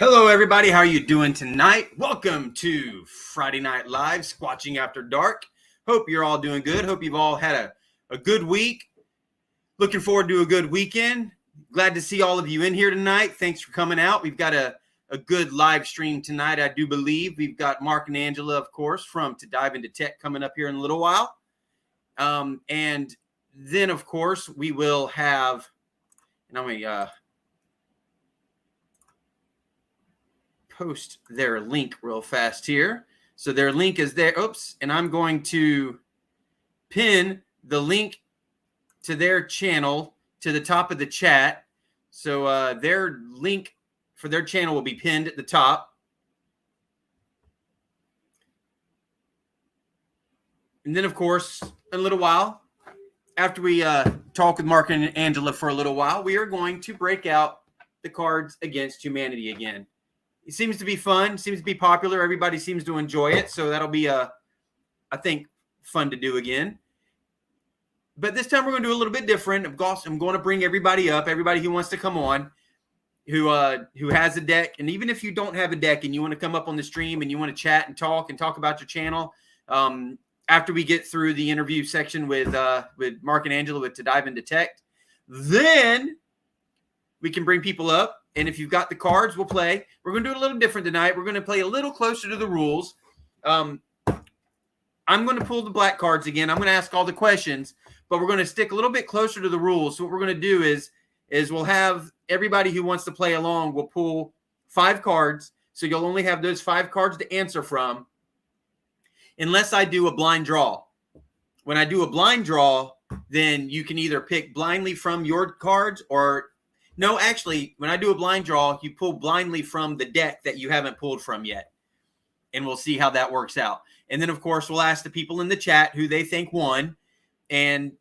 Hello, everybody. How are you doing tonight? Welcome to Friday Night Live, Squatching After Dark. Hope you're all doing good. Hope you've all had a good week. Looking forward to a good weekend. Glad to see all of you in here tonight. Thanks for coming out. We've got a good live stream tonight, I do believe. We've got Mark and Angela, of course, from To Dive Into Tech coming up here in a little while. And then, of course, we will have, and I'm going to post their link real fast here. So their link is there. Oops. And I'm going to pin the link to their channel to the top of the chat. So their link for their channel will be pinned at the top. And then, of course, in a little while, after we talk with Mark and Angela for a little while, we are going to break out the Cards Against Humanity again. It seems to be fun, seems to be popular. Everybody seems to enjoy it. So that'll be, I think, fun to do again. But this time we're going to do a little bit different. I'm going to bring everybody up, everybody who wants to come on, who has a deck. And even if you don't have a deck and you want to come up on the stream and you want to chat and talk about your channel, after we get through the interview section with Mark and Angela with To Dive Into Tech, then we can bring people up. And if you've got the cards, we'll play. We're going to do it a little different tonight. We're going to play a little closer to the rules. I'm going to pull the black cards again. I'm going to ask all the questions, but we're going to stick a little bit closer to the rules. So what we're going to do is we'll have everybody who wants to play along, we'll pull 5 cards. So you'll only have those 5 cards to answer from, unless I do a blind draw. When I do a blind draw, then you can either pick blindly from your cards or no, actually, when I do a blind draw, you pull blindly from the deck that you haven't pulled from yet. And we'll see how that works out. And then, of course, we'll ask the people in the chat who they think won. And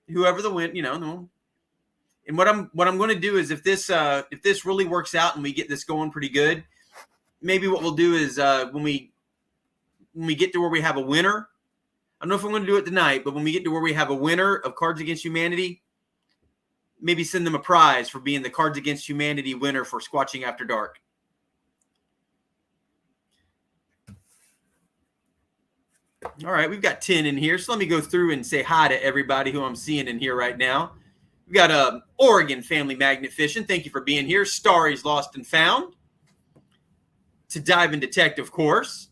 whoever the win, And what I'm going to do is if this really works out and we get this going pretty good, maybe what we'll do is when we get to where we have a winner, I don't know if I'm going to do it tonight, but when we get to where we have a winner of Cards Against Humanity, maybe send them a prize for being the Cards Against Humanity winner for Squatching After Dark. All right, we've got 10 in here. So let me go through and say hi to everybody who I'm seeing in here right now. We've got Oregon Family Magnet Fishing. Thank you for being here. Starry's Lost and Found. To Dive Into Tech, of course.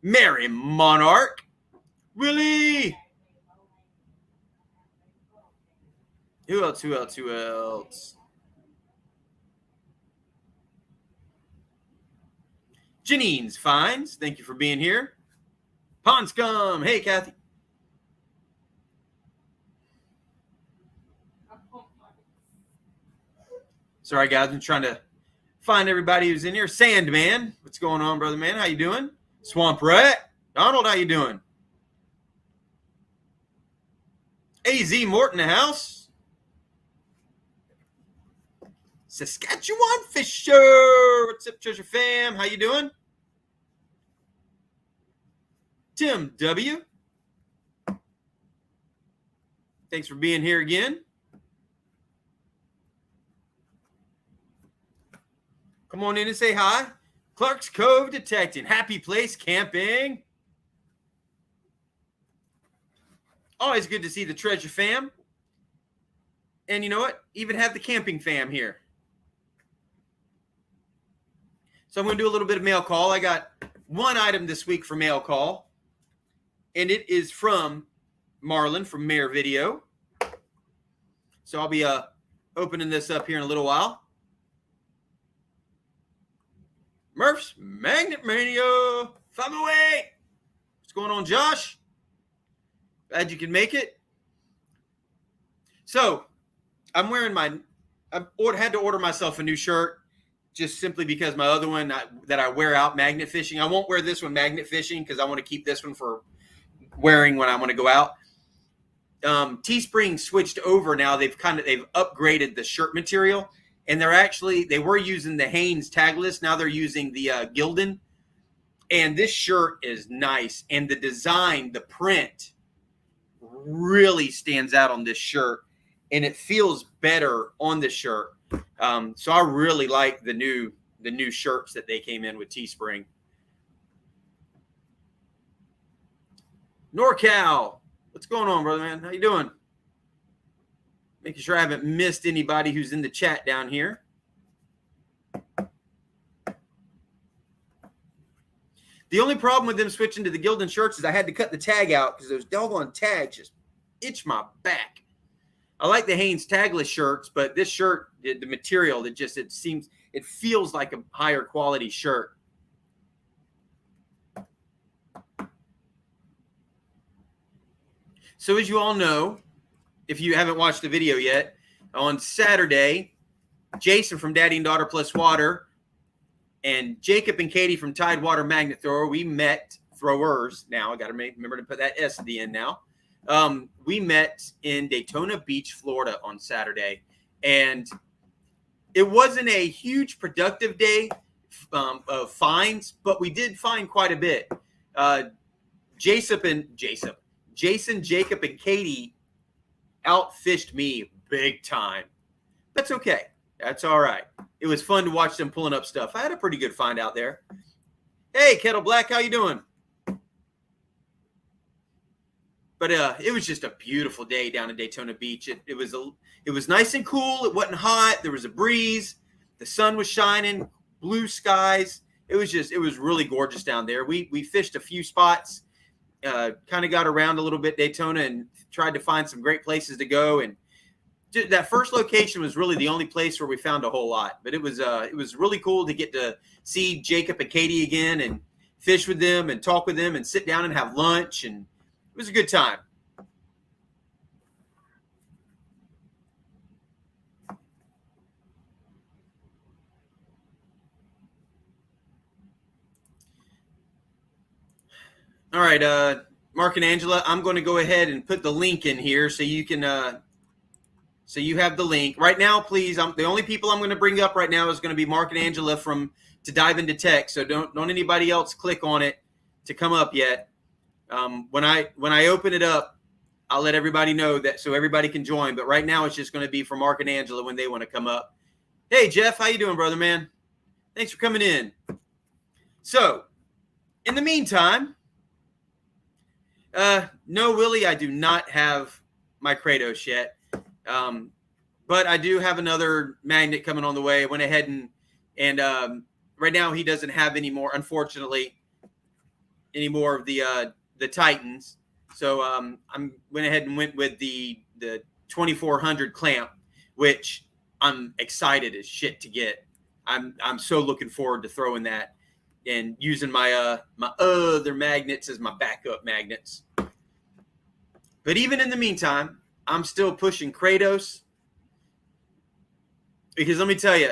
Mary Monarch. Willie. Who else? Janine's Finds. Thank you for being here. Pond Scum. Hey, Kathy. Sorry, guys. I'm trying to find everybody who's in here. Sandman. What's going on, brother man? How you doing? Swamp Rat. Donald, how you doing? AZ Morton in the house. Saskatchewan Fisher. What's up, Treasure Fam? How you doing? Tim W. Thanks for being here again. Come on in and say hi. Clark's Cove Detecting. Happy Place Camping. Always good to see the Treasure Fam. And you know what? Even have the camping fam here. So I'm going to do a little bit of mail call. I got one item this week for mail call, and it is from Marlon from Mayor Video. So I'll be opening this up here in a little while. Murph's Magnet Mania 508. What's going on, Josh? Glad you can make it. So I'm wearing I had to order myself a new shirt just simply because my other one that I wear out magnet fishing. I won't wear this one magnet fishing because I want to keep this one for wearing when I want to go out. Teespring switched over now. They've upgraded the shirt material, and they were using the Hanes tagless. Now they're using the Gildan, and this shirt is nice. And the design, the print really stands out on this shirt, and it feels better on the shirt. So I really like the new the new shirts that they came in with Teespring. NorCal, what's going on, brother, man? How you doing? Making sure I haven't missed anybody who's in the chat down here. The only problem with them switching to the Gildan shirts is I had to cut the tag out because those doggone tags just itch my back. I like the Hanes tagless shirts, but this shirt, the material, it feels like a higher quality shirt. So as you all know, if you haven't watched the video yet, on Saturday, Jason from Daddy and Daughter Plus Water and Jacob and Katie from Tidewater Magnet Thrower, we met throwers. Now I got to remember to put that S at the end now. We met in Daytona Beach, Florida on Saturday, and it wasn't a huge productive day of finds, but we did find quite a bit. Jason, Jacob, and Katie outfished me big time. That's okay. That's all right. It was fun to watch them pulling up stuff. I had a pretty good find out there. Hey, Kettle Black, how you doing? But it was just a beautiful day down in Daytona Beach. It was nice and cool. It wasn't hot. There was a breeze. The sun was shining. Blue skies. It was really gorgeous down there. We fished a few spots. Kind of got around a little bit Daytona and tried to find some great places to go. And that first location was really the only place where we found a whole lot. But it was really cool to get to see Jacob and Katie again and fish with them and talk with them and sit down and have lunch. And it was a good time. All right, Mark and Angela, I'm going to go ahead and put the link in here so you can so you have the link. Right now, please, the only people I'm going to bring up right now is going to be Mark and Angela from To Dive Into Tech. So don't anybody else click on it to come up yet. When I open it up, I'll let everybody know that so everybody can join. But right now, it's just going to be for Mark and Angela when they want to come up. Hey, Jeff, how you doing, brother, man? Thanks for coming in. So, in the meantime, no, Willie, I do not have my Kratos yet. But I do have another magnet coming on the way. I went ahead and right now he doesn't have any more, unfortunately, any more of the Titans. So I went ahead and went with the 2400 clamp, which I'm excited as shit to get. I'm so looking forward to throwing that and using my my other magnets as my backup magnets. But even in the meantime, I'm still pushing Kratos because let me tell you,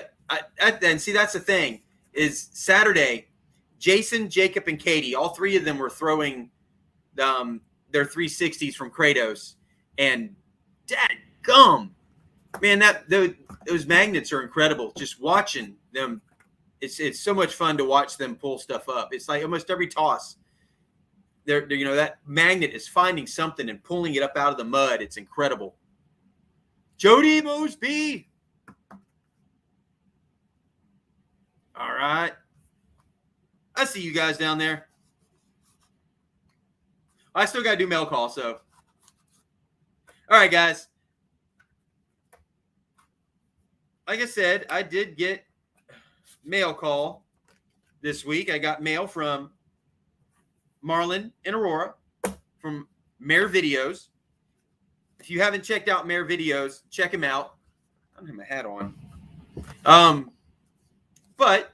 and see, that's the thing is Saturday, Jason, Jacob, and Katie, all three of them were throwing their 360s from Kratos, and dadgum, man, those magnets are incredible. Just watching them, it's so much fun to watch them pull stuff up. It's like almost every toss, they're that magnet is finding something and pulling it up out of the mud. It's incredible. Jody Mosby. All right. I see you guys down there. I still got to do mail call, so. All right, guys. Like I said, I did get mail call this week. I got mail from Marlon and Aurora from Mare Videos. If you haven't checked out Mare Videos, check him out. I don't have my hat on. But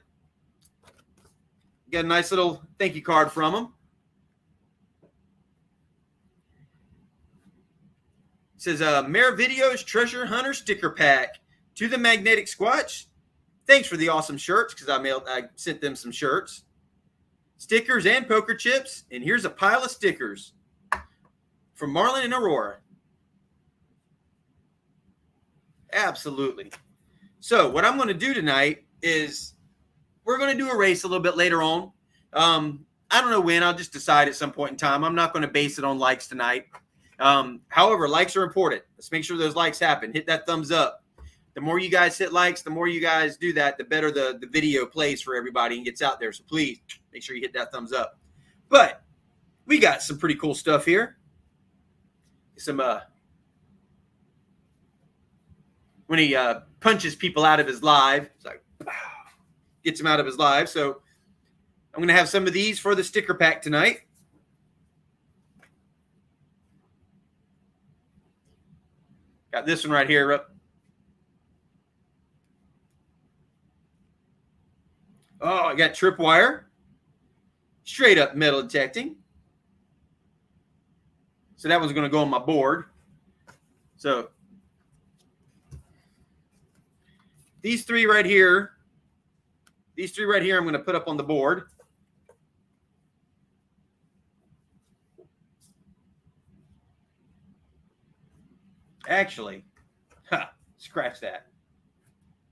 got a nice little thank you card from him. It says, Mare Videos Treasure Hunter Sticker Pack to the Magnetic Squatch. Thanks for the awesome shirts because I sent them some shirts. Stickers and poker chips. And here's a pile of stickers from Marlon and Aurora. Absolutely. So what I'm going to do tonight is we're going to do a race a little bit later on. I don't know when. I'll just decide at some point in time. I'm not going to base it on likes tonight. However, likes are important. Let's make sure those likes happen. Hit that thumbs up. The more you guys hit likes, the more you guys do that, the better the video plays for everybody and gets out there. So please make sure you hit that thumbs up. But we got some pretty cool stuff here. Some when he punches people out of his live, it's like gets him out of his live. So I'm going to have some of these for the sticker pack tonight. Got this one right here. Oh, I got tripwire. Straight up metal detecting. So that one's going to go on my board. So these three right here, I'm going to put up on the board. Actually, scratch that.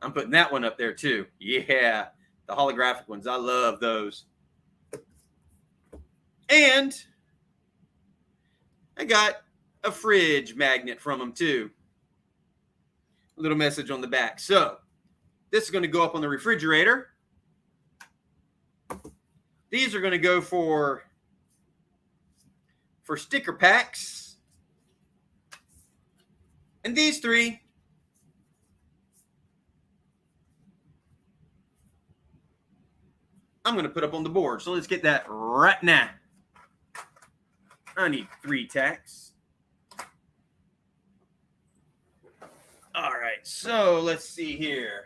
I'm putting that one up there too. Yeah, the holographic ones. I love those. And I got a fridge magnet from them too. A little message on the back. So this is going to go up on the refrigerator. These are going to go for sticker packs. And these three I'm going to put up on the board. So let's get that right now. I need 3 tacks. All right, so let's see here.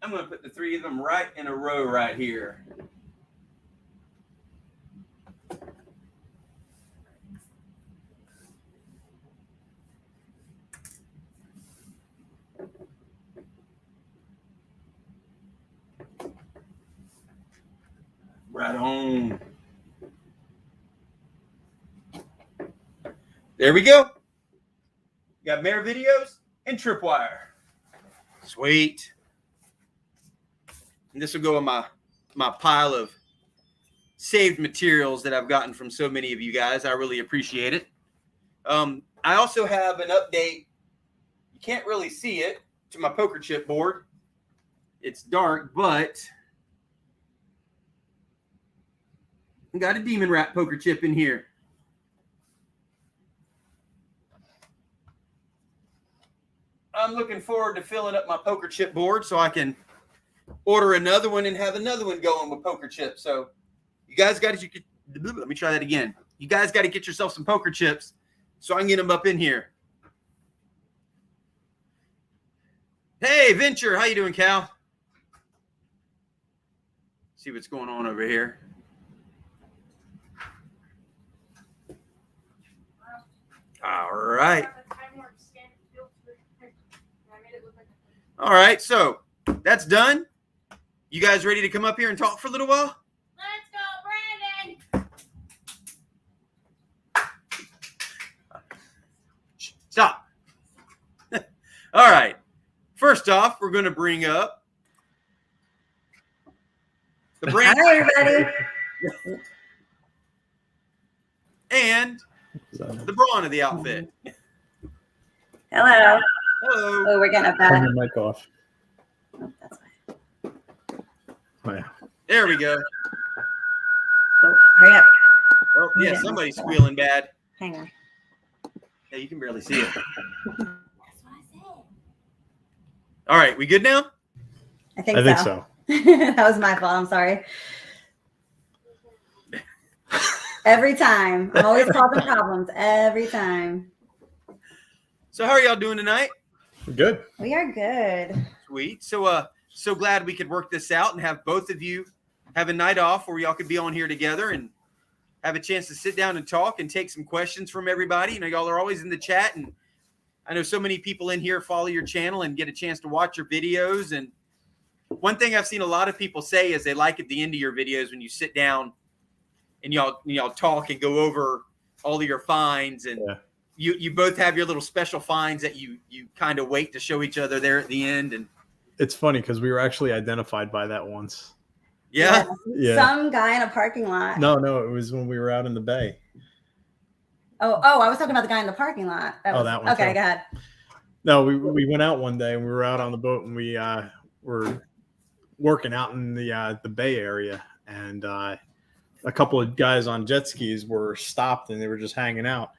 I'm going to put the 3 of them right in a row right here. Right on. There we go. Got Mare videos and tripwire. Sweet. And this will go in my pile of saved materials that I've gotten from so many of you guys. I really appreciate it. I also have an update. You can't really see it to my poker chip board. It's dark, but I got a demon rat poker chip in here. I'm looking forward to filling up my poker chip board so I can order another one and have another one going with poker chips. So you guys got to let me try that again. You guys got to get yourself some poker chips so I can get them up in here. Hey, Venture, how you doing, Cal? See what's going on over here. All right. All right, so that's done. You guys ready to come up here and talk for a little while? Let's go, Brandon. Stop. All right. First off, we're going to bring up the brand. Hi, everybody. And the brawn of the outfit. Hello. Hello. Oh, we're getting a Turn bad. your mic off. Oh, that's fine. Oh, yeah. There we go. Oh, hurry up. Well, yeah, somebody's squealing bad. Hang on. Hey, you can barely see it. That's what I said. All right, we good now? I think so. That was my fault. I'm sorry. Every time. I'm always causing problems. Every time. So how are y'all doing tonight? Good. We are good. Sweet. So so glad we could work this out and have both of you have a night off where y'all could be on here together and have a chance to sit down and talk and take some questions from everybody. You know, y'all are always in the chat, and I know so many people in here follow your channel and get a chance to watch your videos. And one thing I've seen a lot of people say is they like at the end of your videos when you sit down and y'all talk and go over all of your finds, and you both have your little special finds that you kind of wait to show each other there at the end. And It's funny because we were actually identified by that once. yeah. Some guy in a parking lot. No, it was when we were out in the bay. Oh, I was talking about the guy in the parking lot. That one Okay, too. go ahead. No, we went out one day and we were out on the boat and we were working out in the Bay Area, and a couple of guys on jet skis were stopped and they were just hanging out.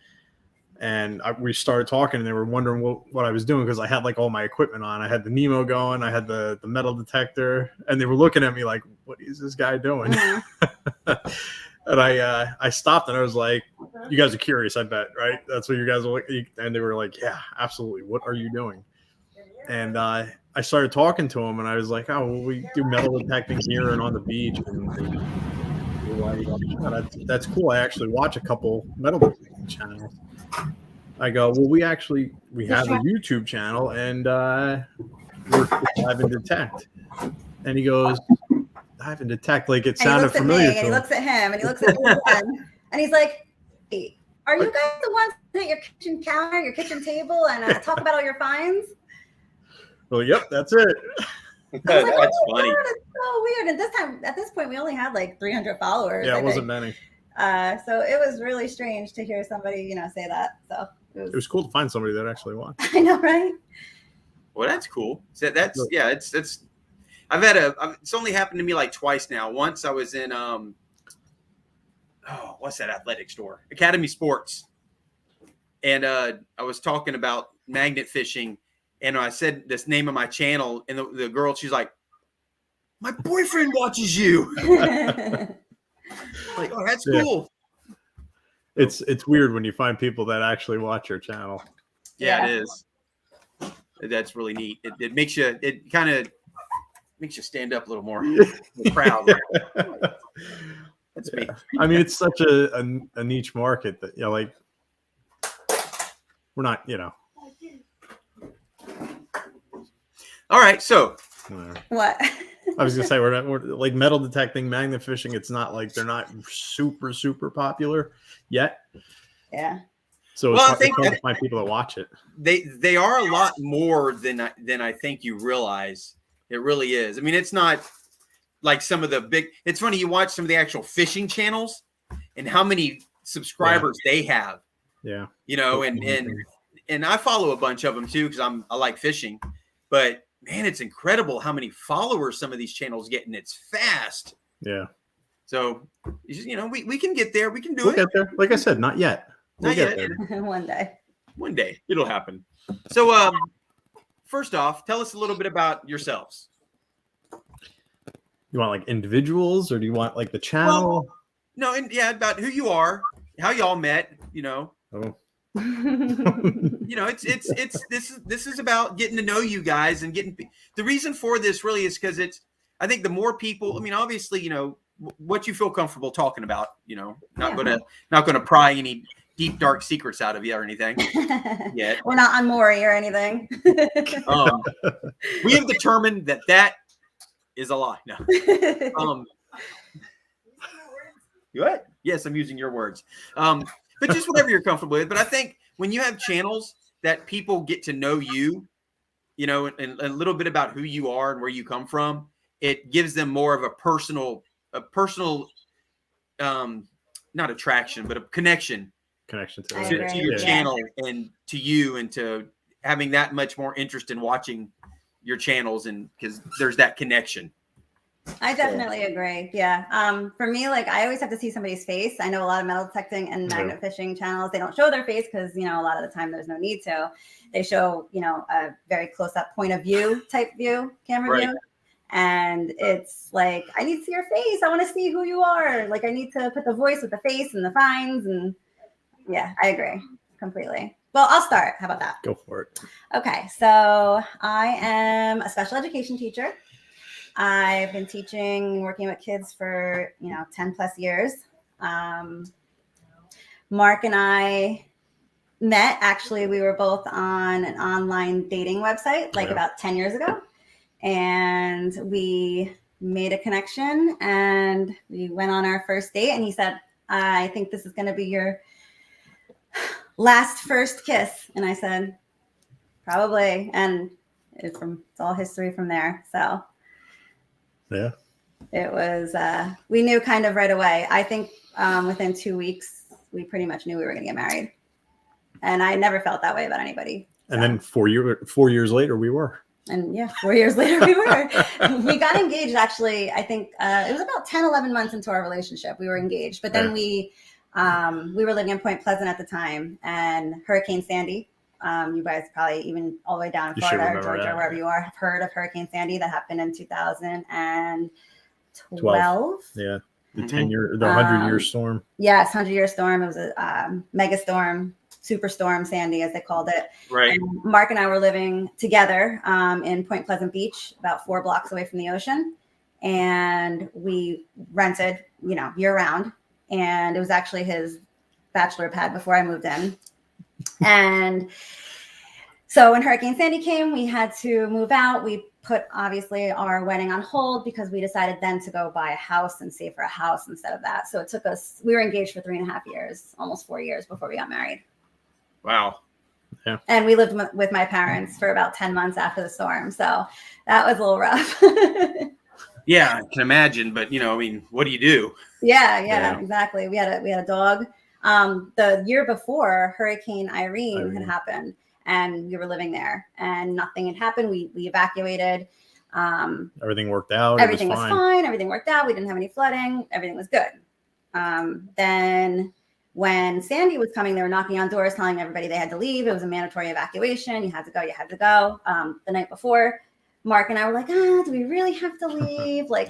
And we started talking and they were wondering what I was doing because I had like all my equipment on. I had the Nemo going, I had the metal detector, and they were looking at me like, what is this guy doing? And I stopped and I was like, you guys are curious, I bet, right? That's what you guys are like. And they were like, yeah, absolutely. What are you doing? And I started talking to them and I was like, oh, well, we do metal detecting here and on the beach. And they were like, oh, that's cool. I actually watch a couple metal detecting channels. I go, well, we have a YouTube channel and we're Dive and Detect. And he goes, Dive and Detect, like it sounded familiar to him. And he looks at him and he looks at me again, and he's like, hey, are you guys the ones at your kitchen counter, your kitchen table, and talk about all your finds? Well, yep, that's it. That's like, funny. God, it's so weird. And at this point, we only had like 300 followers. Yeah, it wasn't many. So it was really strange to hear somebody, say that. So it was cool to find somebody that actually watched. I know, right? Well, that's cool. So it's it's only happened to me like twice now. Once I was in what's that athletic store? Academy Sports. And I was talking about magnet fishing, and I said this name of my channel, and the girl, she's like, my boyfriend watches you. Like, oh, that's cool. It's weird when you find people that actually watch your channel. Yeah, it is. That's really neat. It makes you, it kind of makes you stand up a little more proud. That's me. I mean, it's such a niche market that, like, we're not, All right, so what? I was gonna say we're like metal detecting, magnet fishing. It's not like they're not super popular yet. Yeah. So it's hard to find people that watch it. They are a lot more than I think you realize. It really is. I mean, it's not like some of the big. It's funny, you watch some of the actual fishing channels and how many subscribers they have. Yeah. And I follow a bunch of them too because I like fishing, but man, it's incredible how many followers some of these channels get, and it's fast. Yeah. So, we can get there. We can do we'll it. Get there. Like I said, not yet. Not yet. One day. One day it'll happen. So, first off, tell us a little bit about yourselves. You want like individuals, or do you want like the channel? Well, no, about who you are, how y'all met. Oh. This is about getting to know you guys and getting the reason for this really is because I think the more people, I mean, obviously, what you feel comfortable talking about, not gonna pry any deep dark secrets out of you or anything. Yeah, we're not on Maury or anything. We have determined that is a lie. No. What? Yes, I'm using your words. But just whatever you're comfortable with. But I think when you have channels that people get to know you, and a little bit about who you are and where you come from, it gives them more of a personal, not attraction, but a connection to your channel and to you, and to having that much more interest in watching your channels, and because there's that connection. I definitely agree. Yeah. For me, like, I always have to see somebody's face. I know a lot of metal detecting and magnet fishing channels, they don't show their face because, a lot of the time there's no need to. They show, a very close up point of view type camera view. And it's like, I need to see your face. I want to see who you are. Like, I need to put the voice with the face and the finds. And yeah, I agree completely. Well, I'll start. How about that? Go for it. Okay. So I am a special education teacher. I've been working with kids for, 10 plus years. Mark and I met, actually, we were both on an online dating website, about 10 years ago. And we made a connection and we went on our first date. And he said, I think this is going to be your last first kiss. And I said, probably. And it's all history from there. So. Yeah, it was, we knew kind of right away. I think within 2 weeks, we pretty much knew we were going to get married. And I never felt that way about anybody. And then 4 years later, we were. And yeah, 4 years later, we were. We got engaged, actually. I think it was about 10, 11 months into our relationship. We were engaged. But then we were living in Point Pleasant at the time. And Hurricane Sandy, you guys probably even all the way down in Florida or Georgia, wherever you are, have heard of Hurricane Sandy that happened in 2012. Yeah, the 100-year storm. Yes, 100-year storm. It was a mega storm, superstorm Sandy, as they called it. Right. And Mark and I were living together in Point Pleasant Beach, about 4 blocks away from the ocean. And we rented, year round. And it was actually his bachelor pad before I moved in. And so when Hurricane Sandy came, we had to move out. We put obviously our wedding on hold because we decided then to go buy a house and save for a house instead of that. So it took us, we were engaged for 3.5 years, almost 4 years before we got married. Wow. Yeah. And we lived with my parents for about 10 months after the storm. So that was a little rough. Yeah, I can imagine. But, what do you do? Yeah, exactly. We had a dog. The year before, Hurricane Irene had happened, and we were living there, and nothing had happened. We evacuated. Everything worked out. Everything was fine. Everything worked out. We didn't have any flooding. Everything was good. Then when Sandy was coming, they were knocking on doors telling everybody they had to leave. It was a mandatory evacuation. You had to go. The night before, Mark and I were like, do we really have to leave? They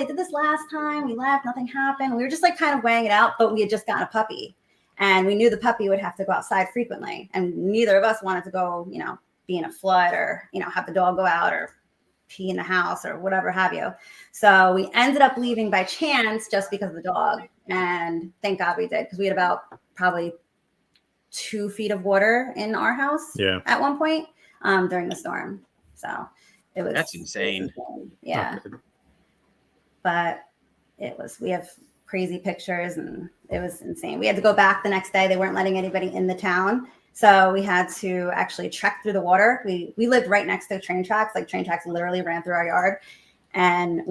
did this last time. We left. Nothing happened. We were just kind of weighing it out, but we had just gotten a puppy. And we knew the puppy would have to go outside frequently. And neither of us wanted to go, be in a flood or, have the dog go out or pee in the house or whatever have you. So we ended up leaving by chance just because of the dog. And thank God we did, because we had about probably 2 feet of water in our house at one point during the storm. So it was. That's insane. Yeah. But we have crazy pictures and it was insane. We had to go back the next day. They weren't letting anybody in the town. So we had to actually trek through the water. We lived right next to train tracks. Train tracks literally ran through our yard. And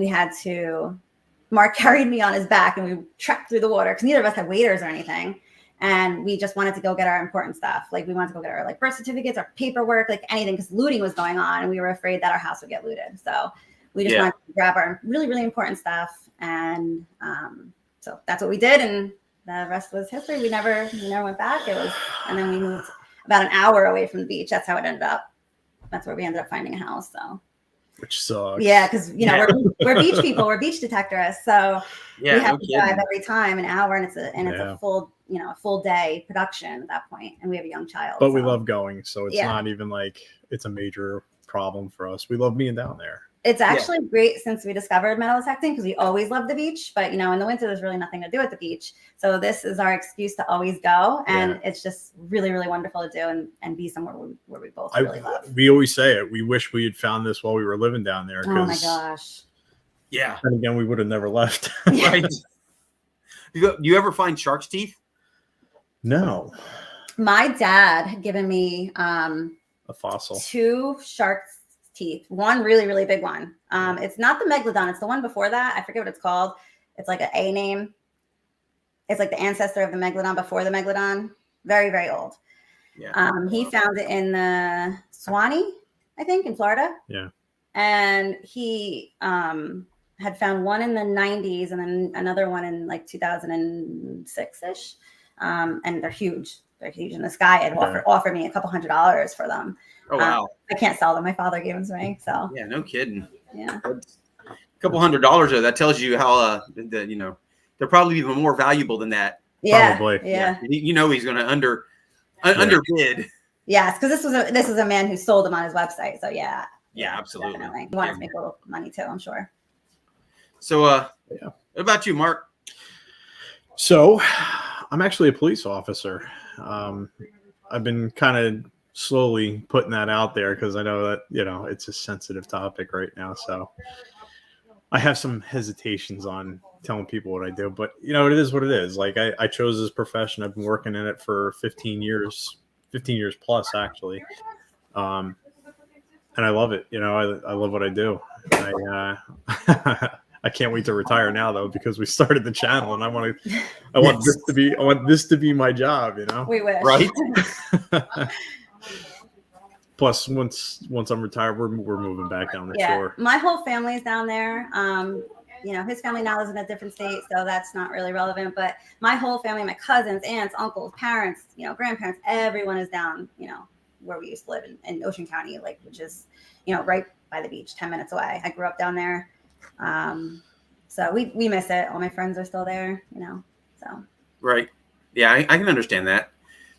Mark carried me on his back and we trekked through the water because neither of us had waders or anything. And we just wanted to go get our important stuff. We wanted to go get our birth certificates, our paperwork, anything, because looting was going on and we were afraid that our house would get looted. So we just wanted to grab our really, really important stuff. And so that's what we did. And the rest was history. We never went back. And then we moved about an hour away from the beach. That's how it ended up. That's where we ended up finding a house. So, which sucks. Yeah, because we're beach people. We're beach detectorists. So we have to drive every time an hour, and it's a full full day production at that point. And we have a young child. But we love going, so it's not even it's a major problem for us. We love being down there. It's actually great since we discovered metal detecting, because we always loved the beach, but in the winter there's really nothing to do at the beach. So this is our excuse to always go, and it's just really, really wonderful to do and be somewhere where we both really love. We always say it. We wish we had found this while we were living down there. Oh my gosh. Yeah. And again, we would have never left. Right. Do you ever find shark's teeth? No. My dad had given me a fossil. 2 shark's teeth, one really, really big one. It's not the megalodon, it's the one before that. I forget what it's called. It's an A name. It's the ancestor of the megalodon before the megalodon. Very, very old. Yeah. He found it in the Swanee, I think, in Florida. Yeah. And he had found one in the 90s and then another one in 2006-ish. And they're huge. They're huge. And this guy had offered me $200 for them. Oh, wow. I can't sell them. My father gave them to me. So yeah, no kidding. Yeah. $200 though. That tells you how they're probably even more valuable than that. Yeah. Probably. Yeah. He's going to underbid. Yes, because this was a man who sold them on his website. So yeah. Yeah, absolutely. Definitely. He wanted to make a little money too, I'm sure. So what about you, Mark? So I'm actually a police officer. I've been kind of slowly putting that out there because I know that, it's a sensitive topic right now. So I have some hesitations on telling people what I do, but it is what it is. I chose this profession. I've been working in it for 15 years plus actually. And I love it. I love what I do. I can't wait to retire now though, because we started the channel and I want this to be my job, We wish. Right. Plus, once I'm retired, we're moving back down the shore. My whole family's down there. His family now lives in a different state, so that's not really relevant. But my whole family, my cousins, aunts, uncles, parents, grandparents, everyone is down, where we used to live in Ocean County, like, which is, right by the beach, 10 minutes away. I grew up down there. So we miss it. All my friends are still there, so. Right. Yeah, I can understand that.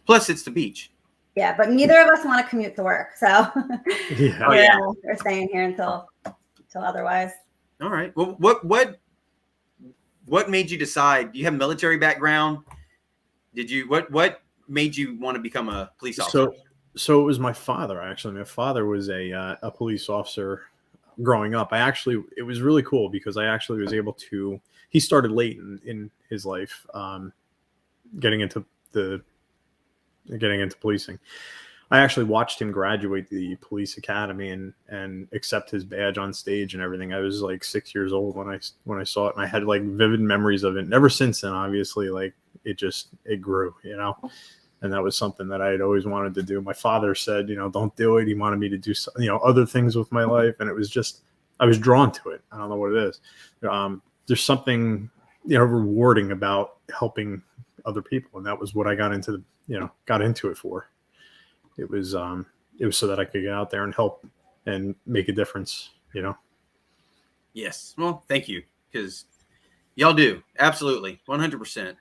Plus, it's the beach. Yeah, but neither of us want to commute to work, so we're staying here until otherwise. All right. Well, what made you decide? Do you have military background? Did you what made you want to become a police officer? So it was my father, actually. My father was a police officer growing up. It was really cool because I actually was able to. He started late in his life, getting into policing. I actually watched him graduate the police academy and accept his badge on stage and everything. I was like 6 years old when I saw it, and I had like vivid memories of it. And ever since then, obviously, like it grew, and that was something that I had always wanted to do. My father said, don't do it. He wanted me to do, other things with my life. And it was just, I was drawn to it. I don't know what it is. There's something, rewarding about helping other people. And that was what I got into it for. It was so that I could get out there and help and make a difference, Yes. Well, thank you. Because y'all do. Absolutely. 100%.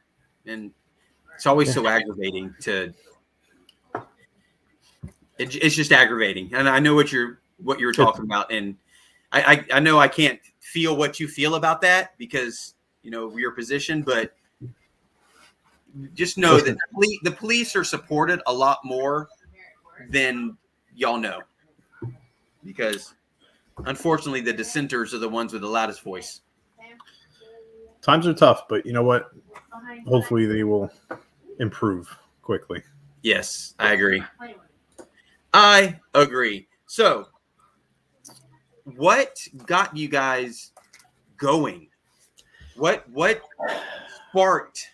And it's always so aggravating it's just aggravating. And I know what you're talking about. And I know I can't feel what you feel about that because, your position, but just know that the police are supported a lot more than y'all know, because unfortunately the dissenters are the ones with the loudest voice. Times are tough, but you know what? Hopefully they will improve quickly. Yes, I agree. So what got you guys going? What sparked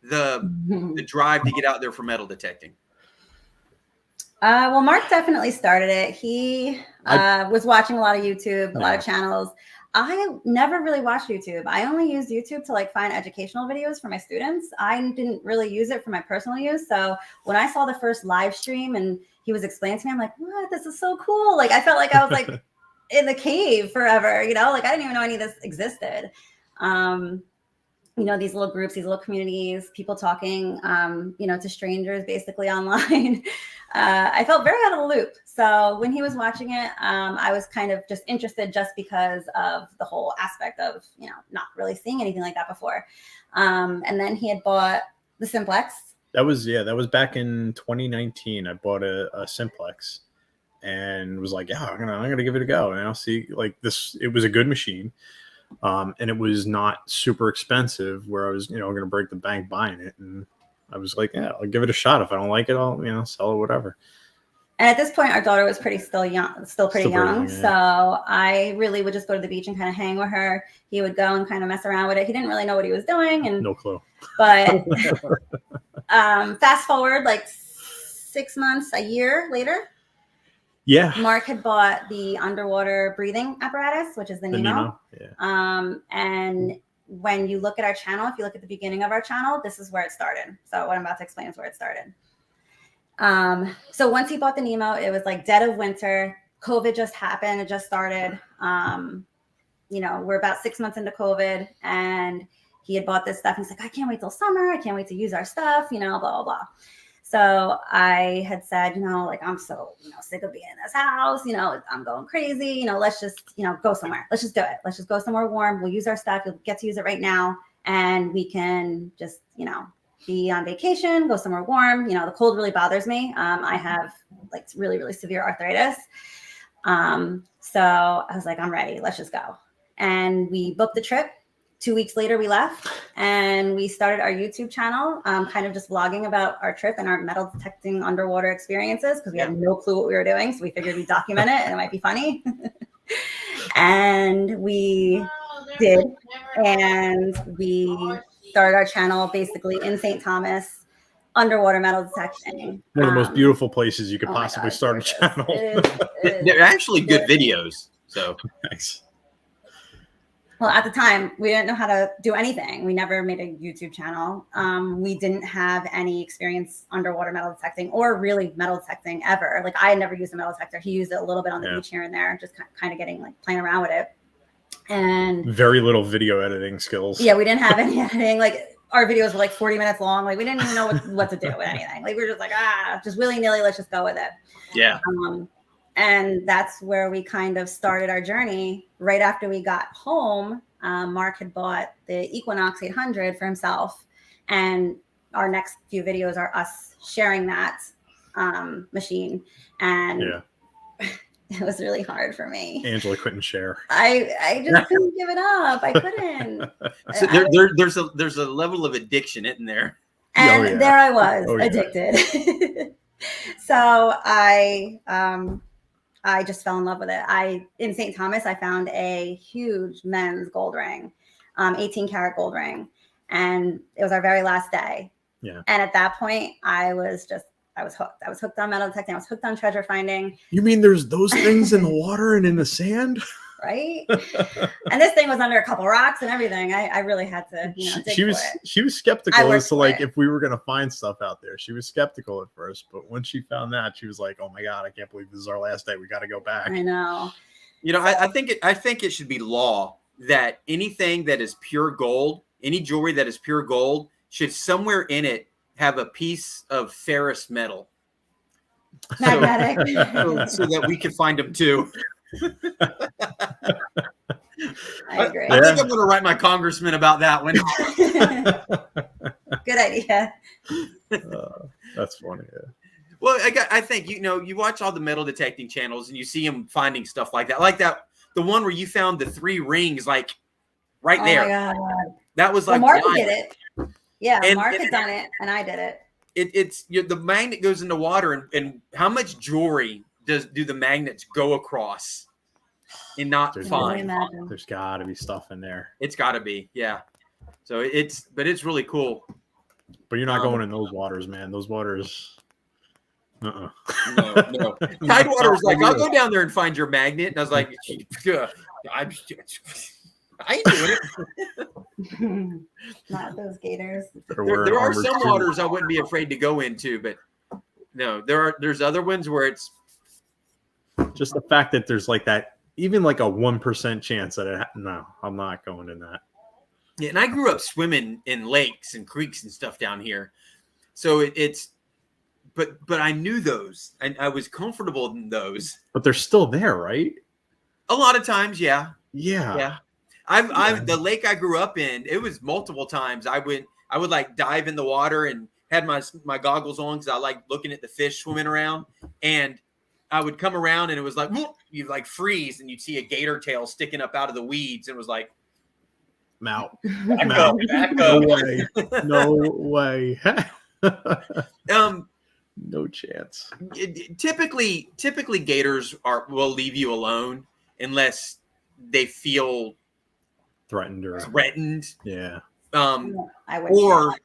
the drive to get out there for metal detecting? Well, Mark definitely started it. He was watching a lot of YouTube, a lot of channels. I never really watched YouTube. I only used YouTube to like find educational videos for my students. I didn't really use it for my personal use. So when I saw the first live stream and he was explaining to me, I'm like, what? This is so cool. Like, I felt like I was like in the cave forever, like I didn't even know any of this existed. These little groups, these little communities, people talking, to strangers basically online. I felt very out of the loop. So when he was watching it, I was kind of just interested just because of the whole aspect of, not really seeing anything like that before. And then he had bought the Simplex. That was back in 2019. I bought a Simplex and was like, I'm gonna give it a go. And I'll see, like, this, it was a good machine. And it was not super expensive where I was, going to break the bank buying it. And I was like, I'll give it a shot. If I don't like it, I'll, sell it, whatever. And at this point, our daughter was pretty young. Yeah. So I really would just go to the beach and kind of hang with her. He would go and kind of mess around with it. He didn't really know what he was doing. And no clue. But fast forward like 6 months, a year later. Yeah. Mark had bought the underwater breathing apparatus, which is the Nemo. Yeah. And when you look at our channel, if you look at the beginning of our channel, this is where it started. So what I'm about to explain is where it started. So once he bought the Nemo, it was like dead of winter. COVID just happened. It just started. We're about 6 months into COVID, and he had bought this stuff. He's like, I can't wait till summer. I can't wait to use our stuff, blah, blah, blah. So I had said, I'm so, sick of being in this house. I'm going crazy. Let's just, go somewhere. Let's just do it. Let's just go somewhere warm. We'll use our stuff. You'll get to use it right now. And we can just, be on vacation, go somewhere warm. The cold really bothers me. I have like really, really severe arthritis. So I was like, I'm ready. Let's just go. And we booked the trip. 2 weeks later, we left and we started our YouTube channel, kind of just vlogging about our trip and our metal detecting underwater experiences because we had no clue what we were doing. So we figured we'd document it and it might be funny. And we did. And we started our channel basically in St. Thomas underwater metal detecting. One of the most beautiful places you could Oh my possibly God, start a gorgeous. channel. They're actually good videos. So Thanks. Well, at the time, we didn't know how to do anything. We never made a YouTube channel. We didn't have any experience underwater metal detecting or really metal detecting ever. Like I had never used a metal detector. He used it a little bit on the beach here and there, just kind of getting like playing around with it. And very little video editing skills. Yeah, we didn't have any editing. Like our videos were like 40 minutes long. Like we didn't even know what to do with anything. Like we were just like, just willy-nilly, let's just go with it. yeah. And that's where we kind of started our journey. Right after we got home, Mark had bought the Equinox 800 for himself. And our next few videos are us sharing that machine. And it was really hard for me. Angela couldn't share. I just couldn't give it up. I couldn't. So there's a level of addiction in there. And there I was, addicted. So I just fell in love with it. In St. Thomas, I found a huge men's gold ring, 18 karat gold ring. And it was our very last day. Yeah. And at that point, I was hooked. I was hooked on metal detecting. I was hooked on treasure finding. You mean there's those things in the water and in the sand? Right. And this thing was under a couple rocks and everything. I really had to, she was skeptical as to like if we were going to find stuff out there. She was skeptical at first, but when she found that, she was like, oh my God, I can't believe this is our last day. We got to go back. I know. I think it should be law that anything that is pure gold, any jewelry that is pure gold should somewhere in it have a piece of ferrous metal. Magnetic. So that we can find them too. I agree. I think I'm going to write my congressman about that one. Good idea. That's funny. Yeah. Well, I think, you watch all the metal detecting channels and you see them finding stuff like that. The one where you found the 3 rings, like right there. Oh my God. That was like, Mark did it. Yeah. And Mark had done it and I did it. It's the magnet goes into water and how much jewelry do the magnets go across and not find? There's got to be stuff in there. It's got to be, yeah. So it's really cool. But you're not going in those waters, man. Those waters. No. Tidewater was like, I'll go down there and find your magnet. And I was like, I ain't doing it. Not those gators. There are some waters I wouldn't be afraid to go into, but no, there's other ones where it's just the fact that there's like that, even like a 1% chance that no, I'm not going in that. Yeah, and I grew up swimming in lakes and creeks and stuff down here, so but I knew those, and I was comfortable in those. But they're still there, right? A lot of times, yeah. Yeah. The lake I grew up in, it was multiple times. I would like dive in the water and had my goggles on because I like looking at the fish swimming around, and I would come around and it was like you like freeze and you'd see a gator tail sticking up out of the weeds and it was like, Mount. Back up. No way. No way. No chance. Typically gators will leave you alone unless they feel threatened. Yeah. Or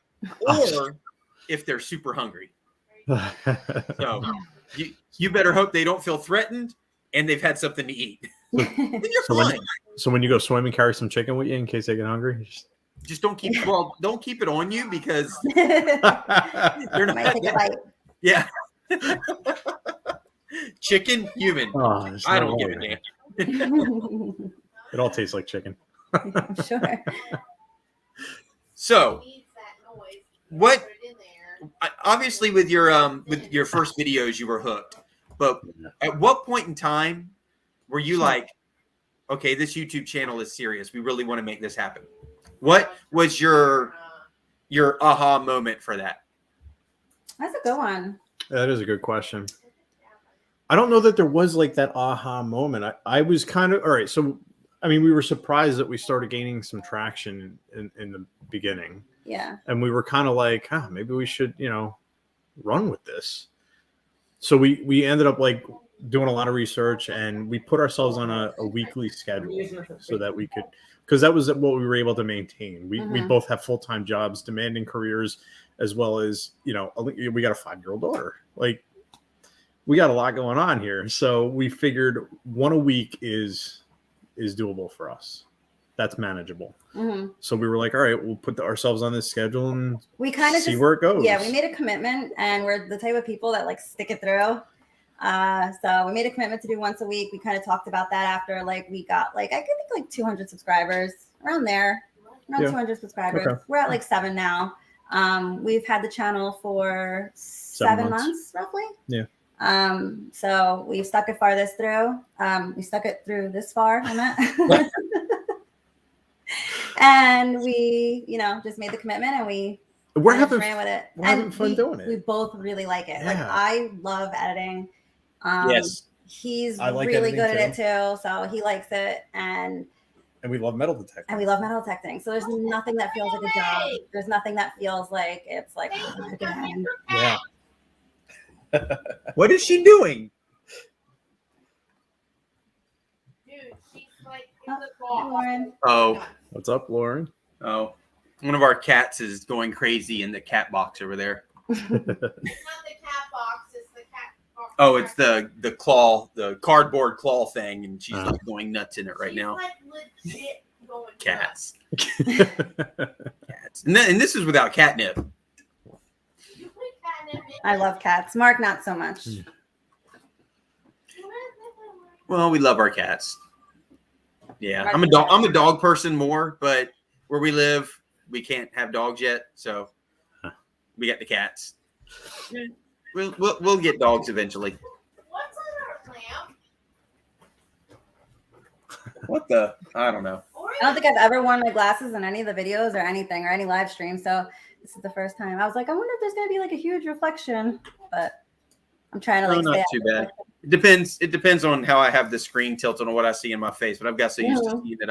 if they're super hungry. So you better hope they don't feel threatened and they've had something to eat. So when you go swimming, carry some chicken with you in case they get hungry. Just don't keep it on you because they're not. Might take a bite. Yeah. Chicken, human. I don't give a damn. It all tastes like chicken. I'm sure. So, what? Obviously, with your first videos, you were hooked. But at what point in time were you like, okay, this YouTube channel is serious. We really want to make this happen? What was your aha moment for that? That's a good one. That is a good question. I don't know that there was like that aha moment. I was kind of all right. So, I mean, we were surprised that we started gaining some traction in the beginning. Yeah. And we were kind of like, maybe we should, run with this. So we ended up like doing a lot of research and we put ourselves on a weekly schedule so that we could, because that was what we were able to maintain. We both have full-time jobs, demanding careers. as well as, we got a 5-year-old daughter. Like, we got a lot going on here. So we figured one a week is doable for us. That's manageable. Mm-hmm. So we were like, all right, we'll put ourselves on this schedule and we kind of see where it goes. Yeah, we made a commitment, and we're the type of people that like stick it through. So we made a commitment to do once a week. We kind of talked about that after like we got like, I think like 200 subscribers around there, around 200 subscribers. Okay. We're at like 7 now. We've had the channel for 7 months roughly. Yeah. So we've stuck it farthest through. We stuck it through this far on that. And we, just made the commitment, and we're having ran with it. We're having fun doing it. We both really like it. Yeah. Like, I love editing. Yes. He's like really good too. at it too. So he likes it. And we love metal detecting. So there's nothing that feels like a job. There's nothing that feels like it's like, again. Yeah. What is she doing? Dude, she's like Oh, in the hi, box. Lauren. Oh, What's up, Lauren? oh. One of our cats is going crazy in the cat box over there. It's not the cat box, it's the cat box. Oh, it's the claw, the cardboard claw thing, and she's Oh. like going nuts in it right She's now. like legit going Cats. Cats. And this is without catnip. nuts. You put catnip in I love cats. Mark, not so much. Well, we love our cats. Yeah, Right. I'm a dog person more, but where we live, we can't have dogs yet, so we got the cats. We'll get dogs eventually. What's on our lamp? What the? I don't know. I don't think I've ever worn my glasses in any of the videos or anything or any live stream. So this is the first time. I was like, I wonder if there's going to be like a huge reflection, but I'm trying to No, like not stay too bad. It depends. It depends on how I have the screen tilted on what I see in my face. But I've got so used to seeing it,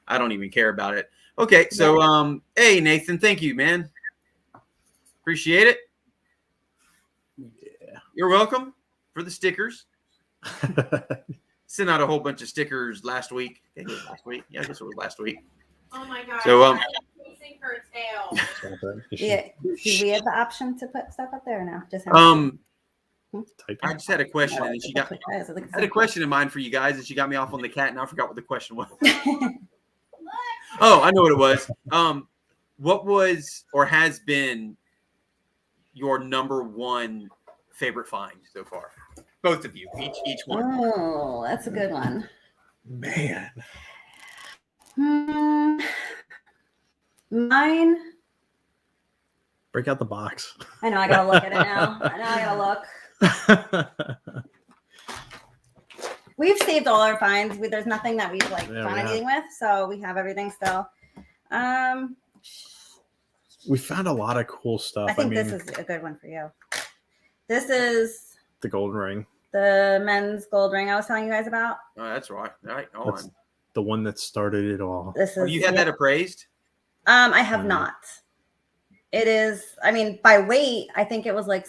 I don't even care about it. Okay, so hey Nathan, thank you, man. Appreciate it. Yeah. You're welcome for the stickers. Sent out a whole bunch of stickers last week. I think it was last week. Yeah, I guess it was last week. Oh my god. So, I'm chasing her tail. Yeah. Do we have the option to put stuff up there or no? Just I just had a question, and she got I had a question in mind for you guys, and she got me off on the cat, and I forgot what the question was. Oh, I know what it was. What was or has been your number one favorite find so far? Both of you, each one. Oh, that's a good one. Man. Mine. Break out the box. I know I gotta look at it now. We've saved all our finds. There's nothing that we've like Yeah, done we have. anything with, so we have everything still. We found a lot of cool stuff. I think this is a good one for you. This is the golden ring, the men's gold ring I was telling you guys about. Oh, that's right. All right, That's- the one that started it all. This is you had that appraised? I have Mhm. not. It is, I mean, by weight, I think it was like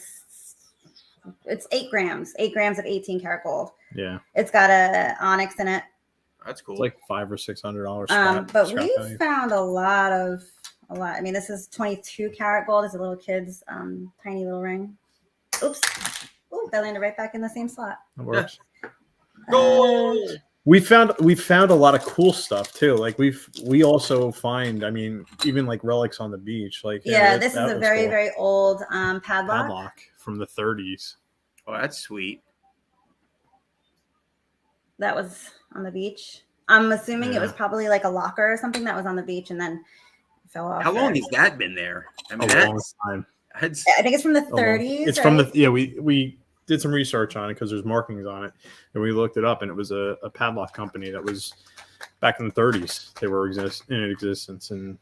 it's 8 grams of 18 karat gold. Yeah, It's got a onyx in it. That's cool. it's like $500 or $600. But scrap we value. found a lot. I mean, this is 22 karat gold. It's a little kid's tiny little ring. Oops. Ooh, that landed right back in the same slot. That works. Gold. We found a lot of cool stuff too. Like we also find, I mean, even like relics on the beach. Like Yeah, this is that a was very, cool. very old padlock. Padlock from the 30s. Oh, that's sweet. That was on the beach. I'm assuming it was Yeah. probably like a locker or something that was on the beach and then fell off. How long there. has that been there? I A mean, long that's, time. that's I think it's from the A long- 30s. It's from the right? we did some research on it because there's markings on it, and we looked it up, and it was a padlock company that was back in the 30s. They were in existence and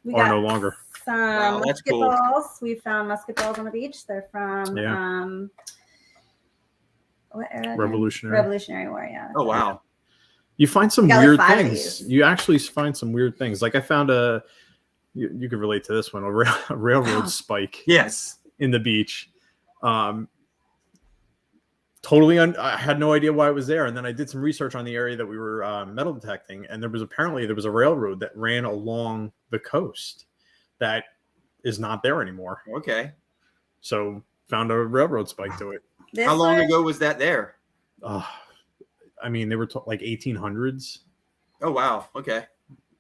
We are got no longer. some Wow, that's musket cool. balls. We found musket balls on the beach. They're from Yeah. what era? again? Revolutionary. Revolutionary War, yeah. oh wow. You find some got like weird 5 of things. these. You actually find some weird things. Like I found you could relate to this one, a railroad spike Yes. in the beach. I had no idea why it was there. And then I did some research on the area that we were metal detecting. And there was a railroad that ran along the coast that is not there anymore. Okay. So found a railroad spike to it. How long ago was that there? I mean, they were like 1800s. Oh, wow. Okay.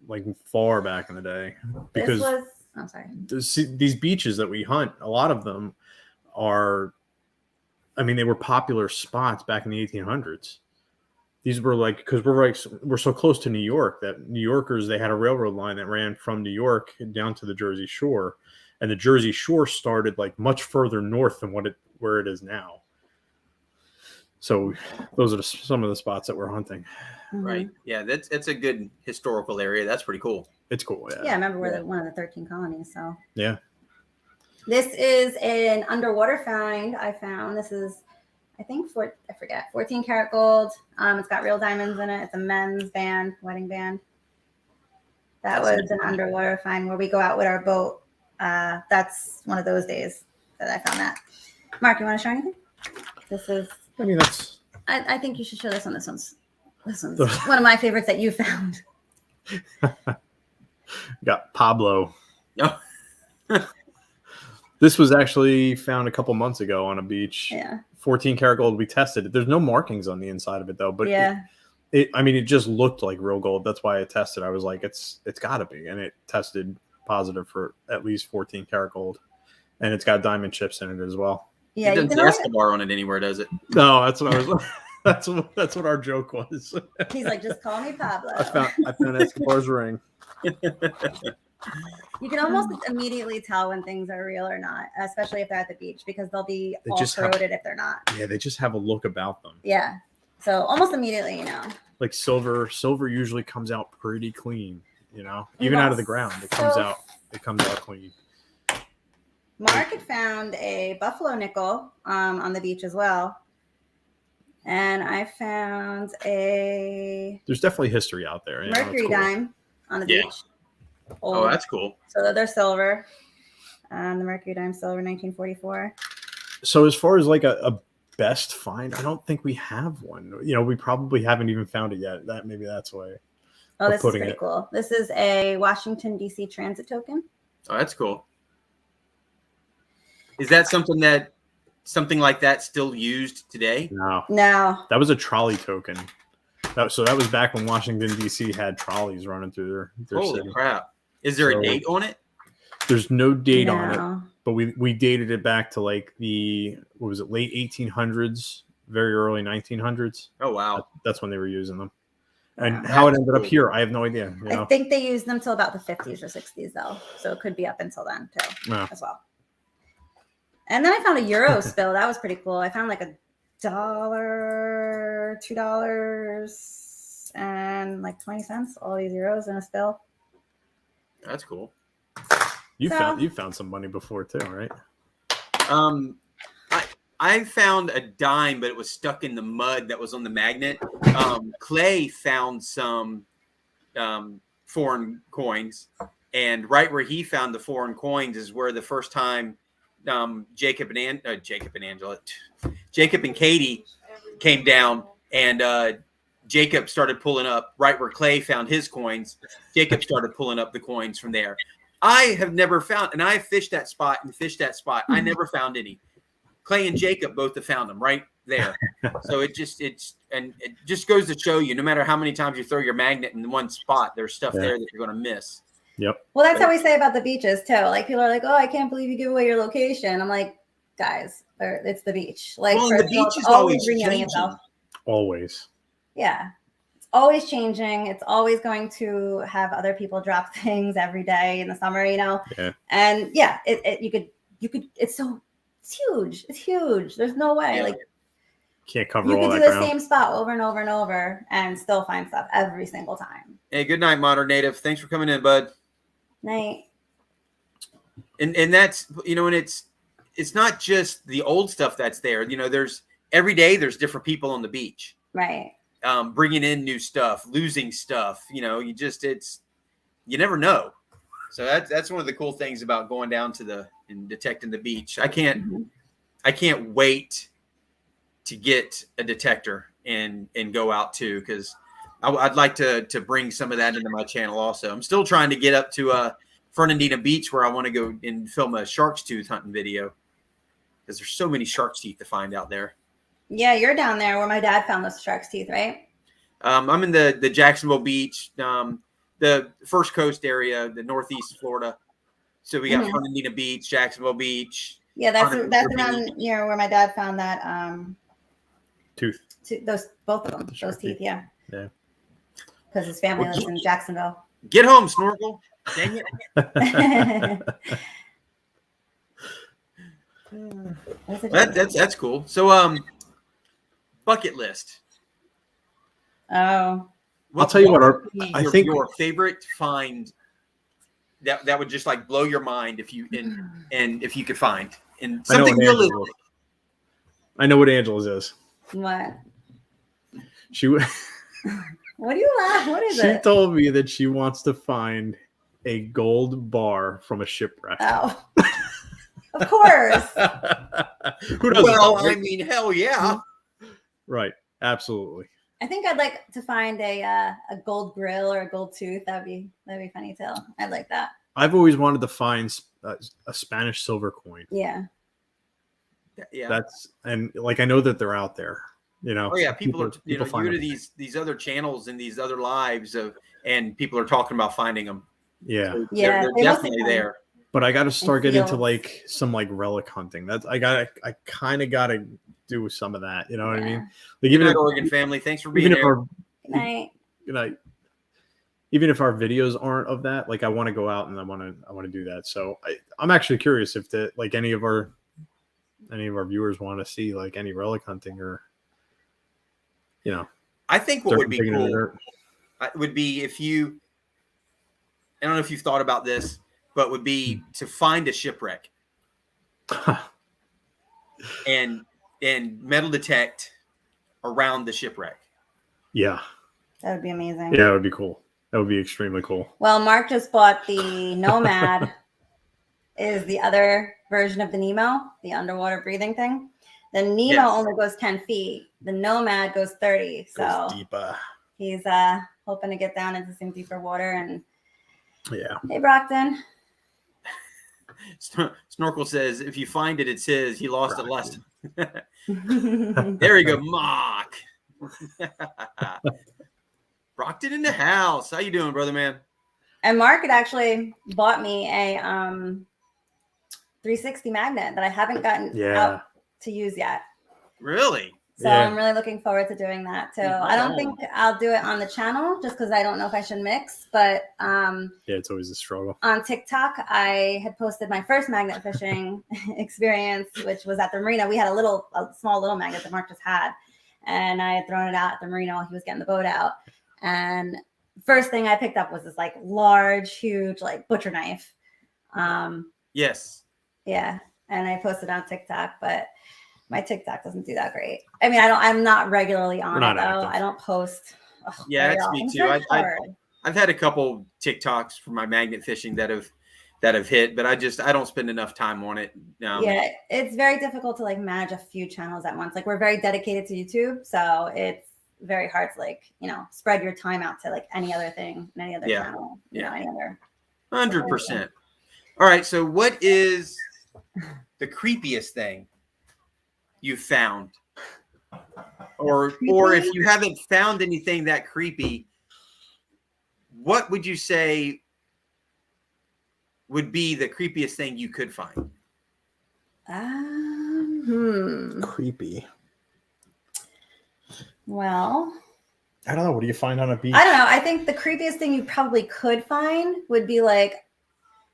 Like far back in the day. This Because was. I'm sorry. these beaches that we hunt, a lot of them are, I mean, they were popular spots back in the 1800s. These were like, because we're so close to New York that New Yorkers, they had a railroad line that ran from New York down to the Jersey Shore, and the Jersey Shore started like much further north than where it is now. So those are some of the spots that we're hunting. Right. Yeah, that's a good historical area. That's pretty cool. It's cool. Yeah. Yeah, I remember we're one of the 13 colonies. So Yeah. this is an underwater find I found. This is, I think, 14 karat gold. It's got real diamonds in it. It's a men's band, wedding band. That's was an underwater find where we go out with our boat. That's one of those days that I found that. Mark, you want to show anything? This is. I mean, that's. I think you should show this one. This one's one of my favorites that you found. Got Pablo. Oh. This was actually found a couple months ago on a beach. Yeah. 14 karat gold. We tested it. There's no markings on the inside of it though, but yeah, I mean, it just looked like real gold. That's why I tested. I was like, it's got to be, and it tested positive for at least 14 karat gold, and it's got diamond chips in it as well. yeah. It doesn't say Escobar on it anywhere, does it? No, that's what I was. That's what our joke was. He's like, just call me Pablo. I found Escobar's ring. You can almost immediately tell when things are real or not, especially if they're at the beach, because they'll be all corroded if they're not. Yeah, they just have a look about them. Yeah. So almost immediately, you know. Like silver usually comes out pretty clean, you know. Even out of the ground, it comes out clean. Mark had found a buffalo nickel on the beach as well. And I found There's definitely history out there. mercury dime on the beach. Oh, that's cool. So they're silver. The mercury dime silver, 1944. So as far as like a best find, I don't think we have one. You know, we probably haven't even found it yet. That's why. Oh, this is pretty cool. This is a Washington, D.C. transit token. Oh, that's cool. Is that something like that still used today? No. That was a trolley token. So that was back when Washington, D.C. had trolleys running through their Holy city. crap. Is there a date on it? There's no date on it, but we dated it back to like late 1800s, very early 1900s. Oh, wow. That's when they were using them. And how it ended up here, I have no idea. You know? I think they used them till about the 50s or 60s, though. So it could be up until then, too, as well. And then I found a Euro spill. That was pretty cool. I found like $1, $2, and like 20 cents. All these euros in a spill. That's cool. You found some money before too, right? I found a dime, but it was stuck in the mud that was on the magnet. Clay found some foreign coins, and right where he found the foreign coins is where the first time Jacob and Katie came down, and Jacob started pulling up right where Clay found his coins. Jacob started pulling up the coins from there. I have never found, and I fished that spot. I never found any. Clay and Jacob both have found them right there. So it just goes to show you, no matter how many times you throw your magnet in one spot, there's stuff there that you're going to miss. Yep. Well, that's how we say about the beaches too. Like people are like, "Oh, I can't believe you give away your location." I'm like, guys, it's the beach. Like, the beach is always changing. Always. Yeah, it's always changing. It's always going to have other people drop things every day in the summer, you know. Yeah. And yeah, you could. It's huge. It's huge. There's no way. Yeah. Like, can't cover you all can that do the ground. same spot over and over and over and still find stuff every single time. Hey, good night, Modern Native. Thanks for coming in, bud. Night. And that's, you know, and it's not just the old stuff that's there. You know, every day there's different people on the beach. Right. Bringing in new stuff, losing stuff. You know, you never know. So that's one of the cool things about going down to and detecting the beach. I can't wait to get a detector and go out too, because I'd like to bring some of that into my channel also. I'm still trying to get up to Fernandina Beach where I want to go and film a shark's tooth hunting video because there's so many shark's teeth to find out there. Yeah, you're down there where my dad found those shark's teeth, right? I'm in the Jacksonville Beach, the First Coast area, the Northeast Florida. So we got Fernandina Beach, Jacksonville Beach. Yeah, that's Huntington around Beach. near where my dad found that Tooth. those both of them, The shark those teeth. teeth. Yeah, Yeah. because his family lives in Jacksonville. Get home, Snorkel. Dang it. That's cool. So bucket list. Oh, I'll tell you what, would be I think your favorite find that would just like blow your mind if you and if you could find and something realistic. I know what Angela's is. what? She would. What do you laugh? What is She it? told me that she wants to find a gold bar from a shipwreck. Oh, of course. Who doesn't? Well, right? I mean, hell yeah. Right. Absolutely. I think I'd like to find a gold grill or a gold tooth. That'd be funny too. I'd like that. I've always wanted to find a Spanish silver coin. Yeah. Yeah. That's and like I know that they're out there. You know. Oh yeah, people are you go find to them. these other channels and these other lives and people are talking about finding them. Yeah. So Yeah, they're they must definitely be fun. there. But I got to start getting into fields. like some like relic hunting. That's I kind of got to do some of that. You know what I mean? Like Good even night, if, Oregon family. Thanks for being even if here. our Good night. you know, even if our videos aren't of that, like I want to go out and I want to do that. So I'm actually curious if the like any of our viewers want to see like any relic hunting or you know. I think what start would be digging in the cool dirt. would be if you, I don't know if you've thought about this, but would be to find a shipwreck and metal detect around the shipwreck. Yeah. That would be amazing. Yeah, that would be cool. That would be extremely cool. Well, Mark just bought the Nomad. Is the other version of the Nemo, the underwater breathing thing. The Nemo only goes 10 feet. The Nomad goes 30. So Goes deeper. he's hoping to get down into some deeper water. And Yeah. hey, Brockton. Snorkel says, if you find it, it's his. He lost it last time. There we go, Mock. Brockton in the house. How you doing, brother man? And Mark had actually bought me a 360 magnet that I haven't gotten out to use yet. Really? So I'm really looking forward to doing that too. I don't think I'll do it on the channel just because I don't know if I should mix, but yeah, it's always a struggle. on TikTok, I had posted my first magnet fishing experience, which was at the marina. We had a small little magnet that Mark just had, and I had thrown it out at the marina while he was getting the boat out. And first thing I picked up was this like large, huge, like butcher knife. Yes. Yeah. And I posted on TikTok, but my TikTok doesn't do that great. I mean, I'm not regularly on it though. I don't post. Yeah, that's me too. I've had a couple TikToks for my magnet fishing that have hit, but I don't spend enough time on it. Yeah, it's very difficult to like manage a few channels at once. Like we're very dedicated to YouTube, so it's very hard to like, spread your time out to like any other thing, any other channel, any other. 100%. All right. So what is the creepiest thing you found? Or if you haven't found anything that creepy, what would you say would be the creepiest thing you could find? Creepy. Well, I don't know. What do you find on a beach? I don't know. I think the creepiest thing you probably could find would be like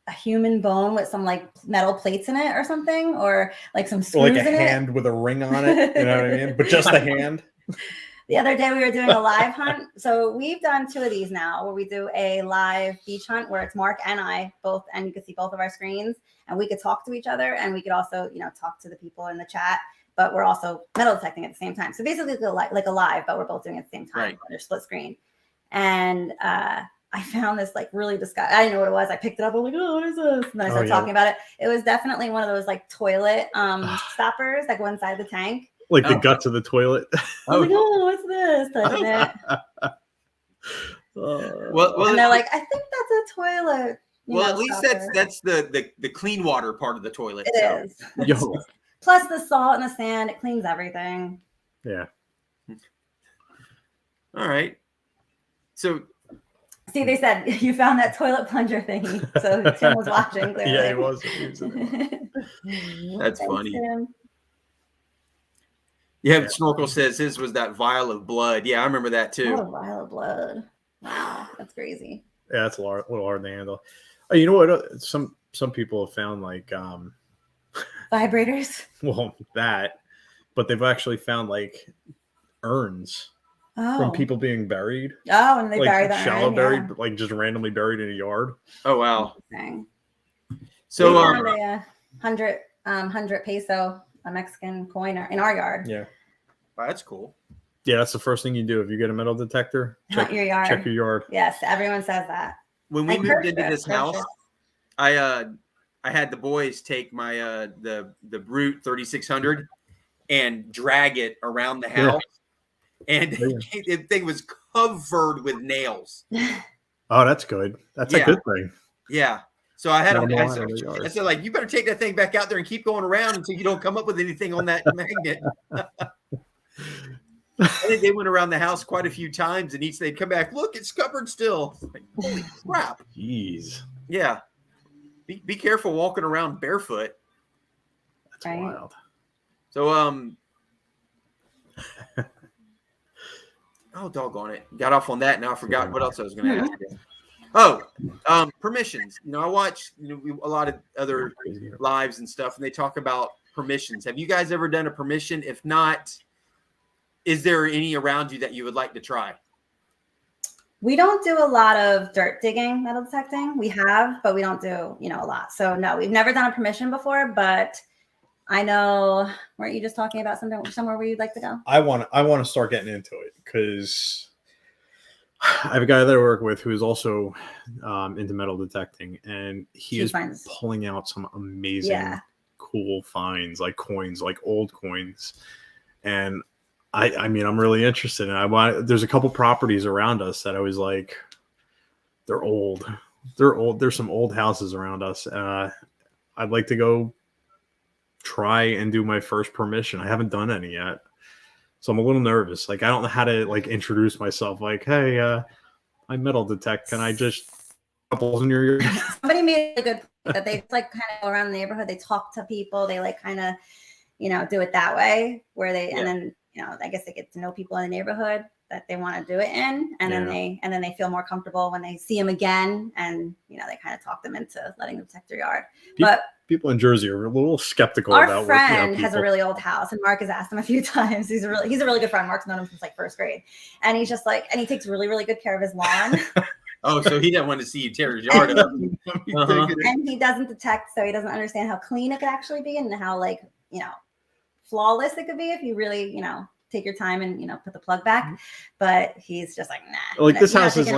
a human bone with some like metal plates in it or something, or like some screws or like a in hand with a ring on it. You know what I mean? But just the hand. The other day we were doing a live hunt. So we've done 2 of these now where we do a live beach hunt where it's Mark and I both, and you can see both of our screens and we could talk to each other and we could also, talk to the people in the chat, but we're also metal detecting at the same time. So basically like a live, but we're both doing it at the same time. Right. They're split screen. And I found this like really disgusting. I didn't know what it was. I picked it up. I'm like, oh, what is this? And then I started talking about it. It was definitely one of those like toilet stoppers that go inside the tank. Like the guts of the toilet. I was like, oh, what's this? Touching it. Well, and they're like, I think that's a toilet. Well, know, at least stuff that's the clean water part of the toilet. It so. is. Yo, Plus the salt and the sand, it cleans everything. yeah. All right. So See, they said you found that toilet plunger thingy. So Tim was watching clearly. Yeah, he was. He was in there. that's Thanks, funny. Tim. Yeah, Snorkel says his was that vial of blood. Yeah, I remember that too. Oh, a vial of blood. Wow, that's crazy. Yeah, it's a little hard to handle. Oh, you know what? Some people have found like Vibrators. well that, but they've actually found like urns from people being buried. Oh, and they like bury the shallow urn, buried, yeah. but like just randomly buried in a yard. Oh wow. Interesting. So We found a 100 peso, a Mexican coin in our yard. Yeah. wow, that's cool. Yeah, that's the first thing you do if you get a metal detector. Hunt your yard. Check your yard. Yes, everyone says that. When we And moved into purchase, this house, I had the boys take my the Brute 3600 and drag it around the house, and the thing was covered with nails. Oh, that's good. That's a good thing. Yeah. So I had I I said, like, you better take that thing back out there and keep going around until you don't come up with anything on that magnet. I think they went around the house quite a few times, and they'd come back. Look, it's covered still. Like, holy crap! Jeez. Yeah. Be careful walking around barefoot. That's wild. So oh, doggone it! Got off on that. Now I forgot what else I was going to ask you. Oh, permissions. I watch a lot of other lives and stuff, and they talk about permissions. Have you guys ever done a permission? If not, is there any around you that you would like to try? We don't do a lot of dirt digging, metal detecting. We have, but we don't do, a lot. So no, we've never done a permission before, but I know, weren't you just talking about somewhere where you'd like to go? I want to start getting into it because I have a guy that I work with who is also into metal detecting, and he is pulling out some amazing, cool finds, like coins, like old coins. And I mean, I'm really interested in. There's a couple properties around us that I was like, they're old. There's some old houses around us. I'd like to go try and do my first permission. I haven't done any yet, so I'm a little nervous. Like, I don't know how to like introduce myself. Like, hey, I metal detect. Can I just couples in your? Somebody made a good point that they like kind of go around the neighborhood. They talk to people. They like kind of, do it that way where they and then. I guess they get to know people in the neighborhood that they want to do it in, and then they feel more comfortable when they see them again, and they kind of talk them into letting them protect their yard. But people in Jersey are a little skeptical our about. Our friend has a really old house, and Mark has asked him a few times. He's a really good friend. Mark's known him since like first grade, and he's just like, and he takes really, really good care of his lawn. Oh, so he didn't want to see you tear his yard up. And he doesn't detect, so he doesn't understand how clean it could actually be, and how flawless it could be if you really, take your time and put the plug back. But he's just like, nah. Like this house is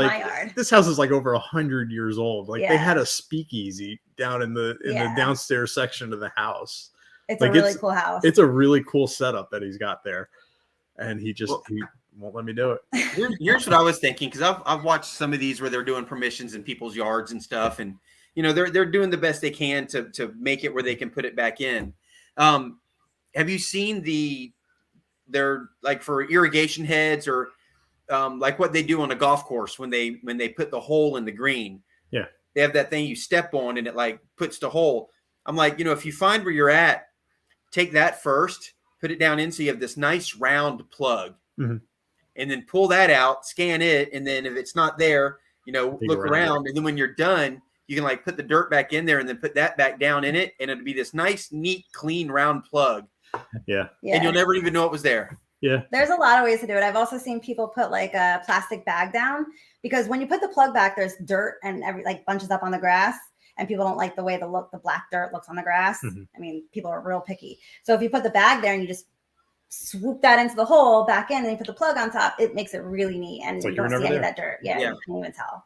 like over 100 years old. Like they had a speakeasy down in the downstairs section of the house. It's a really cool house. It's a really cool setup that he's got there, and he won't let me do it. Here's what I was thinking, because I've watched some of these where they're doing permissions in people's yards and stuff, and they're doing the best they can to make it where they can put it back in. Have you seen they're like for irrigation heads or like what they do on a golf course when they put the hole in the green? Yeah. They have that thing you step on and it like puts the hole. I'm like, if you find where you're at, take that first, put it down in so you have this nice round plug, and then pull that out, scan it, and then if it's not there, look around, and then when you're done, you can like put the dirt back in there and then put that back down in it, and it'll be this nice, neat, clean, round plug. Yeah. And you'll never even know it was there. Yeah. There's a lot of ways to do it. I've also seen people put like a plastic bag down, because when you put the plug back, there's dirt and bunches up on the grass, and people don't like the way the black dirt looks on the grass. I mean, people are real picky. So if you put the bag there and you just swoop that into the hole back in, and you put the plug on top, it makes it really neat, and you don't see any of that dirt. Yeah, you can't even tell.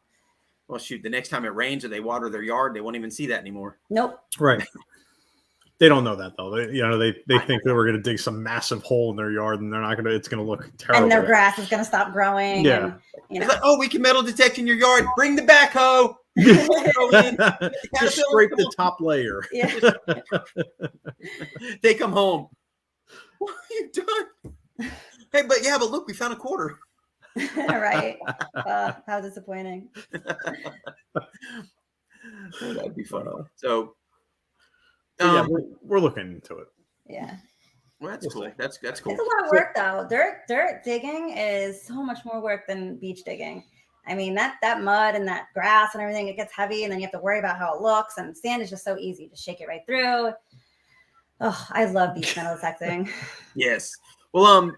Well, shoot, the next time it rains or they water their yard, they won't even see that anymore. Nope. Right. They don't know that though. They think that we're going to dig some massive hole in their yard, and it's going to look terrible. And their grass is going to stop growing. Yeah. And, It's like, oh, we can metal detect in your yard. Bring the backhoe. Just scrape the top layer. Yeah. They come home. What are you done? Hey, but look, we found a quarter. Right. How disappointing. That'd be fun. So, Yeah, we're looking into it. Yeah. well, that's cool. That's cool. It's a lot of work though. Dirt digging is so much more work than beach digging. I mean, that mud and that grass and everything, it gets heavy, and then you have to worry about how it looks. And sand is just so easy. Just shake it right through. Oh, I love beach metal detecting. Yes. Well,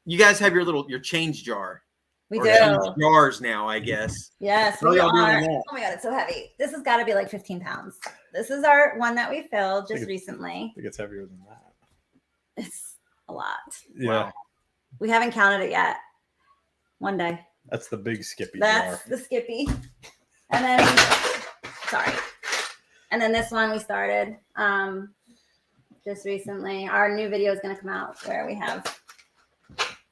you guys have your change jar. We Or do. change jars now, I guess. Yes, How we y'all doing are. on that? Oh my God, it's so heavy. This has got to be like 15 pounds. This is our one that we filled just recently. I think it's heavier than that. It's a lot. Yeah. Wow. We haven't counted it yet. One day. That's the big Skippy That's jar. the Skippy. And then, sorry. And then this one we started just recently. Our new video is going to come out where we have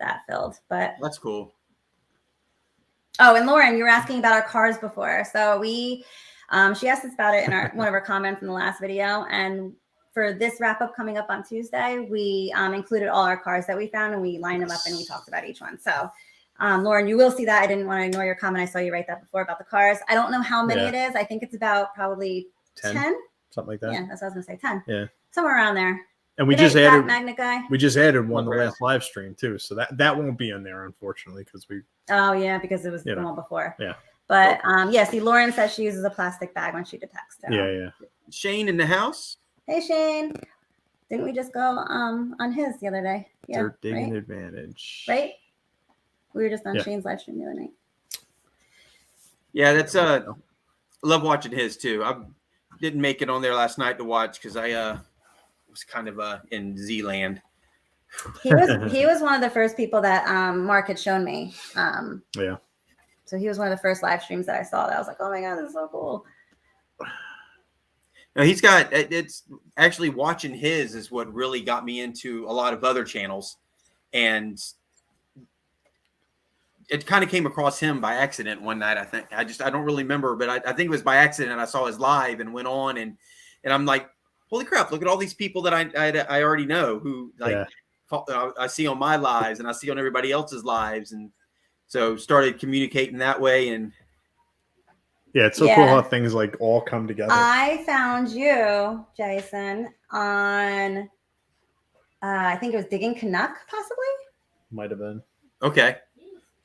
that filled. But That's cool. oh, and Lauren, you were asking about our cars before. So we, she asked us about it in one of our comments in the last video. And for this wrap up coming up on Tuesday, we included all our cars that we found, and we lined them up and we talked about each one. So Lauren, you will see that. I didn't want to ignore your comment. I saw you write that before about the cars. I don't know how many it is. I think it's about probably 10. Something like that. Yeah, that's what I was going to say. 10. Yeah. Somewhere around there. And we Good just day, Fat added Magnet guy. we just added one the last live stream too. So that won't be in there, unfortunately, because we Oh yeah, because it was You the know. one before. Yeah. But yeah, see, Lauren says she uses a plastic bag when she detects. So. yeah. Shane in the house. Hey Shane, didn't we just go on his the other day? Yeah, Dirt digging right? advantage. Right? We were just on Yeah. Shane's live stream the other night. Yeah, that's love watching his too. I didn't make it on there last night to watch because I was kind of in Z-land. He was one of the first people that Mark had shown me. Yeah. So he was one of the first live streams that I saw that I was like, oh my God, this is so cool. Now he's got it's actually watching his is what really got me into a lot of other channels, and it kind of came across him by accident one night. I think I don't really remember, but I think it was by accident. I saw his live and went on, and I'm like, holy crap! Look at all these people that I already know who like I see on my lives and I see on everybody else's lives, and so started communicating that way. And yeah, it's so cool how things like all come together. I found you, Jason, on I think it was Digging Canuck, possibly. Might have been. okay.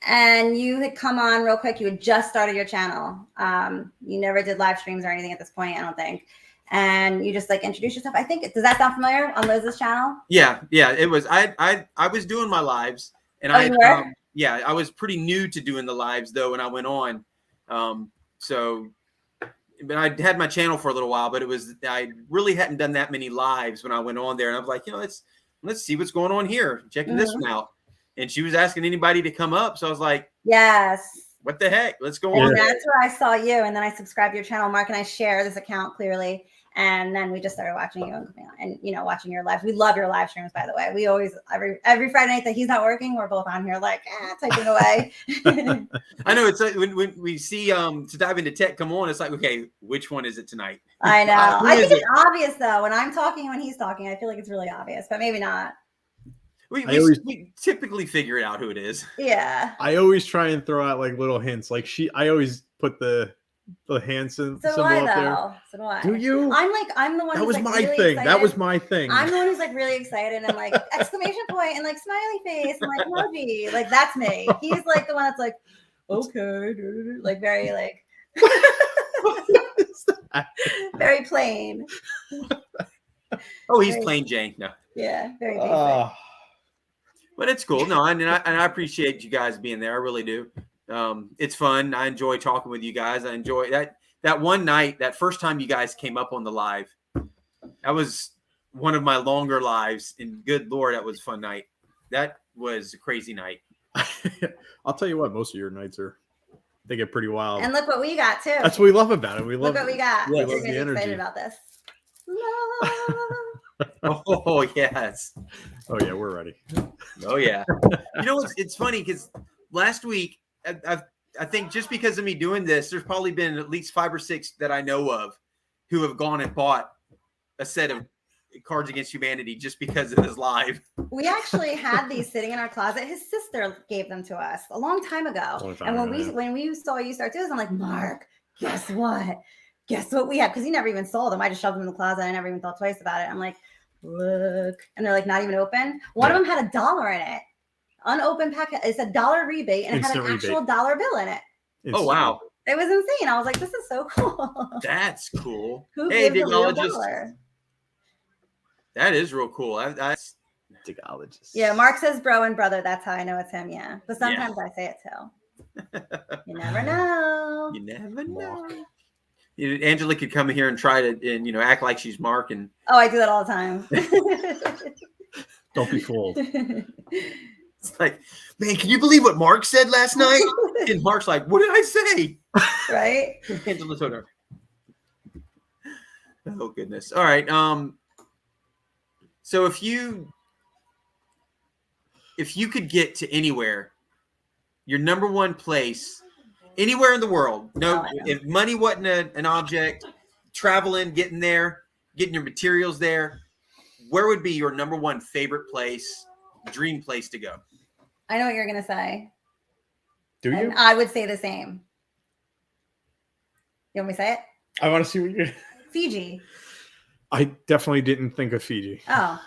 And you had come on real quick. You had just started your channel. You never did live streams or anything at this point, I don't think. And you just like introduced yourself. I think, does that sound familiar on Liz's channel? Yeah, it was. I was doing my lives, and I was pretty new to doing the lives though when I went on. So, but I had my channel for a little while, but I really hadn't done that many lives when I went on there, and I was like, let's see what's going on here. Checking this one out, and she was asking anybody to come up, so I was like, yes. What the heck? Let's go And on. that's where I saw you, and then I subscribed to your channel. Mark and I share this account clearly. And then we just started watching you and watching your lives. We love your live streams, by the way. We always every Friday night that he's not working, we're both on here like typing away. I know it's like when we see to dive into tech come on, it's like, okay, which one is it tonight? I know. I think it's obvious though. When I'm talking and when he's talking, I feel like it's really obvious, but maybe not. We typically figure it out who it is. Yeah. I always try and throw out like little hints. Like I always put the hand symbol up there. So do I. Do you? I'm the one. That who's was like my really thing. excited. That was my thing. I'm the one who's like really excited and like exclamation point and like smiley face and like emoji. Like that's me. He's like the one that's like, okay, like very like very plain. Oh, he's plain Jane. No. Yeah, very basic. But it's cool. No, and I appreciate you guys being there. I really do. It's fun. I enjoy talking with you guys. I enjoy that one night, that first time you guys came up on the live. That was one of my longer lives, and good Lord, that was a fun night. That was a crazy night. I'll tell you what, most of your nights they get pretty wild. And look what we got too. That's what we love about it. We love look what we got. Yeah, You're love gonna the be excited energy. about this. Love. Oh yes. Oh yeah, we're ready. Oh yeah. You know, it's funny because last week I think just because of me doing this, there's probably been at least 5 or 6 that I know of who have gone and bought a set of Cards Against Humanity just because it is live. We actually had these sitting in our closet. His sister gave them to us a long time ago. And when we saw you start doing this, I'm like, Mark, guess what? Guess what we have? Because he never even saw them. I just shoved them in the closet. I never even thought twice about it. I'm like, look. And they're like not even open. One of them had $1 in it. Unopened packet. It's $1 rebate and it had an actual $1 bill in it. Oh, wow. It was insane. I was like, this is so cool. That's cool. Who hey, gives a real Digologist. $1? That is real cool. That's Digologist. Yeah, Mark says bro and brother. That's how I know it's him. Yeah. But sometimes I say it too. You never know. You never know. Angela could come here and try to, and act like she's Mark. And oh, I do that all the time. Don't be fooled. It's like, man, can you believe what Mark said last night? And Mark's like, what did I say? Right? Angela told her. Oh goodness. All right. So if you could get to anywhere, your number one place, anywhere in the world, if money wasn't an object, traveling, getting there, getting your materials there, where would be your number one favorite place, dream place to go? I know what you're gonna say. Do you? And I would say the same. You want me to say it? I want to see what you're. Fiji. I definitely didn't think of Fiji. Oh.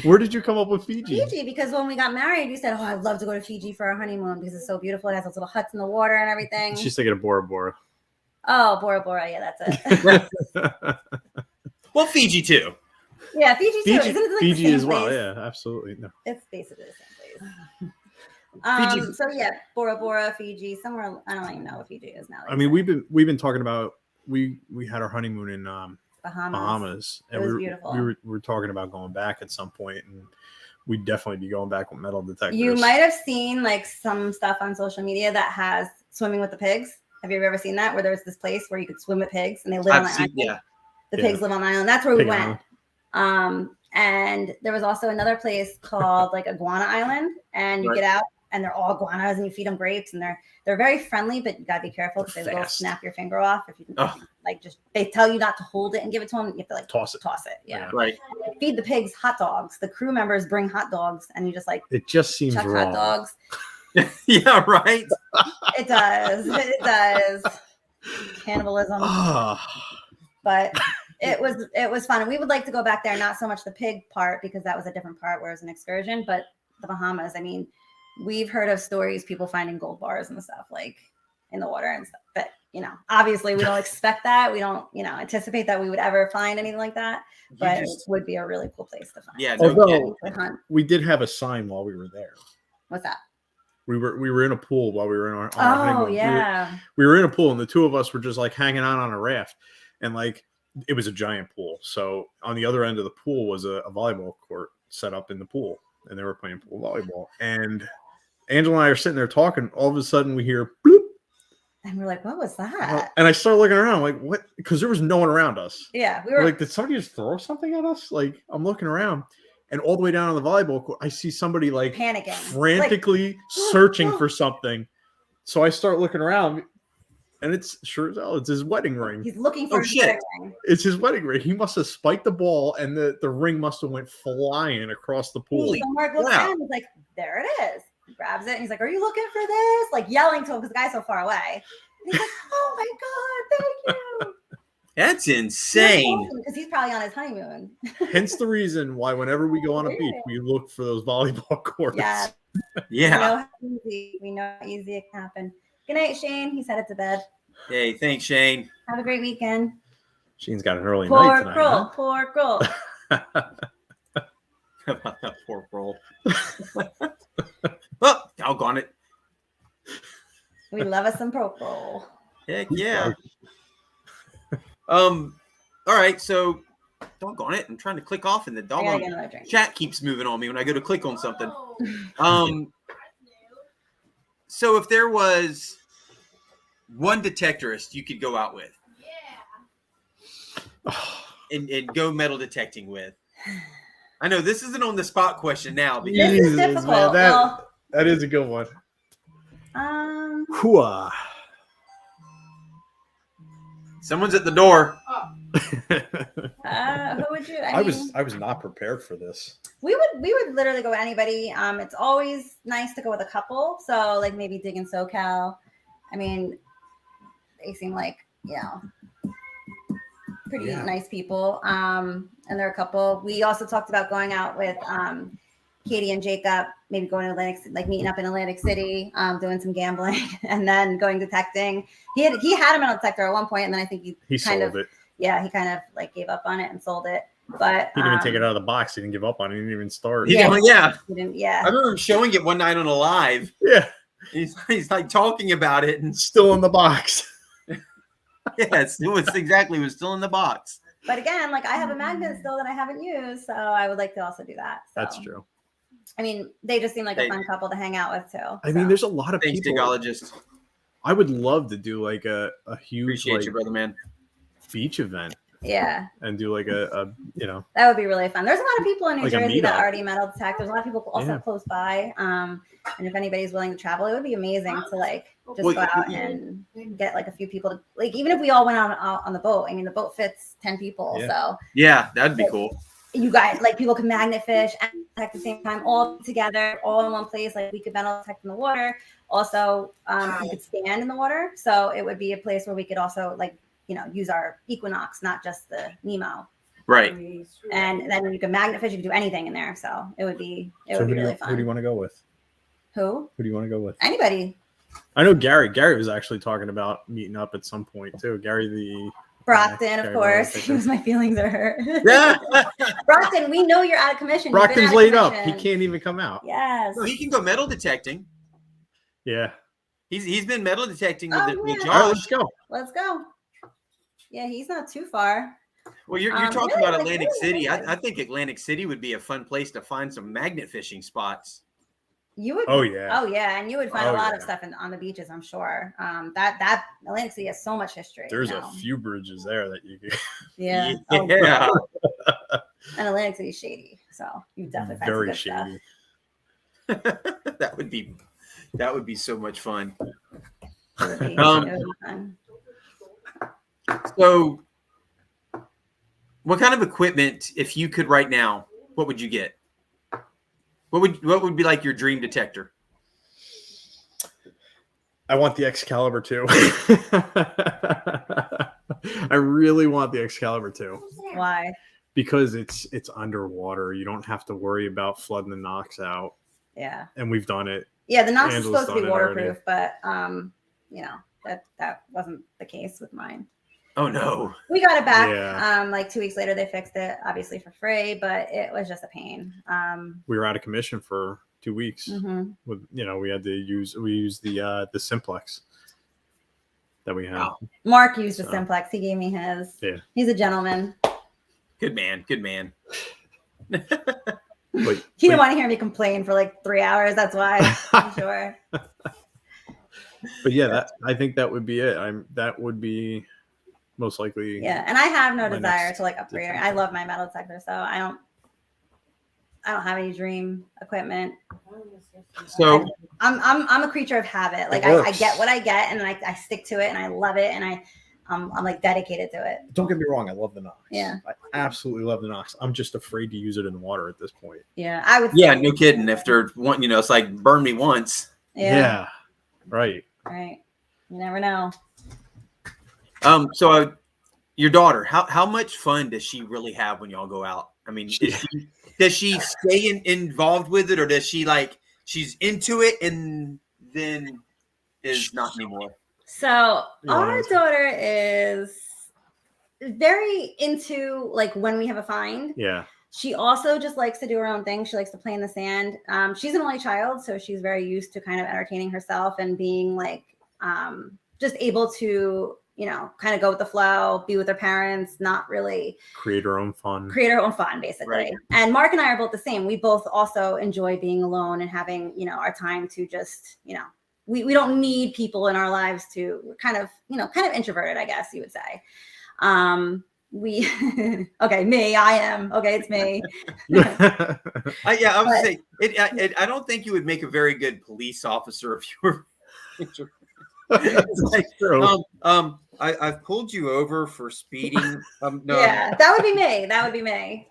Where did you come up with Fiji? Fiji, because when we got married, you said, "Oh, I'd love to go to Fiji for our honeymoon because it's so beautiful. It has those little huts in the water and everything." She's thinking of Bora Bora. Oh, Bora Bora. Yeah, that's it. Well, Fiji too. Yeah, Fiji too. Isn't it like Fiji the same as well. place? Yeah, absolutely. No. It's basically the same place. So yeah, Bora Bora, Fiji, somewhere. I don't even know what Fiji is now. I mean, we've been talking about we had our honeymoon in Bahamas, and it was beautiful. We were talking about going back at some point, and we'd definitely be going back with metal detectors. You might have seen like some stuff on social media that has swimming with the pigs. Have you ever seen that? Where there's this place where you could swim with pigs, and they live on the island. Yeah, the pigs live on the island. That's where we Pig went. And there was also another place called like Iguana Island, and you get out and they're all iguanas and you feed them grapes, and they're very friendly, but you gotta be careful because they will snap your finger off if you like just they tell you not to hold it and give it to them. You have to like toss it. Yeah. Right. Feed the pigs hot dogs. The crew members bring hot dogs, and you just like it just seems chuck wrong. hot dogs. Yeah, right. It does. It does. Cannibalism. But it was fun. And we would like to go back there, not so much the pig part because that was a different part where it was an excursion, but the Bahamas. I mean, we've heard of stories, people finding gold bars and stuff like in the water and stuff. But, obviously we don't expect that. We don't, anticipate that we would ever find anything like that. But it would be a really cool place to find. Yeah. Although we did have a sign while we were there. What's that? We were in a pool while we were in our honeymoon. Yeah. We were in a pool, and the two of us were just like hanging out on a raft, and like it was a giant pool. So on the other end of the pool was a volleyball court set up in the pool, and they were playing pool volleyball. And Angela and I are sitting there talking. All of a sudden, we hear bloop, and we're like, "What was that?" And I started looking around, like, "What?" Because there was no one around us. Yeah, we we're were like, "Did somebody just throw something at us?" Like, I'm looking around. And all the way down on the volleyball court, I see somebody like panicking, frantically searching for something. So I start looking around, and it's sure as hell, it's his wedding ring. He's looking for his wedding ring. It's his wedding ring. He must have spiked the ball, and the ring must have went flying across the pool. So Mark looks down, he's like, "There it is." He grabs it, and he's like, "Are you looking for this?" Like yelling to him because the guy's so far away. And he's like, "Oh my god, thank you." That's insane. Because he's probably on his honeymoon. Hence the reason why whenever we go on a beach, we look for those volleyball courts. Yeah. Yeah. We know how easy it can happen. Good night, Shane. He's headed to bed. Hey, thanks, Shane. Have a great weekend. Shane's got an early night tonight. Pork roll. How about that pork roll? Well, doggone it. We love us some pork roll. Heck yeah. All right, so doggone it. I'm trying to click off and the doggone chat keeps moving on me when I go to click on something. So if there was one detectorist you could go out with and go metal detecting with. I know this isn't on the spot question now because this is difficult. Man, that is a good one. Hooah. Someone's at the door. Who would you? I was not prepared for this. We would literally go with anybody. It's always nice to go with a couple. So like maybe Dig in SoCal. I mean, they seem like, pretty nice people. And they're a couple. We also talked about going out with Katie and Jacob, maybe going to meeting up in Atlantic City, doing some gambling, and then going detecting. He had a metal detector at one point, and then I think he kind sold of it. Yeah, he kind of like gave up on it and sold it. But he didn't even take it out of the box. He didn't give up on it. He didn't even start. He didn't- yeah. I remember him showing it one night on a live. Yeah. He's like talking about it and Still in the box. yes, it was still in the box. But again, like I have a magnet still that I haven't used, so I would like to also do that. So. That's true. I mean, they just seem like a fun couple to hang out with too. I mean, there's a lot of Thanks, people. Digologist. I would love to do like a huge Appreciate you, brother man. beach event. Yeah. And do like a that would be really fun. There's a lot of people in New Like a Jersey that meetup. already metal detect. There's a lot of people also close by. And if anybody's willing to travel, it would be amazing to like just go out and get like a few people to like, even if we all went out on the boat. I mean, the boat fits 10 people. Yeah. So yeah, that'd be cool. You guys, like people can magnet fish and detect at the same time, all together, all in one place. Like we could metal detect in the water. Also, you could stand in the water. So it would be a place where we could also like, use our Equinox, not just the Nemo. Right. And then you can magnet fish, you can do anything in there. So it would be really fun. Who do you want to go with? Who do you want to go with? Anybody. I know Gary. Gary was actually talking about meeting up at some point too. Gary the Brockton, of course. He was my feelings are hurt. Yeah. Brockton, we know you're out of commission. Brockton's laid up. He can't even come out. Yes. No, he can go metal detecting. Yeah. He's been metal detecting with, with All Josh. right, let's go. Let's go. Yeah, he's not too far. Well, you're talking about Atlantic City. I think Atlantic City would be a fun place to find some magnet fishing spots. You would. Oh yeah. Oh yeah, and you would find a lot of stuff on the beaches. I'm sure. That Atlantic City has so much history. There's a few bridges there that you could. Yeah. Yeah. And Atlantic City's shady, so you definitely find very some good shady. That would be so much fun. Stuff. It would be fun. So, what kind of equipment, if you could right now, what would you get? What would be like your dream detector? I want the Excalibur 2. I really want the Excalibur 2. Why? Because it's underwater. You don't have to worry about flooding the Nox out. Yeah. And we've done it. Yeah, the Nox is Angela's supposed to be done it already. waterproof, but that wasn't the case with mine. Oh no. We got it back. Yeah. Like 2 weeks later, they fixed it, obviously for free, but it was just a pain. We were out of commission for 2 weeks. Mhm. With we had to use the Simplex that we have. Wow. Mark used a Simplex. He gave me his. Yeah. He's a gentleman. Good man. Good man. But, He didn't want to hear me complain for like 3 hours. That's why. I'm sure. But yeah, I think that would be it. That would be most likely. Yeah, and I have no My desire next to like upgrade. detector. I love my metal detector, so I don't have any dream equipment. So, I'm a creature of habit. Like I get what I get, and I stick to it, and I love it, and I'm like dedicated to it. Don't get me wrong, I love the Nox. Yeah. I absolutely love the Nox. I'm just afraid to use it in the water at this point. Yeah, I would. yeah, no kidding. After one, it's like burn me once. Yeah. Right. Right. You never know. So your daughter, how much fun does she really have when y'all go out? I mean, does she stay involved with it, or does she like she's into it and then is not anymore? So our daughter is very into like when we have a find. Yeah. She also just likes to do her own thing. She likes to play in the sand. She's an only child, so she's very used to kind of entertaining herself and being like just able to, kind of go with the flow, be with her parents, not really Create her own fun. basically. Right. And Mark and I are both the same. We both also enjoy being alone and having, our time to just, we don't need people in our lives to kind of introverted, I guess you would say. It's me. I would say I don't think you would make a very good police officer if you were It's like, True. I've pulled you over for speeding. No, Yeah, that would be me. That would be me.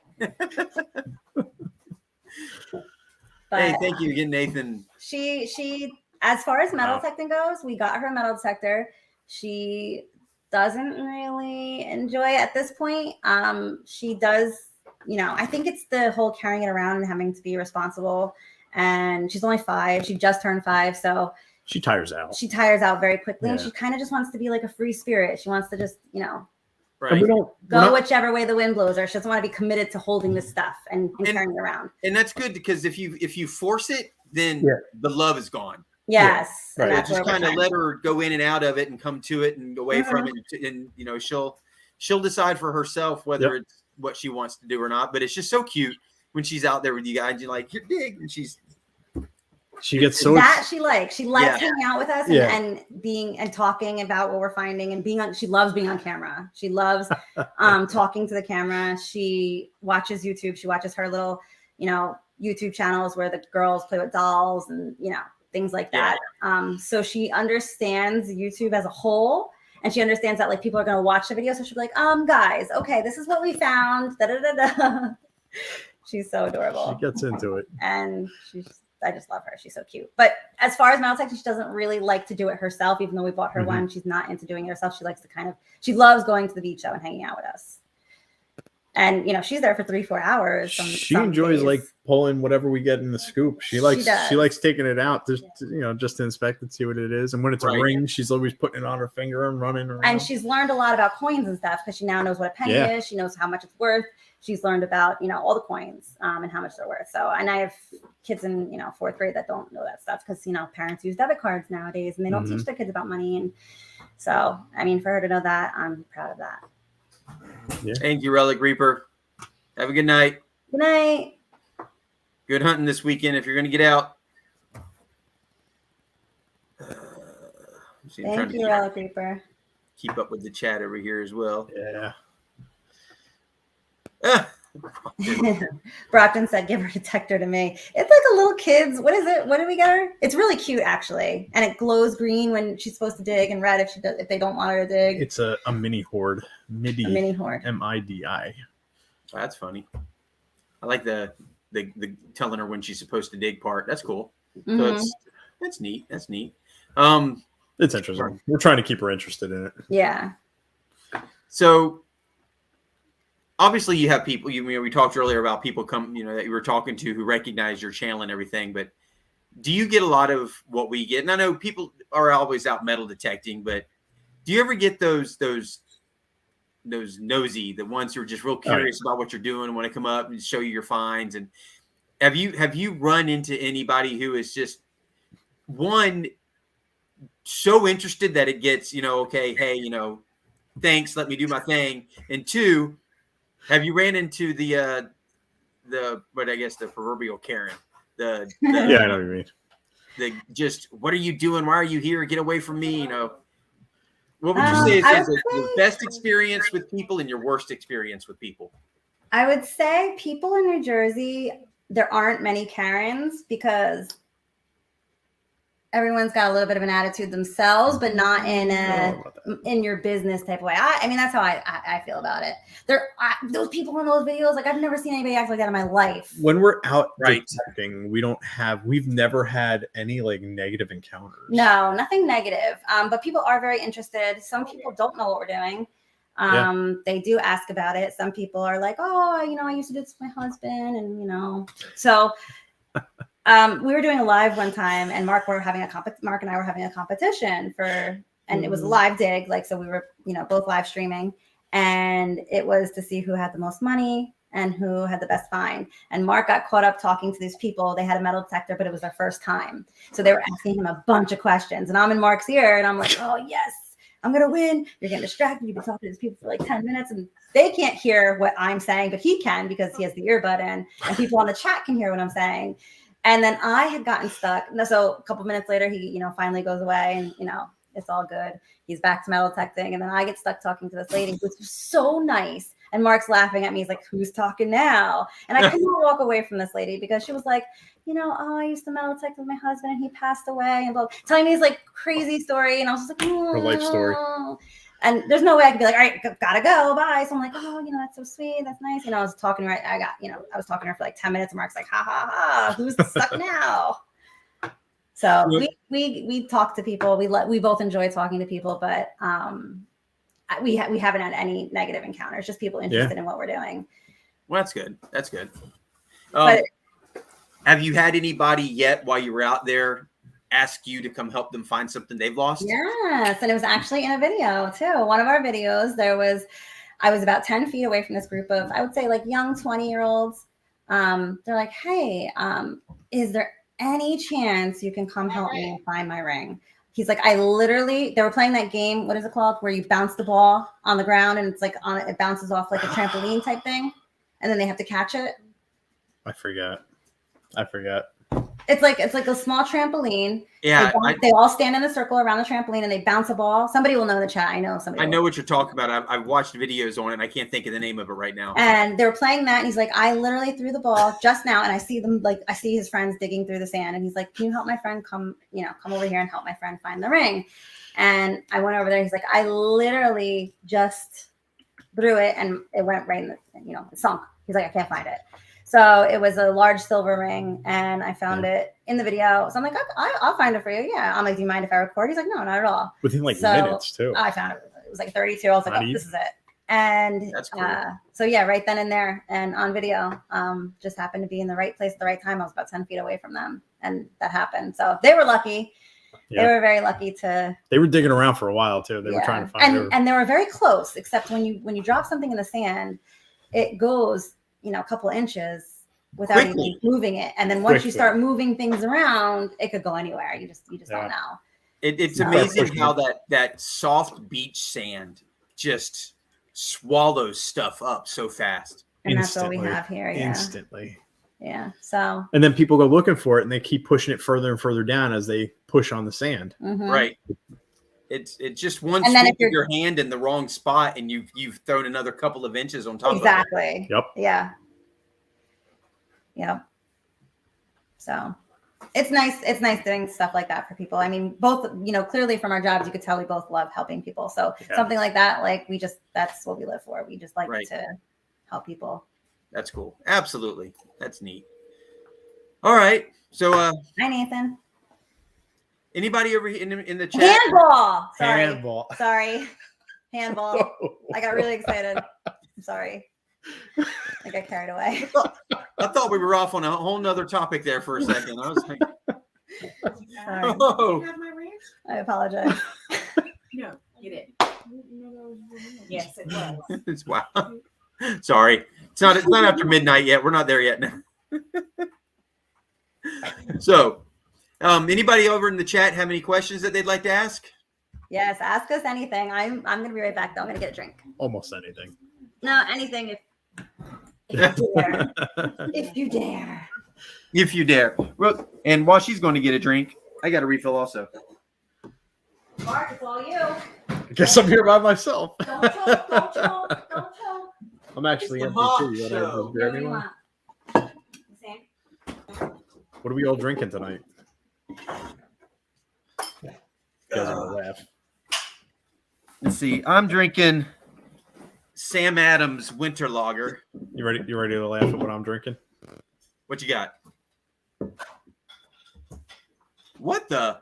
But hey, thank you again, Nathan. she as far as metal Wow. detecting goes, we got her a metal detector. She doesn't really enjoy it at this point. She does, I think it's the whole carrying it around and having to be responsible. And she's only 5. She just turned 5, so She tires out. she tires out very quickly, and Yeah. she kind of just wants to be like a free spirit. She wants to just, And Right. we don't go whichever way the wind blows her. She doesn't want to be committed to holding this stuff and carrying it around. And that's good because if you force it, then Yeah. the love is gone. Yes, Right. and that's Just where we're kind of trying let to- her go in and out of it and come to it and away from it, and she'll decide for herself whether it's what she wants to do or not. But it's just so cute when she's out there with you guys. You're like, you're big, and she gets so that she likes. She likes Yeah. hanging out with us and being and talking about what we're finding and being on. She loves being on camera. She loves talking to the camera. She watches YouTube. She watches her little, YouTube channels where the girls play with dolls and things like that. So she understands YouTube as a whole, and she understands that like people are going to watch the video. So she'll be like, guys, okay, this is what we found. Da, da, da, da. She's so adorable. she gets into it. And I just love her. She's so cute. But as far as metal detecting, she doesn't really like to do it herself, even though we bought her one. She's not into doing it herself. She likes to she loves going to the beach show and hanging out with us. And she's there for 3-4 hours. She enjoys like pulling whatever we get in the scoop. She likes taking it out just to inspect it, see what it is. And when it's a ring, she's always putting it on her finger and running around. And she's learned a lot about coins and stuff because she now knows what a penny is. She knows how much it's worth. She's learned about all the coins and how much they're worth. So, and I have kids in 4th grade that don't know that stuff because parents use debit cards nowadays and they don't teach their kids about money. And so, I mean, for her to know that, I'm proud of that. Yeah. Thank you, Relic Reaper. Have a good night. Good night. Good hunting this weekend if you're going to get out. Thank you, Relic Reaper. Keep up with the chat over here as well. Yeah. Brockton said, give her a detector to me. It's like a little kid's. What is it? What did we get her? It's really cute, actually. And it glows green when she's supposed to dig and red if they don't want her to dig. It's a mini horde. A mini horde. MIDI. That's funny. I like the telling her when she's supposed to dig part. That's cool. So that's neat. That's neat. It's interesting. We're trying to keep her interested in it. Yeah. So obviously you have people, we talked earlier about people that you were talking to who recognize your channel and everything, but do you get a lot of what we get? And I know people are always out metal detecting, but do you ever get those nosy, the ones who are just real curious about what you're doing and want to come up and show you your finds? And have you run into anybody who is just one so interested that it gets, okay, hey, thanks, let me do my thing. And 2, have you ran into the proverbial Karen? Yeah, I know what you mean. The just, what are you doing? Why are you here? Get away from me, What would you say is your best experience with people and your worst experience with people? I would say people in New Jersey, there aren't many Karens because everyone's got a little bit of an attitude themselves, but not in your business type of way. I mean, that's how I feel about it. Those people in those videos, like I've never seen anybody act like that in my life. When we're out detecting, we've never had any like negative encounters. No, nothing negative. But people are very interested. Some people don't know what we're doing. They do ask about it. Some people are like, oh, I used to do this with my husband, and so. We were doing a live one time, and Mark and I were having a competition and it was a live dig, so we were, both live streaming, and it was to see who had the most money and who had the best find. And Mark got caught up talking to these people. They had a metal detector, but it was their first time, so they were asking him a bunch of questions, and I'm in Mark's ear, and I'm like, oh yes, I'm gonna win. You're getting distracted. You've been talking to these people for like 10 minutes, and they can't hear what I'm saying, but he can because he has the earbud in, and people on the chat can hear what I'm saying. And then I had gotten stuck. So a couple minutes later, he, finally goes away, and, it's all good. He's back to metal detecting. And then I get stuck talking to this lady, which was so nice. And Mark's laughing at me. He's like, who's talking now? And I couldn't walk away from this lady because she was like, I used to metal detect with my husband and he passed away and blah, telling me his like crazy story. And I was just like, Her life story. And there's no way I could be like, all right, gotta go, bye. So I'm like, that's so sweet, that's nice. I was talking to her. I was talking to her for like 10 minutes, and Mark's like, ha ha ha, who's stuck now? So we talk to people. We both enjoy talking to people, but we haven't had any negative encounters. Just people interested in what we're doing. Well, that's good. That's good. But have you had anybody yet while you were out there ask you to come help them find something they've lost? Yes, and it was actually in a video too. One of our videos, I was about 10 feet away from this group of, I would say like young 20-year-olds. They're like, hey, is there any chance you can come help me find my ring? He's like, they were playing that game. What is it called? Where you bounce the ball on the ground and it's like it bounces off like a trampoline type thing. And then they have to catch it. I forget. It's like a small trampoline. Yeah. They all stand in a circle around the trampoline and they bounce a ball. Somebody will know in the chat. I know somebody. I know what you're talking about. I've watched videos on it and I can't think of the name of it right now. And they were playing that. And he's like, I literally threw the ball just now. And I see them, like, I see his friends digging through the sand. And he's like, can you help my friend come over here and help my friend find the ring? And I went over there. He's like, I literally just threw it and it went right in the, it sunk. He's like, I can't find it. So it was a large silver ring, and I found it in the video. So I'm like, I'll find it for you. Yeah. I'm like, do you mind if I record? He's like, no, not at all. Within minutes too. I found it. It was like 32. I was like, this is it. And that's cool. So yeah, right then and there, and on video, just happened to be in the right place at the right time. I was about 10 feet away from them, and that happened. So they were lucky. Yeah. They were very lucky to. They were digging around for a while too. They were trying to find. And they were very close, except when you drop something in the sand, it goes a couple of inches without even moving it. And then once you start moving things around, it could go anywhere. You just don't know. It's amazing how that soft beach sand just swallows stuff up so fast. And that's what we have here. Yeah. Instantly. Yeah. So. And then people go looking for it and they keep pushing it further and further down as they push on the sand. Mm-hmm. Right. It's just one sweep of your hand in the wrong spot, and you've thrown another couple of inches on top of it. Exactly. Yep. Yeah. Yep. So it's nice. It's nice doing stuff like that for people. I mean, both, clearly from our jobs, you could tell we both love helping people. So something like that, that's what we live for. We just like to help people. That's cool. Absolutely. That's neat. All right. So, hi, Nathan. Anybody over in the chat? Handball. Sorry. Handball. I got really excited. I'm sorry. I got carried away. I thought we were off on a whole nother topic there for a second. I was like, sorry. Oh. I apologize. No, you didn't. Yes, it was. Wow. Sorry. It's not after midnight yet. We're not there yet. So, anybody over in the chat have any questions that they'd like to ask? Yes, ask us anything. I'm gonna be right back though. I'm gonna get a drink. Almost anything. No, anything if you dare. If you dare. If you dare. Well, and while she's going to get a drink, I got a refill also. Mark, it's all you. I guess I'm here by myself. Don't choke, don't choke, don't choke. I'm actually empty too. You want to grab me one? What are we all drinking tonight? You guys are gonna laugh. Let's see. I'm drinking Sam Adams Winter Lager. You ready to laugh at what I'm drinking? What you got? What the?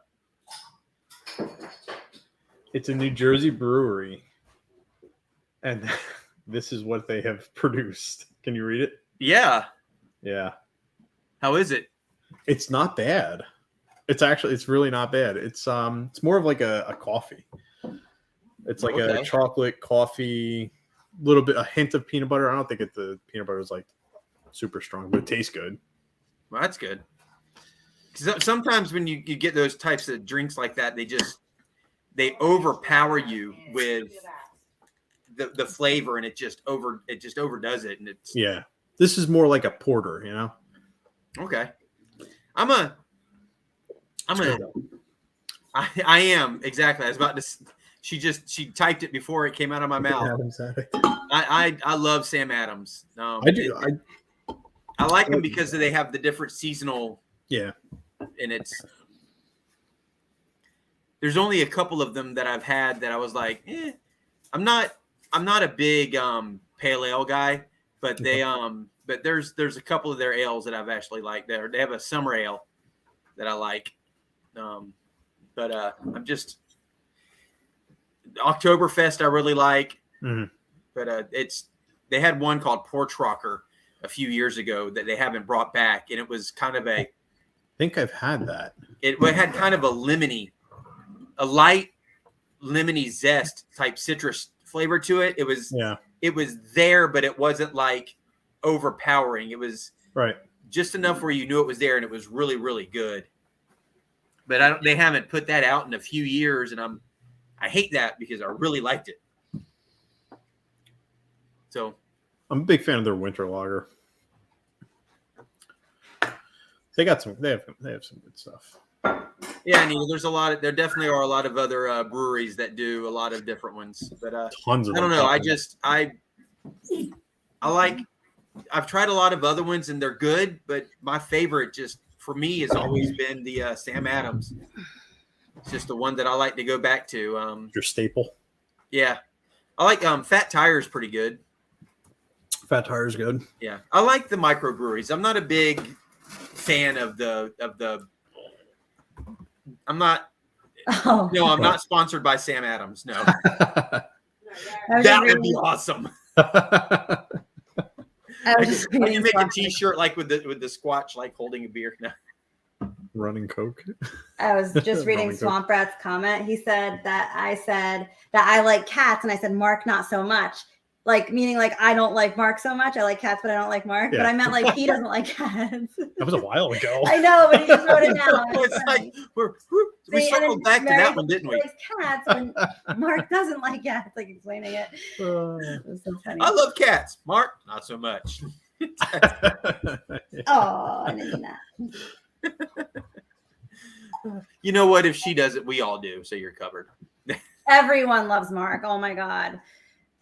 It's a New Jersey brewery. And this is what they have produced. Can you read it? Yeah. Yeah. How is it? It's not bad. It's really not bad. It's more of like a coffee. It's like a chocolate coffee, a hint of peanut butter. I don't think the peanut butter is like super strong, but it tastes good. Well, that's good. Because sometimes when you get those types of drinks like that, they overpower you with the flavor, and it just overdoes it, and it's This is more like a porter, Okay. I am exactly. I was about to She typed it before it came out of my mouth. Adam's addict. I love Sam Adams. I do. I like them because they have the different seasonal. Yeah. And there's only a couple of them that I've had that I was like, I'm not a big pale ale guy, but but there's a couple of their ales that I've actually liked. They have a summer ale that I like. But I'm just Oktoberfest I really like. Mm-hmm. But they had one called Porch Rocker a few years ago that they haven't brought back, and it was kind of I think I've had that. It had kind of a light lemony zest type citrus flavor to it. It was there, but it wasn't like overpowering. It was just enough where you knew it was there, and it was really, really good. But they haven't put that out in a few years, and I hate that because I really liked it. So I'm a big fan of their winter lager. They have some good stuff. Yeah, there definitely are a lot of other breweries that do a lot of different ones, but tons of them. I don't know. I've tried a lot of other ones and they're good, but my favorite just for me has always been the Sam Adams. It's just the one that I like to go back to. Your staple. Yeah, I like Fat Tire's pretty good. Fat Tire's good. Yeah, I like the microbreweries. I'm not a big fan of the. I'm not. Oh. No, I'm not sponsored by Sam Adams. No, I that would be awesome. I can make a T-shirt like with the Squatch, like holding a beer. No. Running Coke. I was just reading Swamp Rat's comment. He said that I said that I like cats, and I said Mark not so much. Like meaning like I don't like Mark so much. I like cats, but I don't like Mark. Yeah. But I meant like he doesn't like cats. That was a while ago. I know, but he just wrote it down. It's like we circled back to that one, didn't we? Likes cats, and Mark doesn't like cats. Like explaining it. It was so funny. I love cats. Mark, not so much. Oh, I didn't know that. You know what? If she does it, we all do. So you're covered. Everyone loves Mark. Oh my god.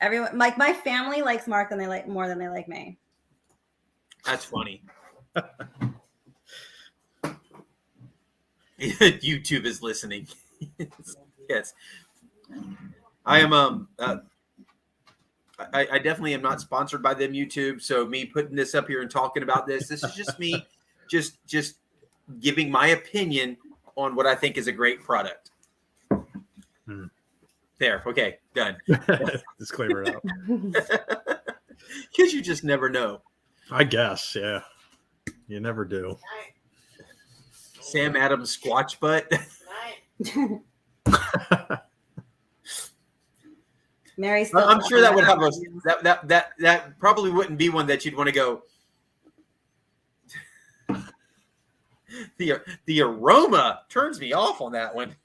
Everyone, like my family likes Mark more than they like me. That's funny. YouTube is listening. Yes, I am. I definitely am not sponsored by them YouTube. So me putting this up here and talking about this is just me, just giving my opinion on what I think is a great product. There. Okay. Done. Disclaimer it out. Because you just never know. I guess. Yeah. You never do. Sam Adams Squatch butt. Mary. I'm sure that would have that probably wouldn't be one that you'd want to go. The aroma turns me off on that one.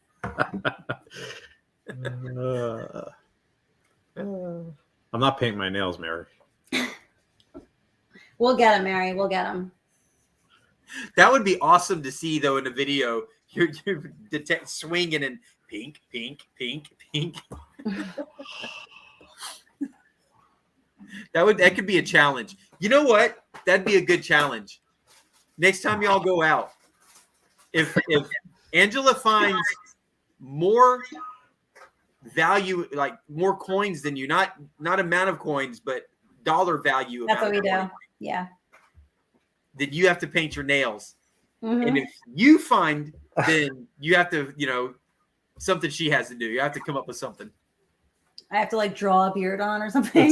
I'm not painting my nails, Mary. We'll get him, Mary. We'll get him. That would be awesome to see, though, in a video. You're swinging and pink, pink, pink, pink. That could be a challenge. You know what? That'd be a good challenge. Next time y'all go out, if Angela finds more value, like more coins than you, not amount of coins, but dollar value. That's what we do. Yeah. Then you have to paint your nails. Mm-hmm. And if you find, then you have to, something she has to do. You have to come up with something. I have to like draw a beard on or something.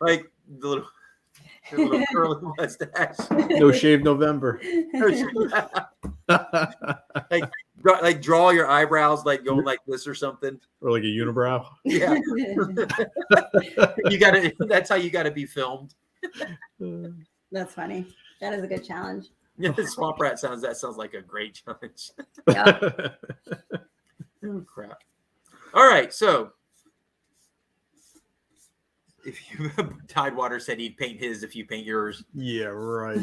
Like the little curly mustache. No shave November. like draw your eyebrows like going like this or something. Or like a unibrow. Yeah. That's how you gotta be filmed. That's funny. That is a good challenge. Yeah, Swamp Rat sounds like a great challenge. Yeah. Oh crap. All right, so if you Tidewater said he'd paint his if you paint yours. Yeah, right.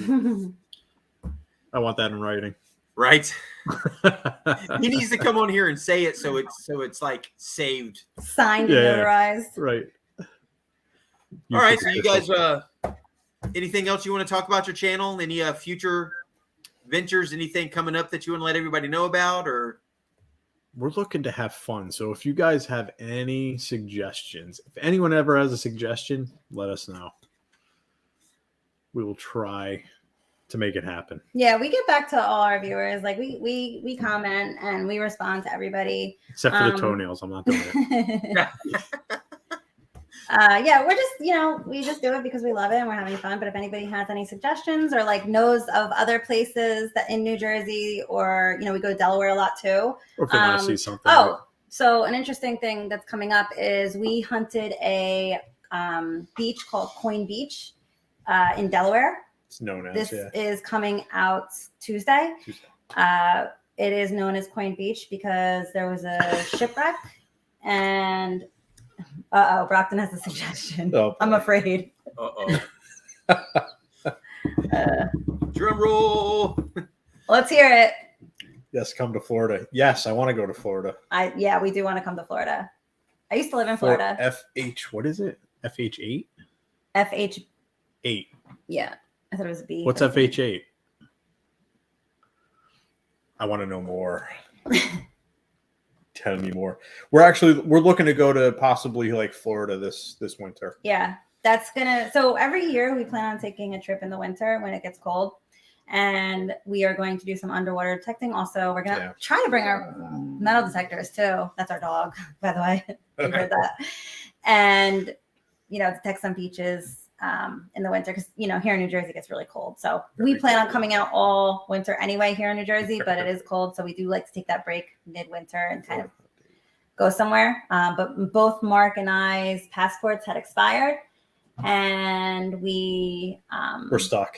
I want that in writing. Right. He needs to come on here and say it so it's like saved. Signed Yeah. and notarized. Right. All right. So you guys, anything else you want to talk about your channel? Any future ventures? Anything coming up that you want to let everybody know about? Or We're looking to have fun. So if you guys have any suggestions, if anyone ever has a suggestion, let us know. We will try to make it happen. Yeah, we get back to all our viewers. Like we comment and we respond to everybody. Except for the toenails. I'm not doing it. Yeah, we're just, we just do it because we love it and we're having fun. But if anybody has any suggestions or like knows of other places that in New Jersey or, we go to Delaware a lot too. Or if they want to see something. Oh, so an interesting thing that's coming up is we hunted a beach called Coin Beach in Delaware. It's known as, This is coming out Tuesday. It is known as Coin Beach because there was a shipwreck and Brockton has a suggestion. Oh. I'm afraid. drum roll. Let's hear it. Yes, come to Florida. Yes, I want to go to Florida. We do want to come to Florida. I used to live in Florida. FH, what is it? FH8? FH. 8. Yeah, I thought it was a B. What's FH8? I want to know more. Tell me more. We're looking to go to possibly like Florida this winter. Yeah, so every year we plan on taking a trip in the winter when it gets cold. And we are going to do some underwater detecting. Also, we're going to try to bring our metal detectors too. That's our dog, by the way. You heard that. And, detect some beaches in the winter because, here in New Jersey it gets really cold. So we plan on coming out all winter anyway here in New Jersey, but it is cold. So we do like to take that break midwinter and kind of go somewhere. But both Mark and I's passports had expired and we're stuck.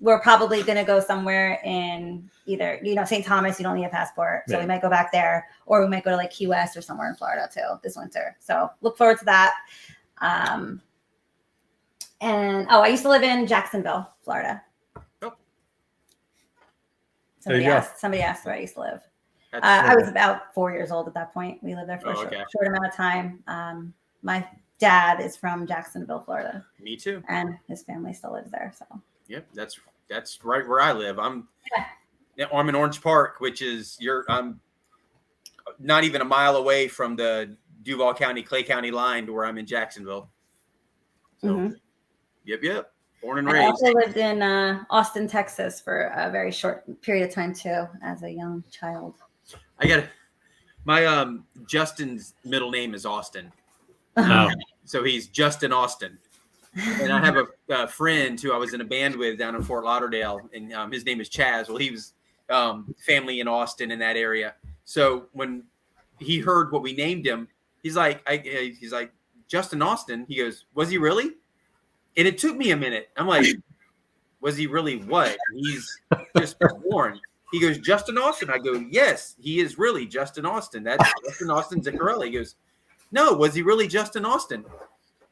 We're probably going to go somewhere in either, St. Thomas, you don't need a passport. So we might go back there or we might go to like Key West or somewhere in Florida too this winter. So look forward to that. I used to live in Jacksonville, Florida. Oh. Somebody asked where I used to live. I was about 4 years old at that point. We lived there for a short amount of time. My dad is from Jacksonville, Florida. Me too. And his family still lives there. So. Yep, that's right where I live. I'm in Orange Park, which is I'm not even a mile away from the Duval County, Clay County line to where I'm in Jacksonville. So, Yep. Born and raised. I also lived in Austin, Texas for a very short period of time too, as a young child. My Justin's middle name is Austin. So he's Justin Austin. And I have a friend who I was in a band with down in Fort Lauderdale, and his name is Chaz. Well, he was family in Austin in that area. So when he heard what we named him, he's like, Justin Austin. He goes, was he really? And it took me a minute. I'm like, was he really what? He's just born. He goes, Justin Austin. I go, yes, he is really Justin Austin. That's Justin Austin Ziccarelli. He goes, no, was he really Justin Austin?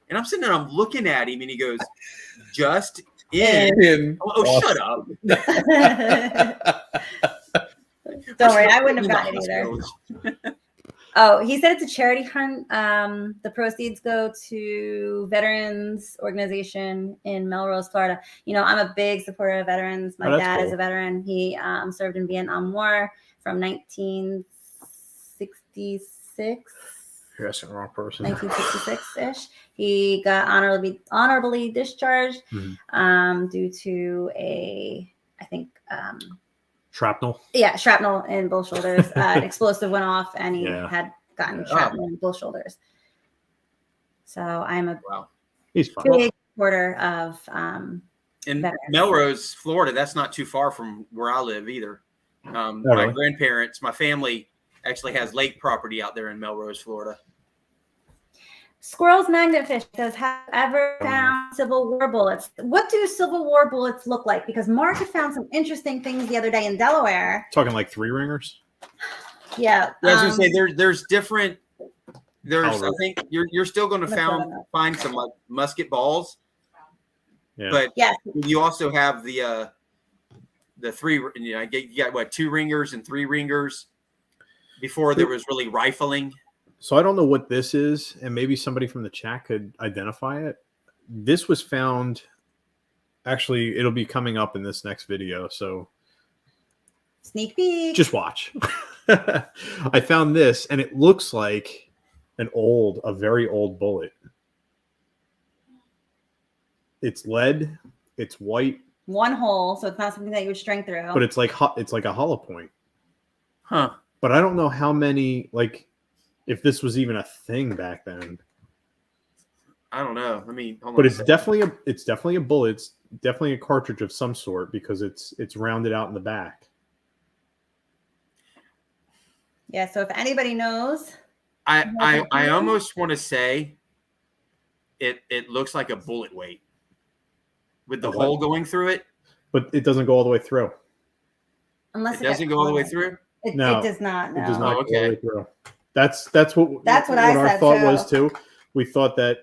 And I'm sitting there, I'm looking at him, and he goes, just in. Oh, shut up. Don't worry, I wouldn't have gotten it either. Oh, he said it's a charity hunt. The proceeds go to veterans organization in Melrose, Florida. I'm a big supporter of veterans. My dad is a veteran. He served in Vietnam War from 1966. You're asking the wrong person. 1966-ish. He got honorably discharged due to shrapnel. Yeah, shrapnel in both shoulders. An explosive went off, and he had gotten shrapnel in both shoulders. So I'm a He's fine. big supporter of in veterans. Melrose, Florida. That's not too far from where I live either. My grandparents, my family actually has lake property out there in Melrose, Florida. Squirrels Magnet says, have you ever found Civil War bullets? What do Civil War bullets look like? Because Mark had found some interesting things the other day in Delaware. Talking like 3-ringers? I Yeah. was going to say there's different. I think you're still going to find some like musket balls. Yeah. But you also have the the three. You know, you got what, 2 ringers and 3 ringers before there was really rifling. So I don't know what this is, and maybe somebody from the chat could identify it. This was found. Actually, it'll be coming up in this next video, so Sneak peek. just watch. I found this, and it looks like a very old bullet. It's lead. It's white. One hole, so it's not something that you would string through. But it's like a hollow point. Huh. But I don't know how many, like, if this was even a thing back then. I don't know. Let me. Hold But on it's definitely a bullet. It's definitely a cartridge of some sort because it's rounded out in the back. Yeah. So if anybody knows, I almost want to say it looks like a bullet weight with the A what? hole going through it. But it doesn't go all the way through. unless It doesn't go all the way through. No, it does not. No. It does not Oh, go all the okay. way through. That's what I our said, thought too. was too. We thought that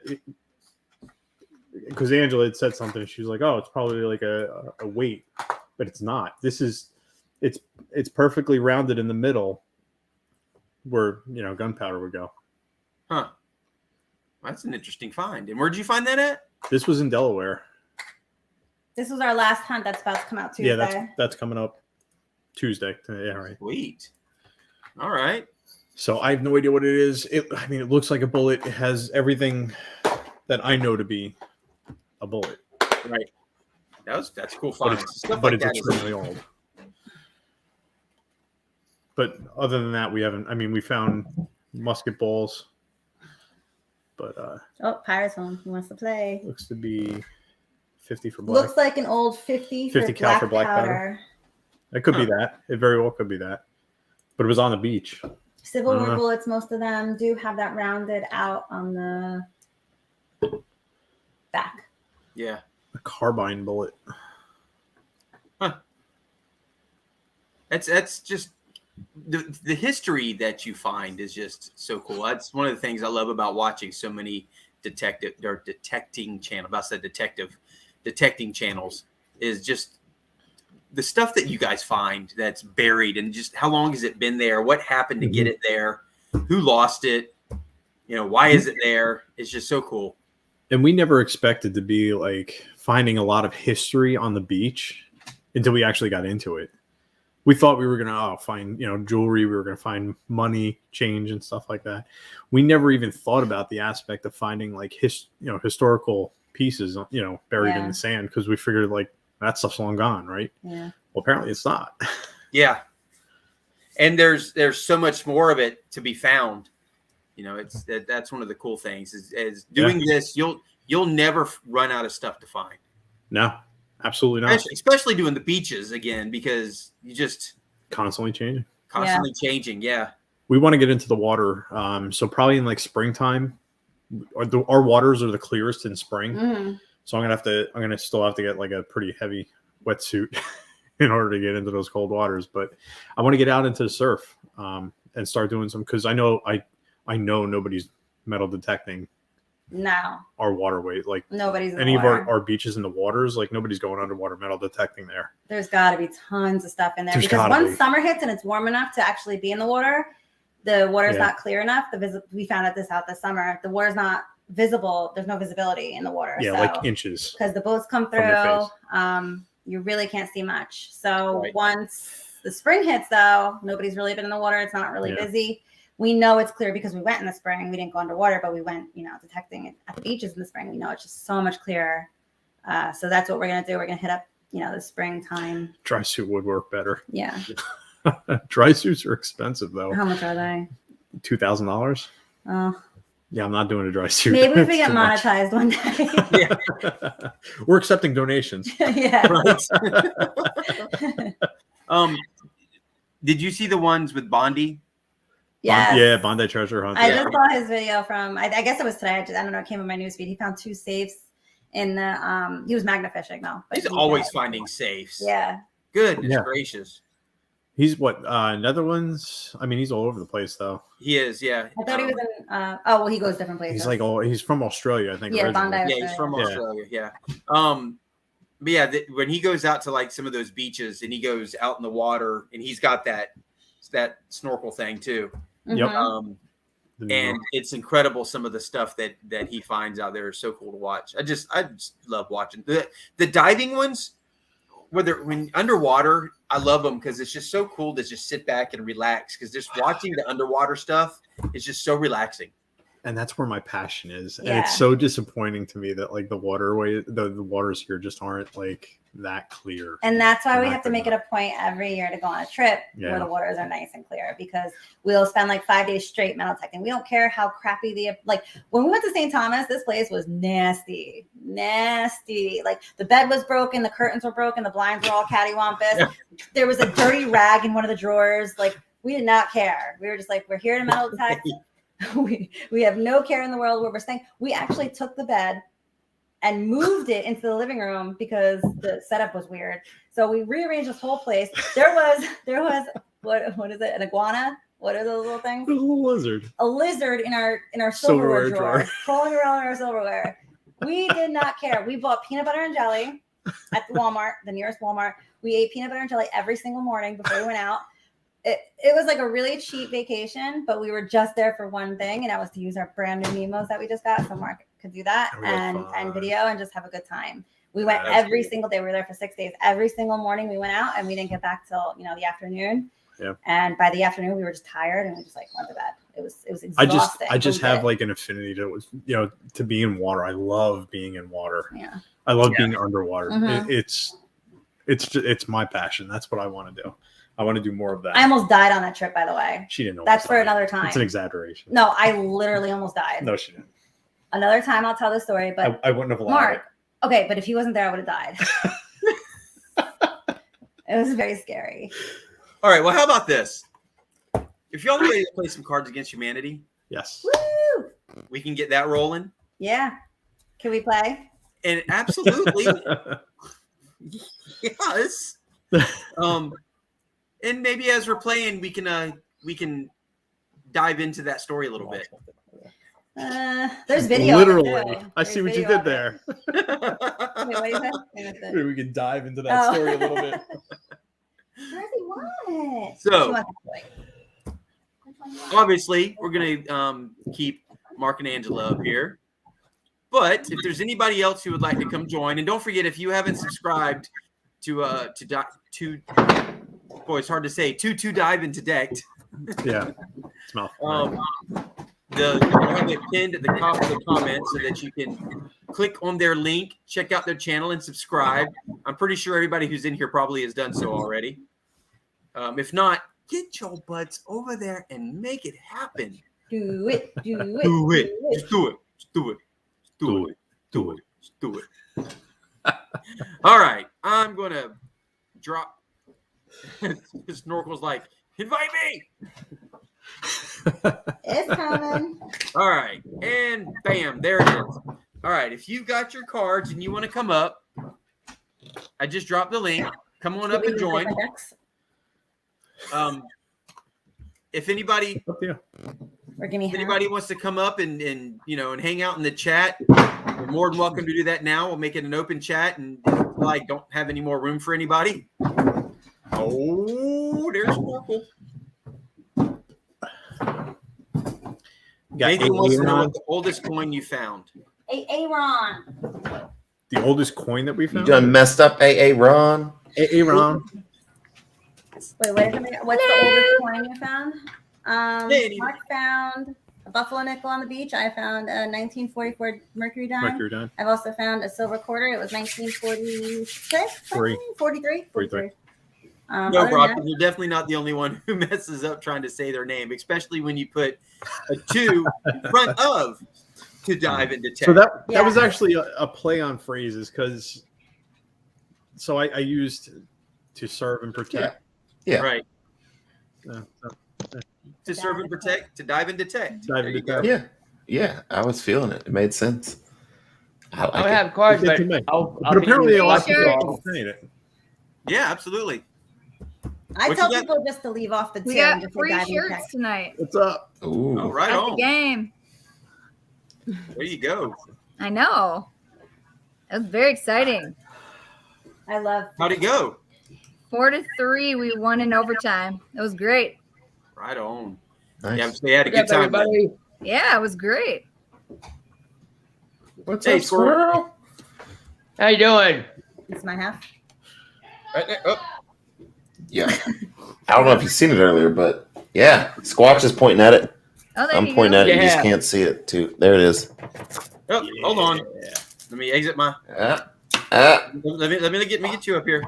because Angela had said something, she was like, "Oh, it's probably like a weight," but it's not. It's perfectly rounded in the middle, where gunpowder would go. Huh. That's an interesting find. And where'd you find that at? This was in Delaware. This was our last hunt that's about to come out Tuesday. Yeah, that's coming up Tuesday. Yeah, right. Sweet. All right. So I have no idea what it is. It looks like a bullet. It has everything that I know to be a bullet. Right. That's cool But find. it's, Stuff but like it's that is- extremely old. But other than that, we haven't. I mean, we found musket balls, but Oh, Pirate's home. He wants to play. looks to be 50 for black. Looks like an old 50 50 for cal black for black powder. It could be that. It very well could be that. But it was on the beach. Civil War Uh-huh. bullets, most of them do have that rounded out on the back. Yeah. A carbine bullet. That's just the history that you find is just so cool. That's one of the things I love about watching so many detecting channels is just the stuff that you guys find that's buried and just how long has it been there? What happened to get it there? Who lost it? Why is it there? It's just so cool. And we never expected to be like finding a lot of history on the beach until we actually got into it. We thought we were going to find, jewelry. We were going to find money, change and stuff like that. We never even thought about the aspect of finding like historical pieces, buried in the sand. Cause we figured like that stuff's long gone. Right. Yeah. Well, apparently it's not. Yeah. And there's so much more of it to be found. That's one of the cool things is doing this. You'll never run out of stuff to find. No, absolutely not. Especially doing the beaches again, because you just Constantly changing. changing. Yeah. We want to get into the water. So probably in like springtime, our waters are the clearest in spring. Mm-hmm. So I'm gonna still have to get like a pretty heavy wetsuit in order to get into those cold waters. But I want to get out into the surf and start doing some, because I know nobody's metal detecting No, our waterway. Like nobody's in any the of water. our beaches in the waters, like nobody's going underwater metal detecting there. There's got to be tons of stuff in there There's because gotta once be. summer hits and it's warm enough to actually be in the water, the water's Yeah. not clear enough. We found this out this summer. The water's not visible. There's no visibility in the water. Yeah, so, like inches. because the boats come From your through. You really can't see much. So Right. once the spring hits, though, nobody's really been in the water. It's not really Yeah. busy. We know it's clear because we went in the spring. We didn't go underwater, but we went, detecting it at the beaches in the spring. We know it's just so much clearer. So that's what we're gonna do. We're gonna hit up, the springtime. Dry suit would work better. Yeah. Dry suits are expensive though. How much are they? $2,000. Oh, Yeah, I'm not doing a dry suit. maybe if we It's get too much. monetized one day. We're accepting donations. Yeah. Right. Did you see the ones with Bondi? Yes. Yeah, Bondi treasure hunt. I yeah. just saw his video from, I guess it was today. I don't know. It came in my newsfeed. He found 2 safes in the, he was magna fishing though. but He's he always had- finding safes. Yeah. Goodness Yeah. gracious. He's what, Netherlands? I mean, he's all over the place though. He is, yeah. I thought he was in, he goes different places. He's like, he's from Australia, I think. Yeah, originally. Bondi. Yeah, he's from Yeah. Australia. Yeah. But yeah, when he goes out to like some of those beaches and he goes out in the water and he's got that snorkel thing too. Yep. And it's incredible some of the stuff that he finds out there is so cool to watch. I just love watching the diving ones. When underwater, I love them because it's just so cool to just sit back and relax. Because just watching the underwater stuff is just so relaxing. And that's where my passion is. Yeah. And it's so disappointing to me that like the waters here just aren't like that clear. And that's why we have to make it a point every year to go on a trip where the waters are nice and clear, because we'll spend like 5 days straight metal detecting. We don't care how crappy like when we went to St. Thomas, this place was nasty. Like the bed was broken, the curtains were broken, the blinds were all cattywampus. There was a dirty rag in one of the drawers. Like we did not care. We were just like, we're here to metal detect. we have no care in the world where we're staying. We actually took the bed and moved it into the living room because the setup was weird. So we rearranged this whole place. There was what is it? An iguana? What are those little things? A little lizard. A lizard in our silverware drawer, crawling around in our silverware. We did not care. We bought peanut butter and jelly at the Walmart, the nearest Walmart. We ate peanut butter and jelly every single morning before we went out. It was like a really cheap vacation, but we were just there for one thing, and that was to use our brand new Nemos that we just got. So Mark could do that and video and just have a good time. We went every single day. We were there for 6 days. Every single morning we went out, and we didn't get back till the afternoon. Yeah. And by the afternoon we were just tired, and we just like went to bed. It was exhausting. I just have like an affinity to to be in water. I love being in water. Yeah. I love being underwater. Mm-hmm. It's my passion. That's what I want to do. I want to do more of that. I almost died on that trip, by the way. She didn't know. That's for another time. It's an exaggeration. No, I literally almost died. No, she didn't. Another time I'll tell the story, but I wouldn't have allowed Mark, it. Okay, but if he wasn't there, I would have died. It was very scary. All right, well, how about this? If y'all are ready to play some Cards Against Humanity, yes, woo! We can get that rolling. Yeah. Can we play? And absolutely. Yes. And maybe as we're playing, we can dive into that story a little bit. There's video. Literally, I see what you did there. Wait, what you said? Maybe we can dive into that story a little bit. So, obviously, we're gonna keep Mark and Angela up here. But if there's anybody else who would like to come join, and don't forget, if you haven't subscribed to boy, it's hard to say, to dive into detect. Yeah, it's mouthful. We'll have it pinned at the top of the comments so that you can click on their link, check out their channel, and subscribe. I'm pretty sure everybody who's in here probably has done so already. If not, get your butts over there and make it happen. Do it. Just do it. All right, I'm gonna drop. Snorkel's like, invite me. It's coming. All right, and bam, there it is. All right, if you've got your cards and you want to come up, I just dropped the link. Come on up and join. If anybody wants to come up and hang out in the chat, you're more than welcome to do that now. We'll make it an open chat, and like don't have any more room for anybody. Oh, there's Snorkel. Nathan wants to know what the oldest coin you found. Aaron. The oldest coin that we found? You done messed up, Ron. Ron. Wait, what's the oldest coin you found? Mark found a buffalo nickel on the beach. I found a 1944 Mercury dime. I've also found a silver quarter. It was 1946? 43. No, Brock, you're definitely not the only one who messes up trying to say their name, especially when you put a 2 in front of to dive into text. So that was actually a play on phrases because I used to serve and protect. Yeah. Right. To serve and protect, to dive and detect. Yeah. I was feeling it. It made sense. I have cards, but but apparently a lot of people saying it. Yeah, absolutely. I tell people just to leave off the We got free shirts tonight. What's up? Ooh. Oh, right At on. the game. There you go. I know. It was very exciting. I love. How'd it go? 4-3. We won in overtime. It was great. Right on. Nice. Yeah, they had a good What's up, time. everybody? Yeah, it was great. What's Hey, up, Squirrel? How you doing? It's my half. Right there. Oh, Yeah. I don't know if you've seen it earlier, but yeah, Squatch is pointing at it. Oh, there I'm you pointing go. at it. You just Yeah. can't see it, too. There it is. hold on. Let me exit my. Ah. Let me get you up here.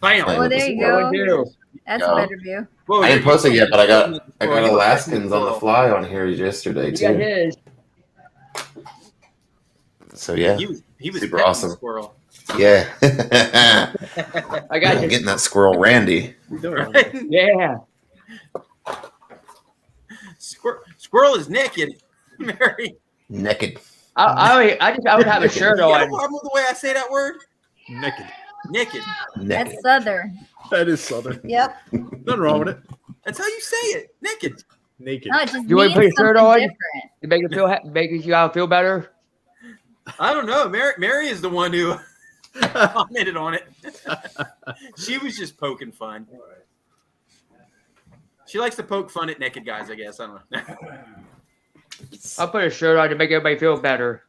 Bam. Oh, there you What we go. do? That's Go. a better view. Whoa, I didn't you're- post it yet, but I got Squirrel, you're Alaskans on the squirrel. fly on here yesterday, You got too. his. So, yeah. He was Super petting awesome. the squirrel. Yeah. I got I'm you. getting that squirrel Randy. Right? Yeah. Squirrel is naked. Mary. Naked. I would have a shirt You got a on. problem with the way I say that word? Naked. Naked. Naked. That's Southern. That is Southern. Yep. Nothing wrong with it. That's how you say it. Naked. Naked. No, it just You wanna means put your shirt something on? different. To make you all feel better. I don't know. Mary is the one who commented on it. She was just poking fun. She likes to poke fun at naked guys, I guess. I don't know. I'll put a shirt on to make everybody feel better.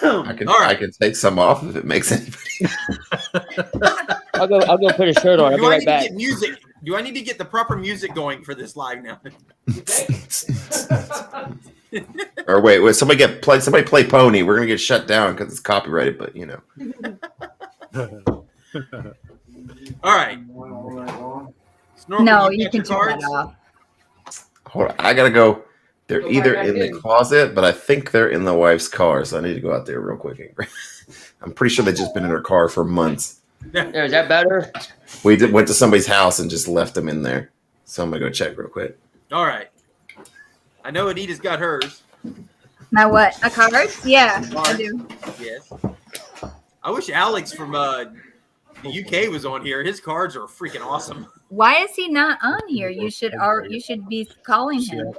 I can take some off if it makes anybody. I'll go put a shirt on. I'll be Do I right need back. to get music? Do I need to get the proper music going for this live now? Or wait, somebody play Pony. We're gonna get shut down because it's copyrighted, but you know. All right. Snorkel, No, you you got can your turn cards? that off. Hold on, I gotta go. They're Oh, either I in the did. closet, but I think they're in the wife's car, so I need to go out there real quick. I'm pretty sure they've just been in her car for months. There, is that better? We went to somebody's house and just left them in there. So I'm gonna go check real quick. All right. I know Anita's got hers. My what? A card? Yeah, I do. Yes. I wish Alex from the UK was on here. His cards are freaking awesome. Why is he not on here? You should be calling him.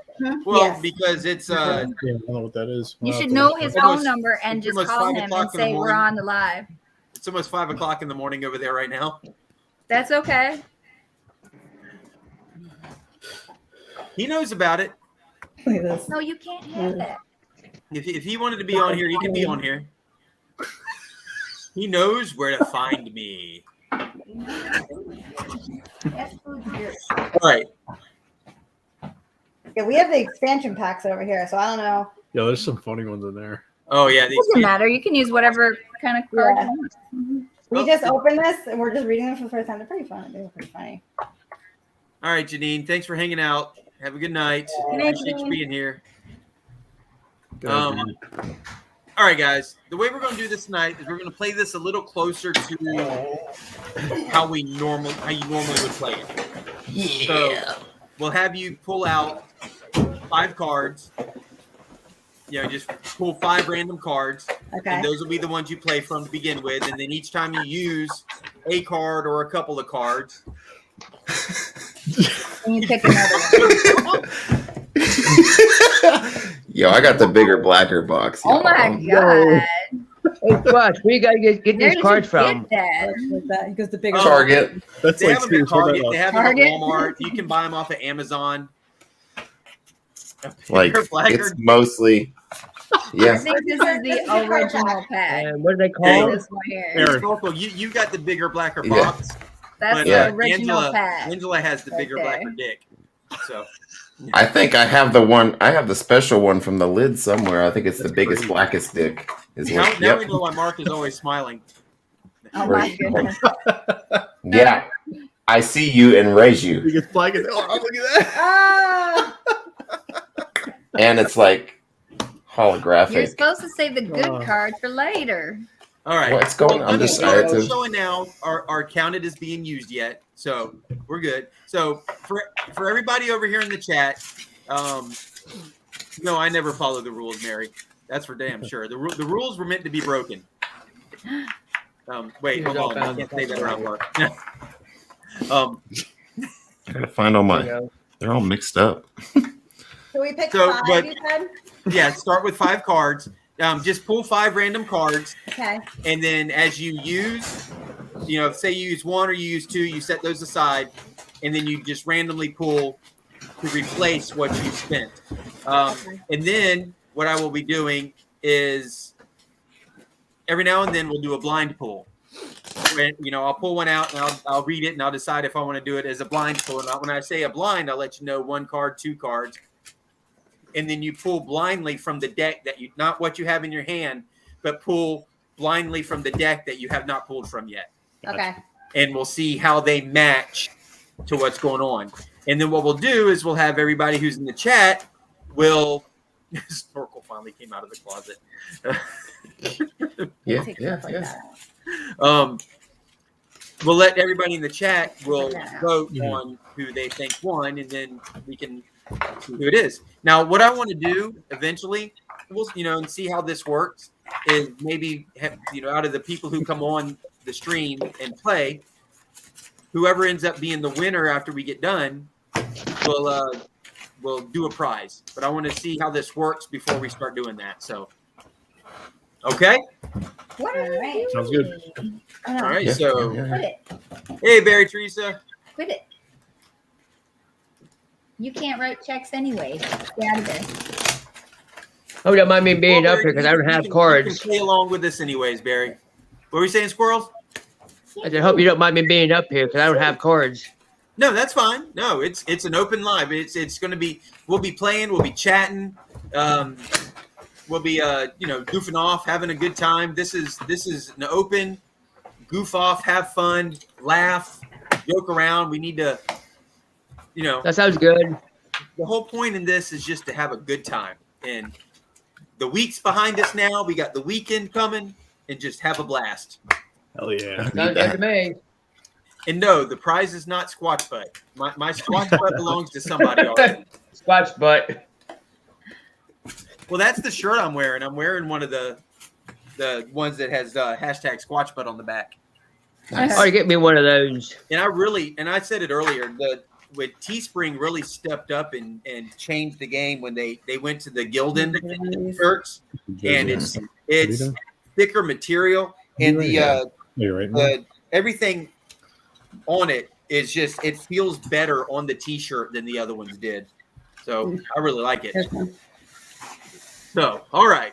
Well, Yes. because it's Yeah, I don't know what that is. You We'll should have to know look his it up. phone almost- number and it's just almost call 5 him o'clock and in the say we're morning. on the live. It's almost 5 o'clock in the morning over there right now. That's okay. He knows about it. Look at this. No, you can't have that. If he wanted to be on here, he can be on here. He knows where to find me. All right. Yeah, we have the expansion packs over here, so I don't know. Yeah, there's some funny ones in there. Oh yeah. It doesn't matter. You can use whatever kind of card Yeah. you want. We Oh. just opened this and we're just reading them for the first time. They're pretty fun. They're pretty funny. All right, Janine. Thanks for hanging out. Have a good night. Good night, Appreciate you Janine. being here. Good Um, idea. All right, guys. The way we're going to do this tonight is we're going to play this a little closer to how you normally would play it. So we'll have you pull out 5 cards. You know, just pull 5 random cards, Okay. and those will be the ones you play from to begin with. And then each time you use a card or a couple of cards, And you pick another one. Yo, I got the bigger, blacker box. Oh my Yo. god! Hey, Squatch, where you gotta get Where these did cards you from? get that? What's that? He goes the bigger. Oh. Target. That's they like have them at seriously, Target. They have them at Target? Walmart. You can buy them off of Amazon. Like They're blacker. it's mostly. I Yeah. think this is the original pack. And what are they Hey. called? This one here. Aaron. Snorkel, you got the bigger, blacker Yeah. box. That's But Yeah. the original pack. Angela has the Right bigger, there. blacker dick. So I think I have the special one from the lid somewhere. I think it's the biggest, blackest dick. Is now, what, now we know why Mark is always smiling. Oh my goodness. Yeah. I see you and raise you. Biggest black is, oh, look at that. Ah! And it's like You're holographic. supposed to save the good card for later. All right. What's going on? I'm just Well, excited to- showing now are counted as being used yet, so we're good. So for everybody over here in the chat, no, I never follow the rules, Mary. That's for damn sure. The rules were meant to be broken. Wait, hold on. I can't say that around Mark. I gotta find all my. They're all mixed up. So we picked So, 5, but- you said? Yeah, start with 5 cards. just pull 5 random cards, Okay. and then as you use, say you use 1 or you use 2, you set those aside, and then you just randomly pull to replace what you spent. And then what I will be doing is every now and then we'll do a blind pull. I'll pull one out and I'll read it and I'll decide if I want to do it as a blind pull or not. When I say a blind, I'll let you know 1 card, 2 cards. And then you pull blindly from the deck not what you have in your hand, but pull blindly from the deck that you have not pulled from yet. Okay. And we'll see how they match to what's going on. And then what we'll do is we'll have everybody who's in the chat Snorkel finally came out of the closet. Yeah. We'll let everybody in the chat vote on who they think won, and then we can see who it is. Now, what I want to do eventually, and see how this works, is maybe out of the people who come on the stream and play, whoever ends up being the winner after we get done, we'll do a prize. But I want to see how this works before we start doing that. So, okay. What are you Sounds good. All right. Yeah. So, Quit it. hey, Barry Teresa. Quit it. You can't write checks anyway. Get out of there. Hope you don't mind me being Well, up here because I don't have you cards. can play along with this anyways, Barry. What were we saying, Squirrels? I said, hope you don't mind me being up here because I don't have cards. No, that's fine. No, it's an open live. It's going to be. We'll be playing. We'll be chatting. We'll be goofing off, having a good time. This is an open goof off, have fun, laugh, joke around. We need to, That sounds good. the whole point in this is just to have a good time. And the week's behind us now. We got the weekend coming, and just have a blast. Hell yeah. Sounds good to me. And no, the prize is not Squatch Butt. My Squatch Butt belongs to somebody already. Squatch butt. Well, that's the shirt I'm wearing. I'm wearing one of the ones that has hashtag Squatch Butt on the back. Oh, you get me one of those. And I said it earlier, when Teespring really stepped up and changed the game when they went to the Gildan shirts, and it's thicker material, and the everything on it is just, it feels better on the t-shirt than the other ones did. So I really like it. So, all right.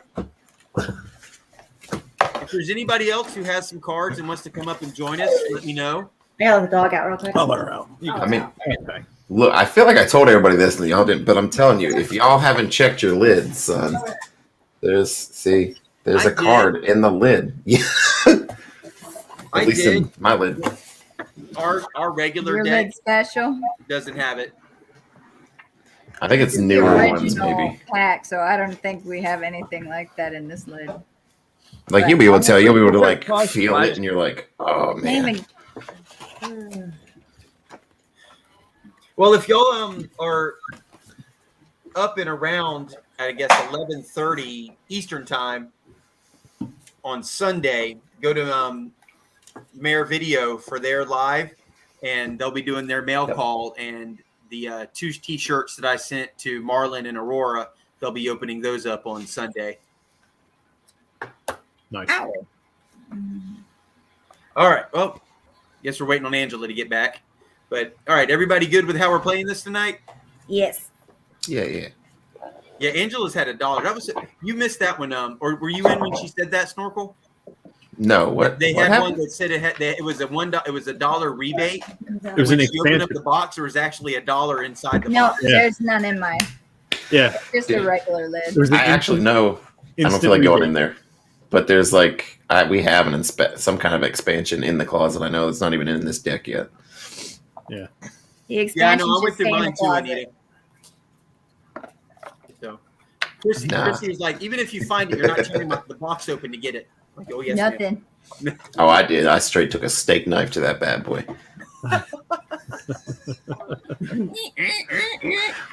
If there's anybody else who has some cards and wants to come up and join us, let me know. I gotta let the dog out real quick. I'll let her out. I mean, look, I feel like I told everybody this and y'all didn't, but I'm telling you, if y'all haven't checked your lid, son, there's a card in the lid. Yeah. At least in my lid. Our regular Your deck lid special. doesn't have it. I think it's The newer ones, original maybe. pack, so I don't think we have anything like that in this lid. Like you'll be able to tell, you'll be able to like feel it, and you're like, oh man. Even Well, if y'all are up and around, I guess 11:30 Eastern time on Sunday, go to Mayor Video for their live, and they'll be doing their mail call, and the 2 t-shirts that I sent to Marlon and Aurora, they'll be opening those up on Sunday. Nice. ow. All right. Well, guess we're waiting on Angela to get back. But all right, everybody good with how we're playing this tonight? Yes. Yeah. Yeah, Angela's had $1. You missed that one. Or were you in when she said that, Snorkel? No, what They what had happened? one that said it was a $1 rebate. It was an When she opened up expansion. the box, there was actually $1 inside the No, box. Yeah. there's none in mine. Yeah. Just Yeah. a regular lid. There was an I actually know. I don't instant feel like going rebate. in there, but there's like we have some kind of expansion in the closet. I know it's not even in this deck yet. The Yeah, I expansion know. I went should through stay in the mine too, closet. Anita. So, Chrissy was like, even if you find it, you're not tearing the box open to get it. I'm like, oh yes, ma'am. Nothing. Oh, I did. I straight took a steak knife to that bad boy. Well,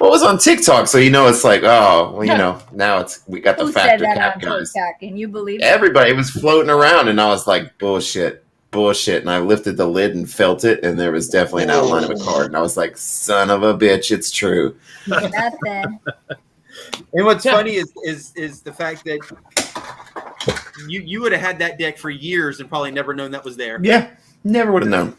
it was on TikTok, so it's like, oh, well, now we got the Who said factor that cap on guys. TikTok? Can you believe it? Everybody was floating around, and I was like, bullshit. And I lifted the lid and felt it, and there was definitely an outline of a card, and I was like, son of a bitch, it's true. Nothing. And what's funny is the fact that You would have had that deck for years and probably never known that was there. Yeah, never would have known.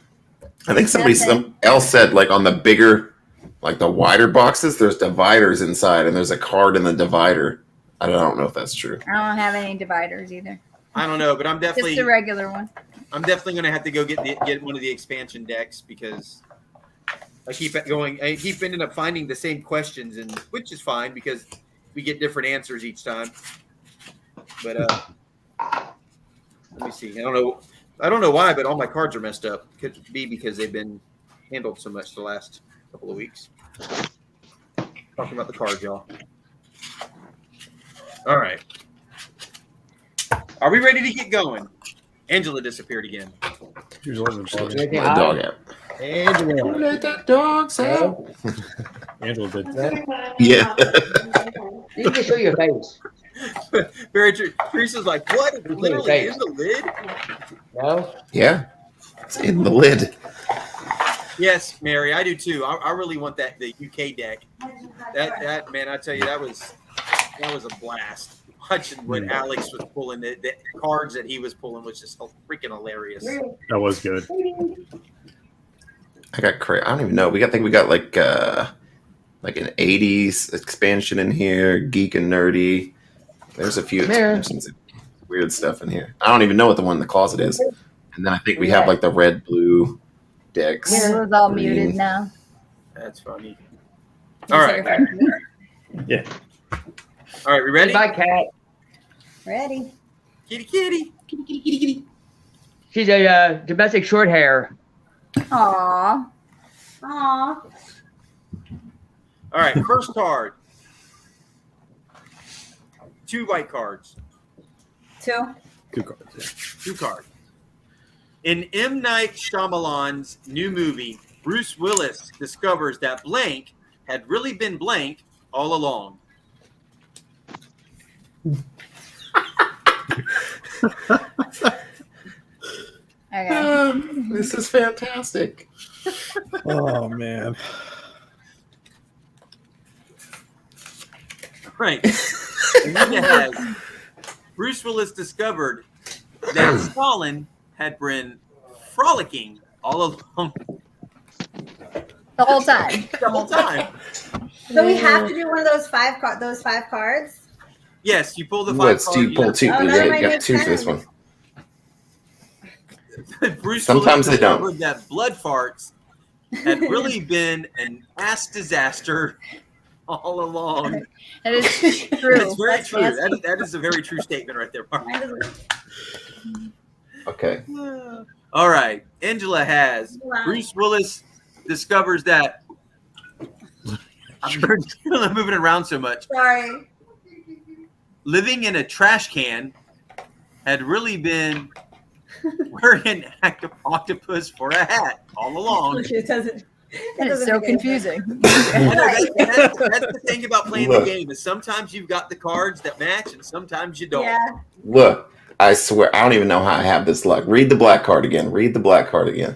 I think some else said like on the bigger, like the wider boxes, there's dividers inside, and there's a card in the divider. I don't know if that's true. I don't have any dividers either. I don't know, but I'm Just definitely the regular one. I'm definitely gonna have to go get one of the expansion decks because I keep ending up finding the same questions, and which is fine because we get different answers each time. But let me see. I don't know why, but all my cards are messed up. Could be because they've been handled so much the last couple of weeks. Talking about the cards, y'all. All right. Are we ready to get going? Angela disappeared again. She was letting the dog Anything The hot? dog out. Angela. Let that dog out. Angela did. Yeah. You can show your face. Very true. Teresa's like, what? It's literally in the lid? No? Yeah. It's in the lid. Yes, Mary, I do too. I really want the UK deck. That man, I tell you, that was a blast. Watching what Alex was pulling, the cards that he was pulling was just freaking hilarious. That was good. I got crazy. I don't even know. I think we got like an 80s expansion in here, geek and nerdy. There's a few expansions, weird stuff in here. I don't even know what the one in the closet is. And then I think we have like the red, blue decks. It was all green. muted now. That's funny. All right. Yeah. All right, we ready? Bye, cat. Ready? Kitty, kitty. Kitty, kitty, kitty, kitty. She's a domestic short hair. Aw. Aw. All right, first card. 2 white cards. 2. 2 cards. Yeah. 2 cards. In M. Night Shyamalan's new movie, Bruce Willis discovers that blank had really been blank all along. Okay. This is fantastic. Oh man. Right. And then it has Bruce Willis discovered that Stalin had been frolicking all along The whole time. the whole time. So we have to do one of those 5 cards. Yes, you pull the 5 Let's cards. do pull 2. Oh, Yeah, that you might got make 2 for this sense. one. Bruce Sometimes Willis they don't. discovered that blood farts had really been an ass disaster all along. That is true. That's very That's true. nasty. That is a very true statement right there, Mark. Okay. All right. Angela has Wow. Bruce Willis discovers that I'm moving around so much. Sorry. Living in a trash can had really been wearing an octopus for a hat all along. It doesn't. That is so confusing. I know, that's the thing about playing the game is sometimes you've got the cards that match and sometimes you don't. Yeah. Look, I swear, I don't even know how I have this luck. Read the black card again. Read the black card again.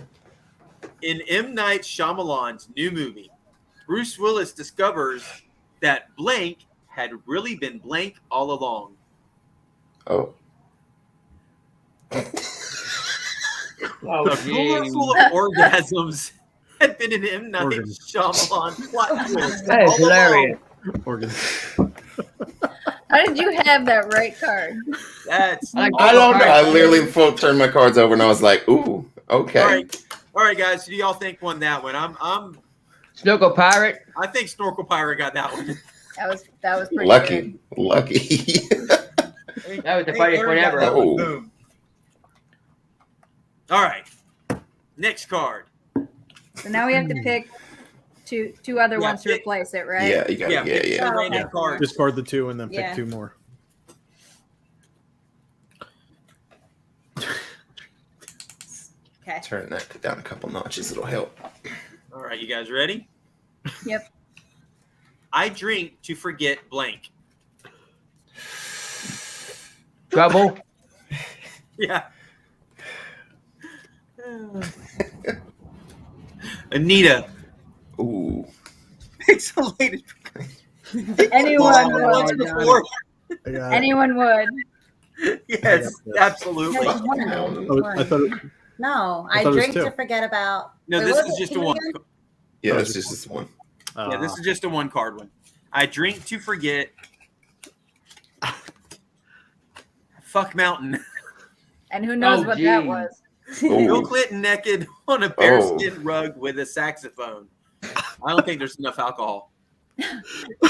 In M. Night Shyamalan's new movie, Bruce Willis discovers that blank had really been blank all along. Oh. Oh, A cooler full of orgasms had been in M. Night Organ. Shyamalan's plot twist. that is all hilarious. Organ. How did you have that right card? along. That's I like I don't know. I Alright. literally turned my cards over and I was like, ooh, okay. all right, guys. Who do y'all think won that one? Snorkel pirate. I think Snorkel Pirate got that one. That was pretty Lucky. good. Lucky. That was the funniest one ever. Oh. Boom. All right. Next card. So now we have to pick two other Yeah, ones to pick- replace it, right? Yeah, you got it. pick Yeah. two random Okay. cards. Discard the 2 and then pick Yeah. 2 more. Okay. Turn that down a couple notches. It'll help. All right, you guys ready? Yep. I drink to forget blank. Trouble. Yeah. Anita. Ooh. Pixelated. Anyone Once would. before. I got it. Anyone would. Yes, absolutely. No, one. I thought it, No, I I thought it was drink two. to forget about. No, Wait, this what is was just it, a two one. again? Yeah, it's just this one. Yeah, this is just a one card one. I drink to forget. Fuck Mountain. And who knows Oh, what that geez. was? Bill Oh, Clinton naked on a bearskin rug with a saxophone. I don't think there's enough alcohol.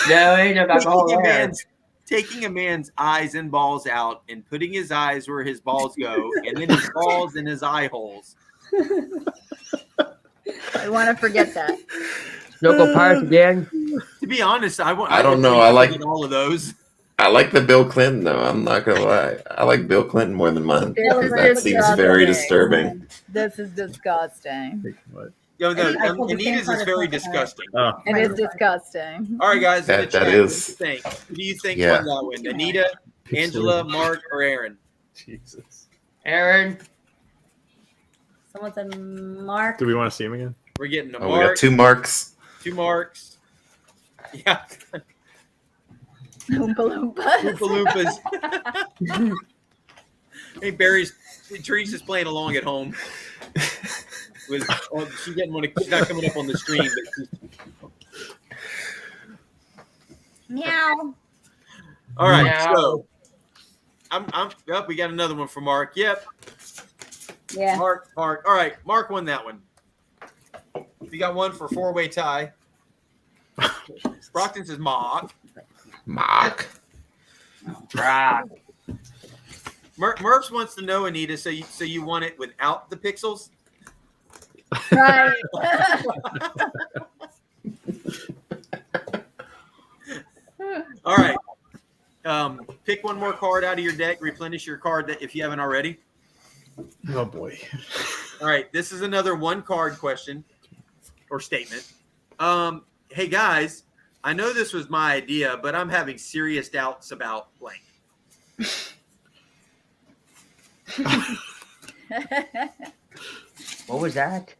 No, ain't no alcohol Taking a there. taking a man's eyes and balls out and putting his eyes where his balls go, and then his balls in his eye holes. I want to forget that. Local Pirates again. To be honest, I don't know. I like all of those. I like the Bill Clinton though. I'm not gonna lie. I like Bill Clinton more than mine. This is That seems very disgusting. disturbing. This is disgusting. Yo, no, I pulled the same Anita's card is as very mine. disgusting. Oh, It is disgusting. All right, guys. in the That chat, is- What do you think? Who do you think Yeah. won that one? Anita, Angela, Mark, or Aaron? Jesus. Aaron. Someone said Mark. Do we want to see him again? We're getting a Oh, we got Mark, 2 marks. 2 marks. Yeah, Oompa Loompas. Oompa Loompas. Hey, Teresa's playing along at home. She's not coming up on the stream, but Meow. all right. Meow. So, we got another one for Mark. Yep, Yeah. Mark. All right, Mark won that one. You got one for 4-way tie. Brockton says Mark. Mark. Right. Murphs wants to know, Anita. So you want it without the pixels? Right. All right. Pick one more card out of your deck. Replenish your card that if you haven't already. Oh boy. All right. This is another one card question or statement. Hey guys, I know this was my idea, but I'm having serious doubts about blank. What was that?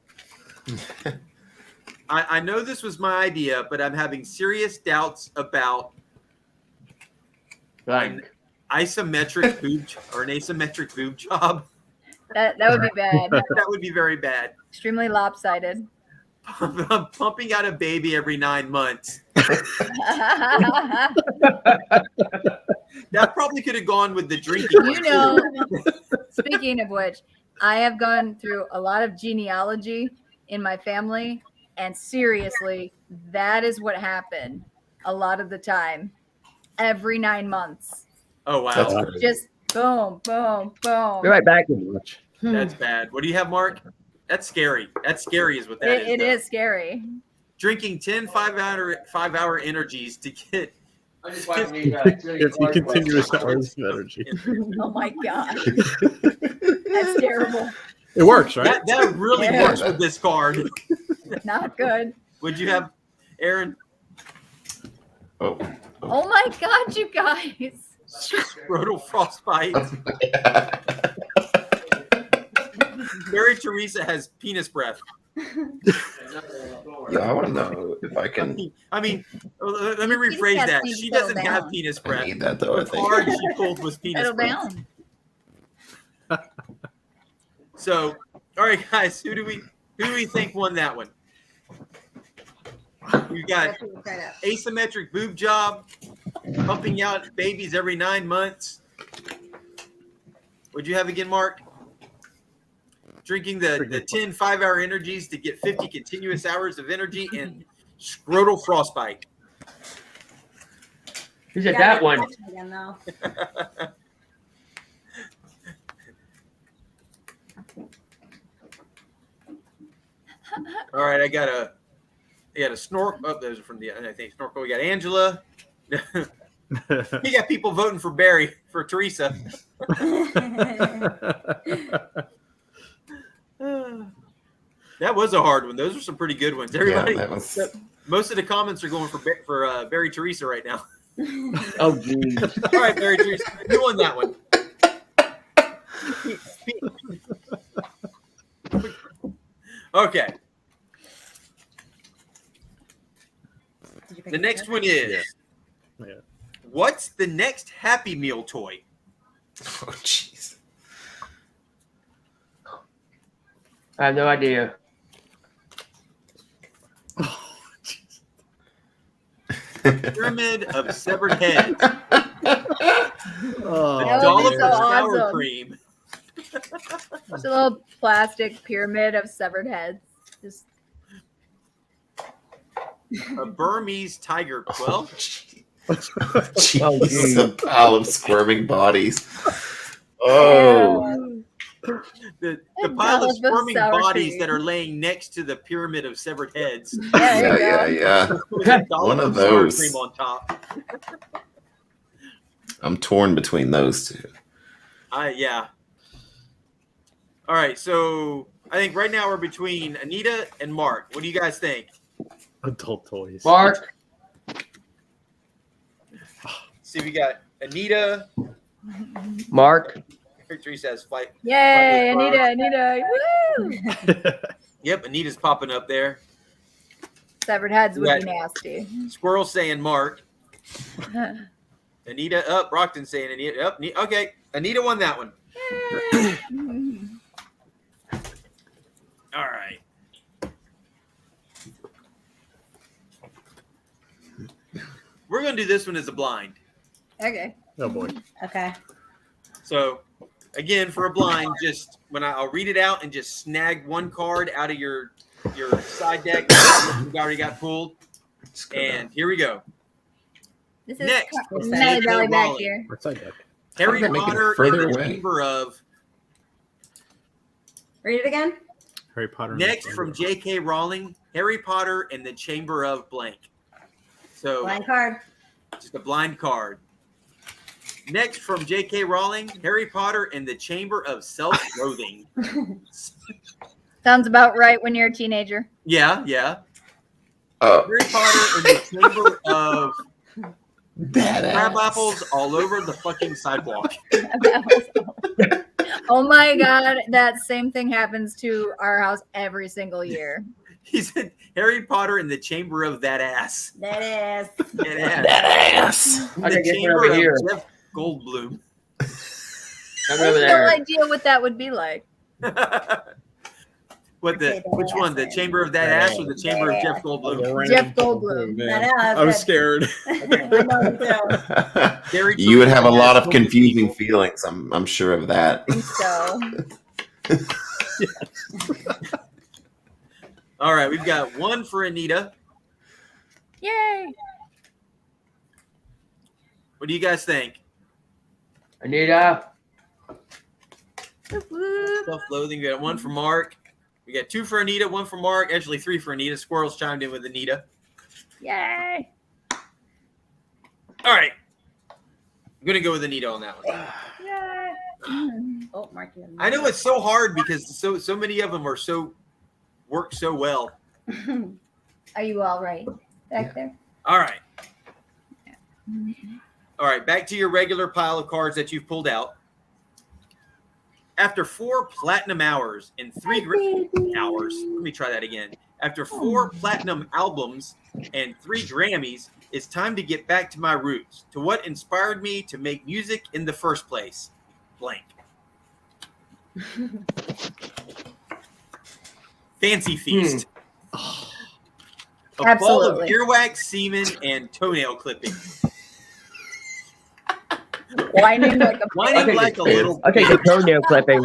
I know this was my idea, but I'm having serious doubts about Blank. isometric boob or an asymmetric boob job. That would be bad. That would be very bad. Extremely lopsided. Pumping out a baby every 9 months. That probably could have gone with the drinking. You know, speaking of which, I have gone through a lot of genealogy in my family, and seriously, that is what happened a lot of the time. Every 9 months. Oh wow, That's that's, crazy. Just boom, boom, boom. Be right back. bad. What do you have, Mark? That's scary. That's scary, is what that is. It though. is scary. Drinking 10 5-hour energies to get. If you continuous hours of energy. Oh my god, that's terrible. It works, right? That really Yeah. works with this card. Not good. Would you have, Aaron? Oh. Oh my god, you guys. Scrotal frostbite. Mary Teresa has penis breath. Yeah, I want to know if I can. I mean, let me You just rephrase gotta that. see She it settle doesn't have down. penis I breath. need that though. I The think. card she pulled was penis Settle breath. down. So, all right, guys, who do we think won that one? We got asymmetric boob job, pumping out babies every 9 months. What'd you have again, Mark? Drinking the 10 5-hour energies to get 50 continuous hours of energy and scrotal frostbite. Who said that one? Again, though. All right, I got a snorkel. Oh, those are from I think snorkel. We got Angela. We got people voting for Barry for Teresa. That was a hard one. Those are some pretty good ones. Everybody, Yeah, that was. most of the comments are going for Barry Teresa right now. Oh, geez. All right, Barry Teresa, you won that one. Okay. Did you pick The a next picture? one is Yeah. what's the next Happy Meal toy? Oh, jeez. I have no idea. Pyramid of severed heads. Oh, A That would be dollop so of sour awesome. cream. Just a little plastic pyramid of severed heads. Just A Burmese tiger quill. Jesus, a pile of squirming bodies. Oh, The A pile of dollop of squirming sour bodies cream. that are laying next to the pyramid of severed heads. yeah, there yeah, you yeah, go. yeah. With a dollop One of sour those. cream on top. I'm torn between those two. Yeah. All right, so I think right now we're between Anita and Mark. What do you guys think? adult toys. Mark. See, we got Anita. Mark. Teresa says flight. Yay, Flight with Anita, Anita. Woo! Yep, Anita's popping up there. Severed heads would be Right. nasty. Squirrel saying Mark. Anita up. Brockton saying Anita up. Okay, Anita won that one. All right. We're going to do this one as a blind. Okay. Oh boy. Okay. So, again, for a blind, just when I'll read it out and just snag one card out of your side deck that you already got pulled. And here we go. This is Next, Nelly Belly back Raleigh. here. What's that deck? Harry How did that make it Potter further and the away? Chamber of. Read it again. Harry Potter. and the Next Chamber from of- J.K. Rowling, Harry Potter and the Chamber of blank. So Blind card. just a blind card. Next from J.K. Rowling, Harry Potter and the Chamber of Self-Loathing. Sounds about right when you're a teenager. Yeah. Oh, Harry Potter and the Chamber of crab badass. apples all over the fucking sidewalk. Oh my god, that same thing happens to our house every single year. He said Harry Potter and the Chamber of that ass. That is. That ass. That ass. I The gotta get one Chamber over of here. Jeff Goldblum. I'm I have over no there. idea what that would be like. What the? Okay, Which one? The Chamber of that ass or the Chamber of Jeff Goldblum? A random Jeff Goldblum. man. That is. I was scared. I know me too. Harry You would have a Potter lot has of confusing people. feelings. I'm sure of that. So All right, we've got one for Anita. yay. What do you guys think? Anita. Whoop, whoop. Self-loathing. We got one for Mark. We got two for Anita, one for Mark. Actually, three for Anita. Squirrels chimed in with Anita. Yay. All right, I'm gonna go with Anita on that one. Yay. Oh, Mark. you I know it's so hard because so many of them are work so well. Are you all right back there? All right. All right, back to your regular pile of cards that you've pulled out. After 4 platinum hours and 3 hours, let me try that again. After 4 platinum albums and 3 Grammys, it's time to get back to my roots, to what inspired me to make music in the first place. Blank. Fancy Feast. A ball of Absolutely. earwax, semen, and toenail clipping. Whining like a Whining like a little I'll take the toenail clipping.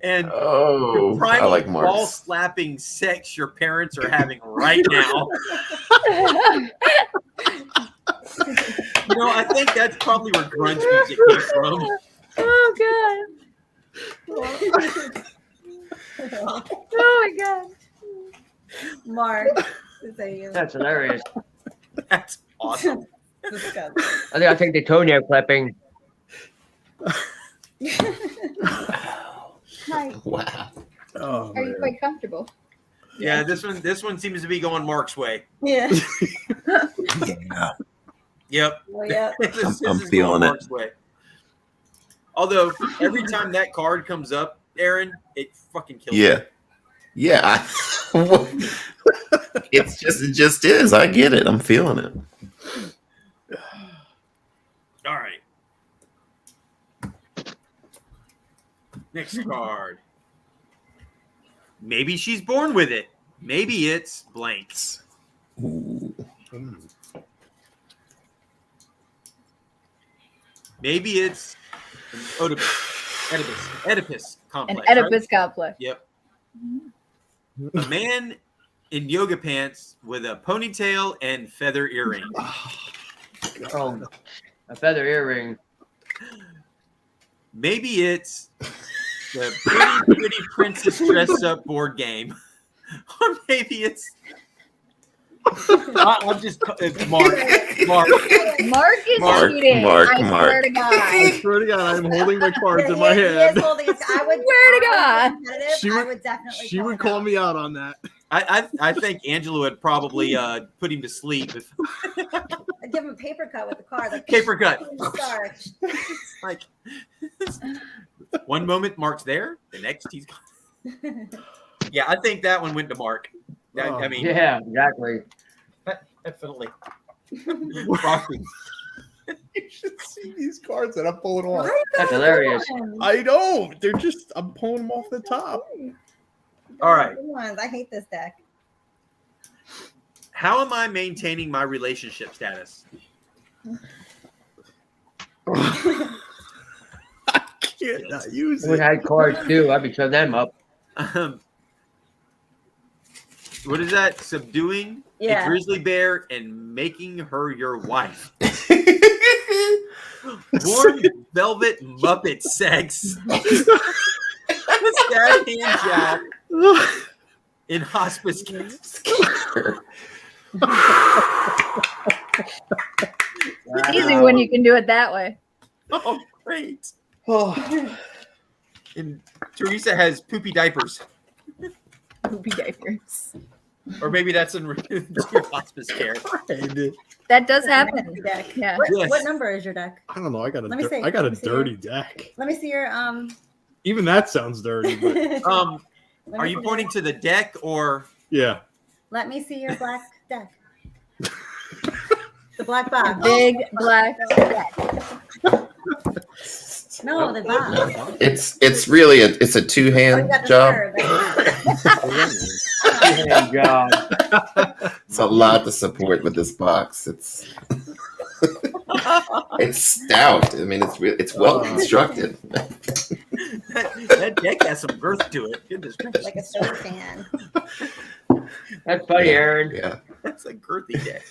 and Oh, I primal like ball Mark's. slapping sex your parents are having right now. You know, I think that's probably where grunge music came from. Oh god. Oh my god. Mark. Is that you? That's hilarious. That's awesome. Disgusting. I think I'll take the toenail clipping. Hi. Wow. Oh, Are you man. quite comfortable? Yeah, this one seems to be going Mark's way. Yeah. Yeah. Yep. Well, yeah. This I'm is feeling going it. Mark's way. Although every time that card comes up, Aaron, it fucking kills me. Yeah. Yeah. It just is. I get it. I'm feeling it. All right. Next card. Maybe she's born with it. Maybe it's blank. Ooh. Maybe it's an Oedipus complex. An Oedipus complex. Yep. A man in yoga pants with a ponytail and feather earrings. Oh, a feather earring. Maybe it's the pretty princess dress up board game. Or maybe it's I'm just it's Mark. Mark is cheating. I swear to God. I swear to God, I'm holding my cards in my He hand. is holding his, I would Swear to God. I would definitely. She would call me out on that. I think Angela would probably put him to sleep if I'd give him a paper cut with the card. Like, paper cut. Starch. Like one moment Mark's there, the next he's gone. Yeah, I think that one went to Mark. I mean, Yeah, exactly. definitely. Frosty. You should see these cards that I'm pulling off. That's hilarious. I don't. They're just, I'm pulling them off the top. All right. Good ones. I hate this deck. How am I maintaining my relationship status? I can't not use We it. had cards too. I'd be showing them up. What is that? Subduing Yeah. a grizzly bear and making her your wife. Warm velvet Muppet sex. Sad hand job in hospice care. It's easy when you can do it that way. Oh, great. Oh, And Teresa has poopy diapers. Poopy diapers. Or maybe that's in your hospice care. That does happen. Deck. Yeah. Yes. What number is your deck? I don't know. I got Let me see. a Let me see dirty deck. Let me see your Even that sounds dirty, but let me Are see you your- pointing to the deck or yeah. Let me see your black deck. The black box. Big black. No, the box. It's really it's a Oh, you two-hand got the job. third. Hand job. It's a lot to support with this box. It's it's stout. I mean, it's well constructed. that deck has some girth to it. Goodness gracious. Like a soda can. That's funny, Aaron. Yeah. That's a girthy deck.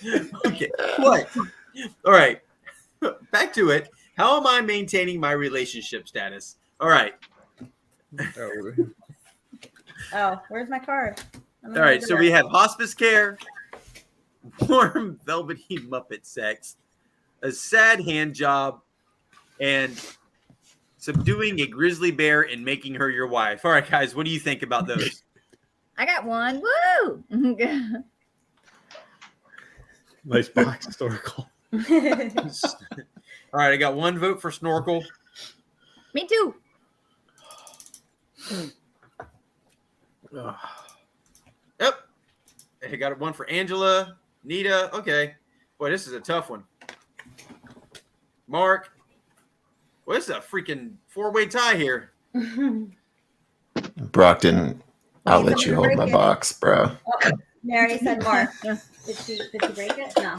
Okay. What? All right. Back to it. How am I maintaining my relationship status? All right. Oh, where's my card? All right. So we have hospice care, warm velvety Muppet sex, a sad hand job, and subduing a grizzly bear and making her your wife. All right, guys. What do you think about those? I got one. Woo! Nice box historical. All right. I got one vote for Snorkel. Me too. Ugh. Yep. I got one for Angela, Nita. Okay. Boy, this is a tough one. Mark. Well, this is a freaking four-way tie here. Brockton, I'll let you hold my box, bro. Oh, Mary said Mark. Did she break it? No.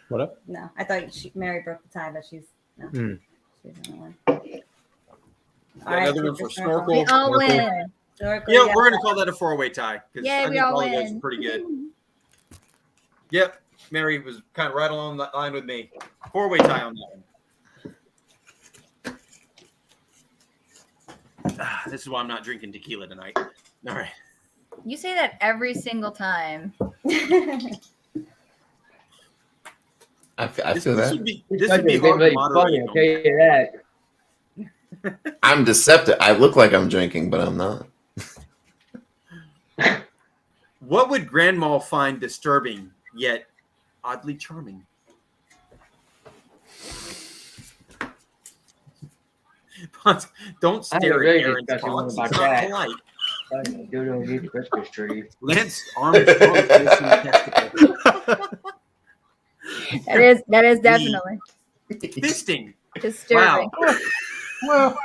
What up? No. I thought Mary broke the tie, but she's no. Hmm. She's the only one. Got another one for Snorkel. We all win. Snorkel, Yeah, yeah. we're gonna call that a four-way tie because Yay, I we think all all of those win. are pretty good. Yep, Mary was kind of right along that line with me. Four-way tie on that one. This is why I'm not drinking tequila tonight. All right. You say that every single time. I feel This that. would be This hard to really funny, moderate. I'll tell you that. I'm deceptive. I look like I'm drinking, but I'm not. What would Grandma find disturbing yet oddly charming? Don't I stare really at Aaron's discussed one box. about It's not that. polite. Dude, don't need the Christmas tree. Lance Armstrong missing testicle. That is definitely Fisting. disturbing. Wow.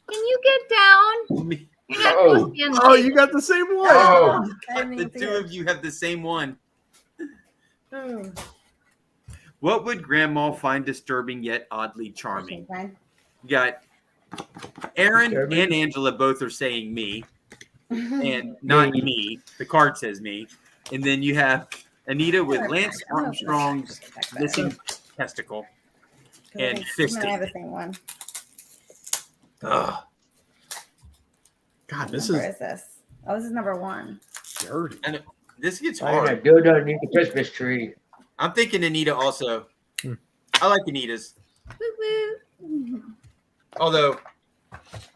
Can you get down? Me- You're not Oh. supposed to be on the Oh, table. you got the same one. Oh, I didn't The even see two it. of you have the same one. What would Grandma find disturbing yet oddly charming? Fine. You got Aaron Disturbing? and Angela both are saying me, and not Me. me. The card says me. And then you have Anita with Sure, Lance I'm gonna open this Armstrong's back better. missing testicle. Because I and think Steve and I have fisting. the same one. Ugh. God, this Where is is this? Oh, this is number 1. dirty. And this gets I got a hard. dildo underneath the Christmas tree. I'm thinking Anita also. Hmm. I like Anita's. Woo woo. Although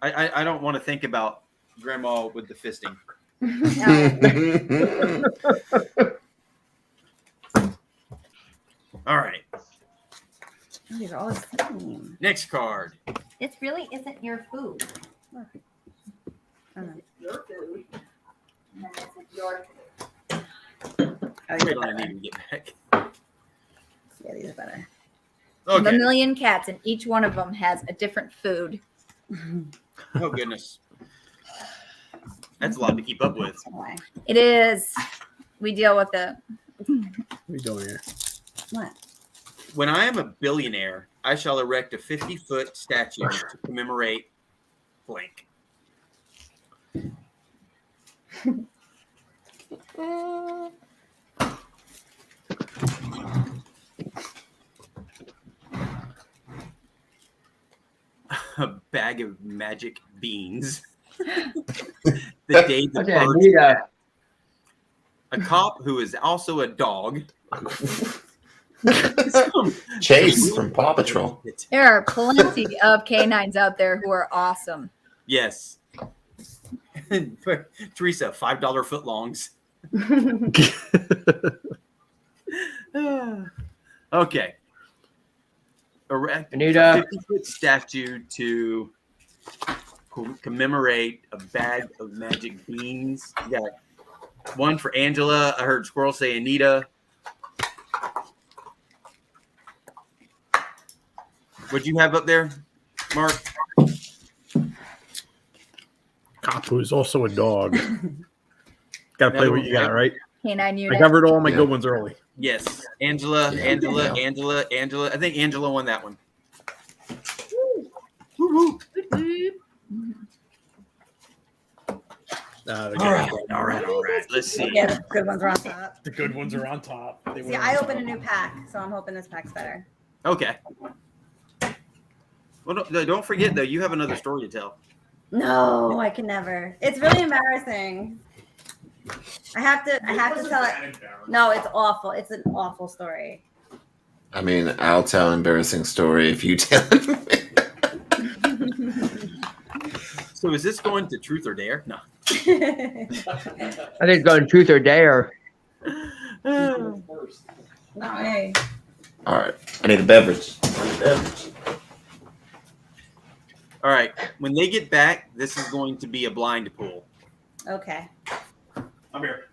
I don't want to think about Grandma with the fisting. All right. These are all the same. Next card. This really isn't your food. I don't know. Your food. And this is your Oh, Wait these till are I better. need to get back. Yeah, these are better. A Okay. million cats, and each one of them has a different food. Oh goodness. That's a lot to keep up with. Why? It is. We deal with it. What are you doing here? What? When I am a billionaire, I shall erect a 50-foot statue to commemorate blank. A bag of magic beans. The day the I said, birds Anita. a cop who is also a dog. Chase from Paw Patrol. There are plenty of canines out there who are awesome. Yes. Teresa, $5 footlongs. Okay. Erect Anita. a 50-foot statue to commemorate a bag of magic beans. You got one for Angela. I heard Squirrel say Anita. What'd you have up there, Mark? Cop who's also a dog. Gotta play what you got, right? Canine I unit. covered all my Yeah. good ones early. Yes. Angela. Yeah. Angela. I think Angela won that one. Woo-hoo. The All right. Let's see. Yeah, the good ones are on top. The good ones are on top. They See, were I on opened a top. new pack, so I'm hoping this pack's better. Okay. Well, don't forget though, you have another story to tell. No, I can never. It's really embarrassing. I have to tell it. No, it's awful. It's an awful story. I mean, I'll tell an embarrassing story if you tell it. So is this going to Truth or Dare? No. I think it's going truth or dare. No way. All right. I need a beverage. All right. When they get back, this is going to be a blind pool. Okay. I'm here.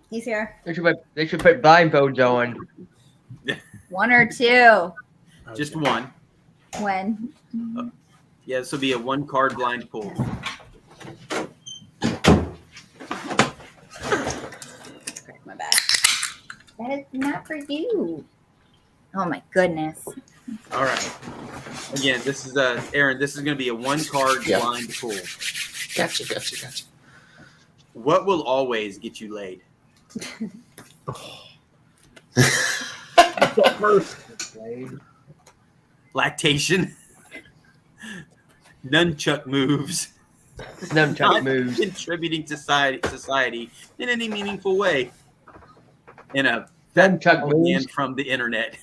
He's here. They should put blindfolds on. One or two. Just one. When? Yeah, this will be a one-card blind pool. Crack my back. That is not for you. Oh my goodness. All right. Again, this is Aaron. This is going to be a one-card Yeah. blind pool. Gotcha. What will always get you laid? Lactation. Nunchuck moves. Nunchuck Not moves. contributing to society in any meaningful way. In a Nunchuck man moves. from the internet.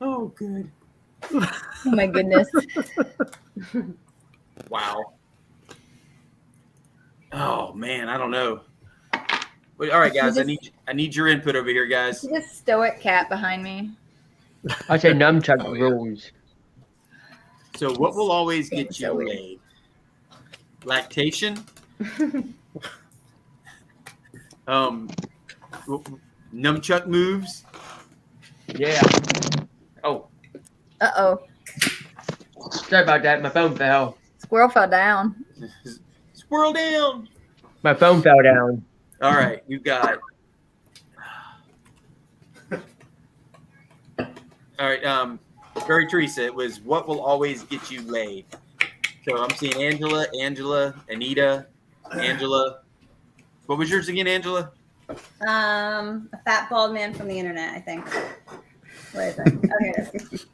Oh, good. Oh my goodness. Wow. Oh man, I don't know. Wait, all right, guys, I need your input over here, guys. This stoic cat behind me. I say nunchuck Oh, yeah. rules. So, what will always get Seems you so weird. laid? Lactation. Nunchuck moves. Yeah. Oh, Uh-oh. Sorry about that. My phone fell. Squirrel fell down. Squirrel down. My phone fell down. All right, you got. All right, Very Teresa. It was what will always get you laid. So I'm seeing Angela, Anita, Angela. What was yours again, Angela? A fat bald man from the internet, I think. Where is it? Oh, here it is.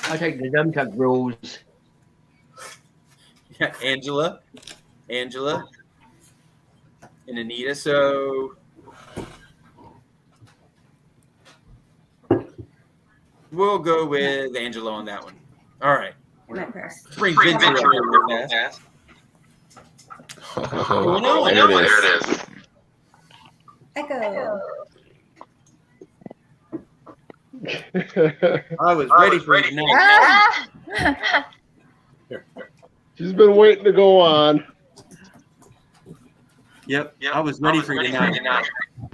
I'll take the dumb truck rules. Yeah, Angela, and Anita. So we'll go with Angela on that one. All right. My purse. Bring Vince up here real fast. Oh, no, there it is. Echo. I was ready for it now. She's been waiting to go on. Yep, I was ready for you tonight.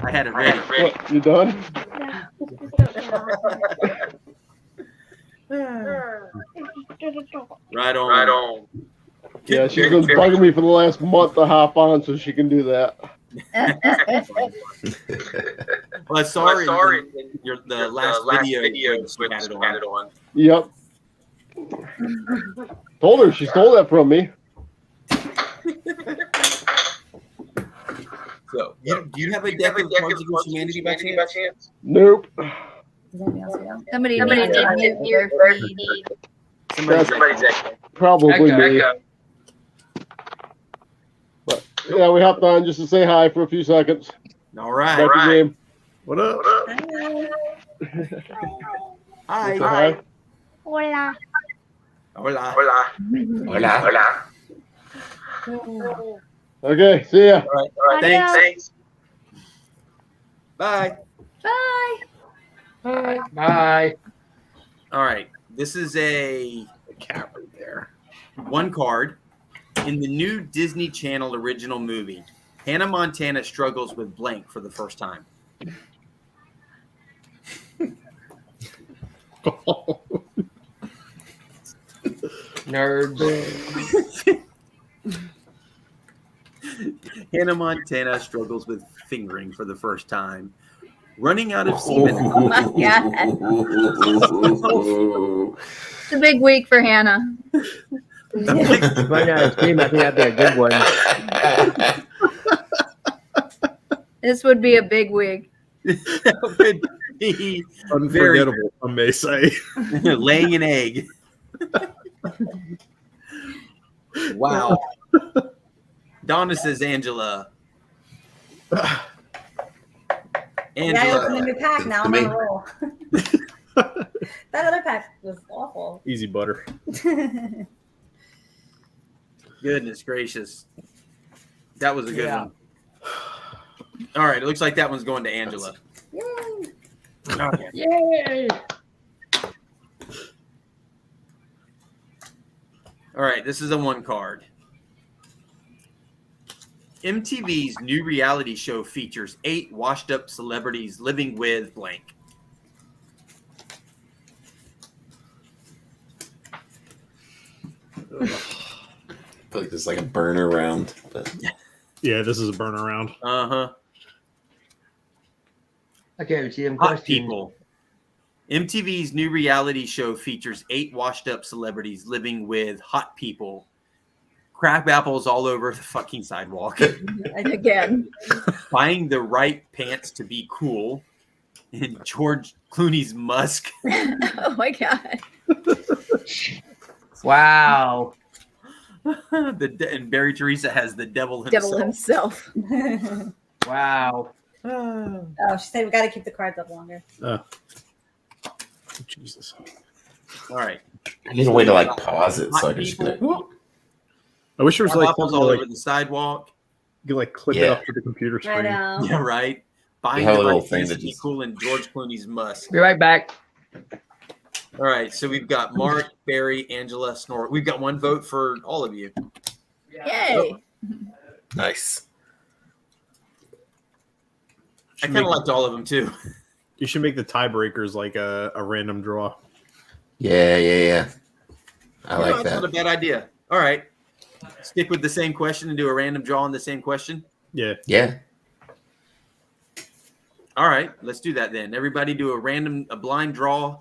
I had it ready. What, you done? Right on. Yeah, she's been bugging me for the last month to hop on so she can do that. Well, I saw it in the last video when she had it on. Yep. Told her she stole that from me. So, do you have a deck of Cards Against Humanity by chance? Nope. Somebody needs to mute their feed. Somebody's Probably me. Echo. But yeah, we hopped on just to say hi for a few seconds. All right. Back to game. What up? Hi. Hi. Hola. Hola. Okay, see ya. All right. Thanks. Bye. Bye. Bye. All right. This is a Cat right there. one card in the new Disney Channel original movie. Hannah Montana struggles with blank for the first time. Nerds. Hannah Montana struggles with fingering for the first time. Running out of semen. Oh my God. It's a big week for Hannah. Right now, it's team. I think that'd be a good one. This would be a big week. That would be Unforgettable, I may say. laying an egg. Wow. Donna says Angela. Yeah, I opened a Angela. new pack. Now I'm on a roll. That other pack was awful. Easy butter. Goodness gracious. That was a good Yeah. one. All right. It looks like that one's going to Angela. Yay. Okay. Yay! All right. This is a one card. MTV's new reality show features 8 washed up celebrities living with blank. I feel like there's like a burner round. But Yeah, this is a burn around. Uh-huh. Okay, see them Hot questions. people. MTV's new reality show features 8 washed up celebrities living with hot people. Crab apples all over the fucking sidewalk. Again. Buying the right pants to be cool. And George Clooney's musk. Oh my God. Wow. And Barry Teresa has the devil himself. Devil himself. Wow. Oh, she said we got to keep the cards up longer. Jesus. All right. I need a way to like pause it so I Hot can just people. be like, I wish there was Crab like apples something all like over the sidewalk. you could like clip it Yeah. up to the computer I screen. know. Yeah, right. Buying have a the little right thing pants to that be just- cool and George Clooney's musk. Be right back. All right. So we've got Mark, Barry, Angela, Snort. We've got one vote for all of you. Yay. nice. I kind of liked all of them too. You should make the tiebreakers like a random draw. Yeah. I like That's not a that. bad idea. All right. Stick with the same question and do a random draw on the same question. Yeah. Yeah. All right, let's do that then. Everybody do a blind draw.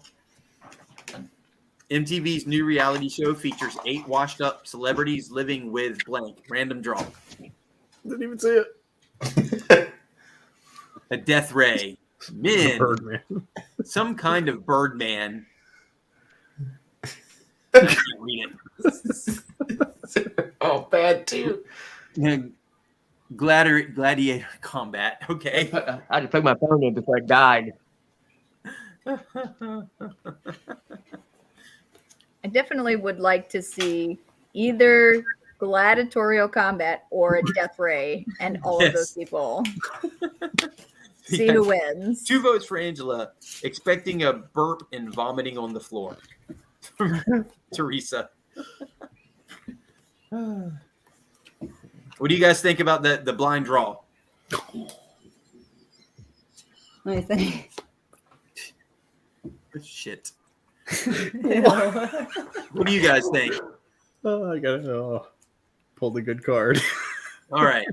MTV's new reality show features 8 washed up celebrities living with blank. Random draw. Didn't even see it. A death ray. Men. Birdman. Some kind of Birdman. I can't read Oh, bad too. it. Gladiator combat. Okay. I had to plug my phone in before I died. I definitely would like to see either gladiatorial combat or a death ray and all of those Yes. people. See who wins. 2 votes for Angela, expecting a burp and vomiting on the floor. Teresa. What do you guys think about the blind draw? Let me think. Shit. What do you guys think? Oh, I gotta pull the good card. All right.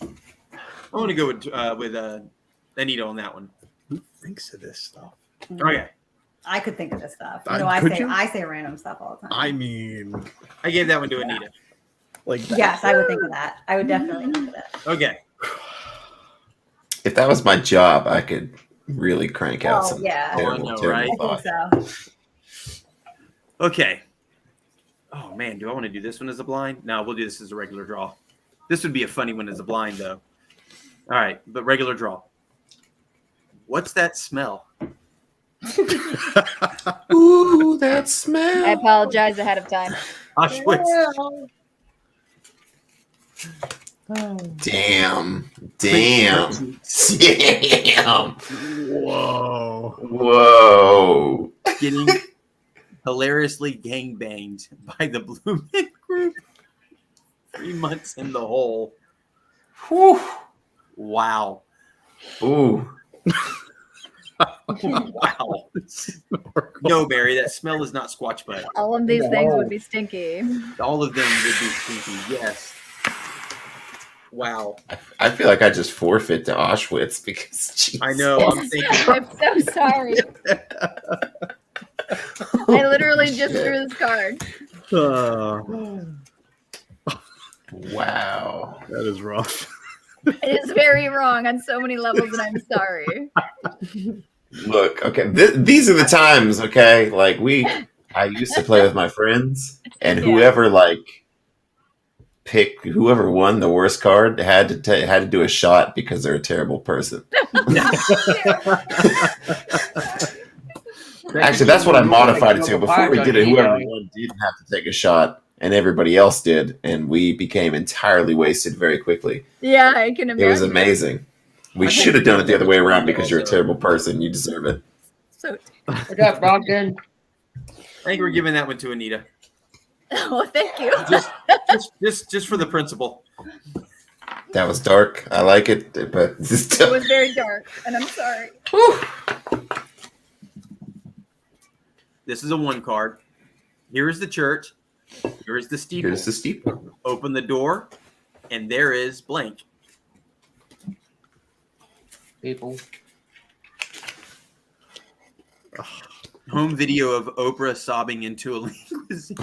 I want to go with Anita on that one. Who thinks of this stuff? Okay. I could think of this stuff. I- You know, could you? I say random stuff all the time. I mean, I gave that one to Anita. like that. Yes, I would think of that. I would definitely think of that. Okay. If that was my job, I could really crank out Oh, some yeah. terrible, I know, terrible right? I thoughts. think so. Okay. Oh, man. Do I want to do this one as a blind? No, we'll do this as a regular draw. This would be a funny one as a blind, though. All right. But regular draw. What's that smell? Ooh, that I smell. apologize ahead of time. Auschwitz. Damn. Damn. Damn. Whoa. Whoa. Getting hilariously gangbanged by the Blue Men Group. 3 months in the hole. Whew. Wow. Ooh. Wow. No, Barry, that smell is not Squatch butt. All of these things would be stinky. All of them would be stinky. Yes. Wow. I feel like I just forfeit to Auschwitz because geez. I know. I'm thinking. I'm so sorry. I literally just drew this card. Wow. That is rough. It is very wrong on so many levels, and I'm sorry. Look, okay, these are the times, okay? Like I used to play with my friends, and Yeah. whoever won the worst card had to do a shot because they're a terrible person. Actually, that's what I modified it to. Before we did it, whoever won didn't have to take a shot, and everybody else did, and we became entirely wasted very quickly. Yeah, I can imagine. It was amazing. We should have done it the other way around because you're a terrible person. You deserve it. So, What's up, Brogdon? I think we're giving that one to Anita. oh, thank you. Just for the principle. That was dark. I like it, but It was very dark, and I'm sorry. This is a 1 card. Here is the church. Here is the steeple. here's the steeple. Open the door, and there is blank. People. Home video of Oprah sobbing into a limousine.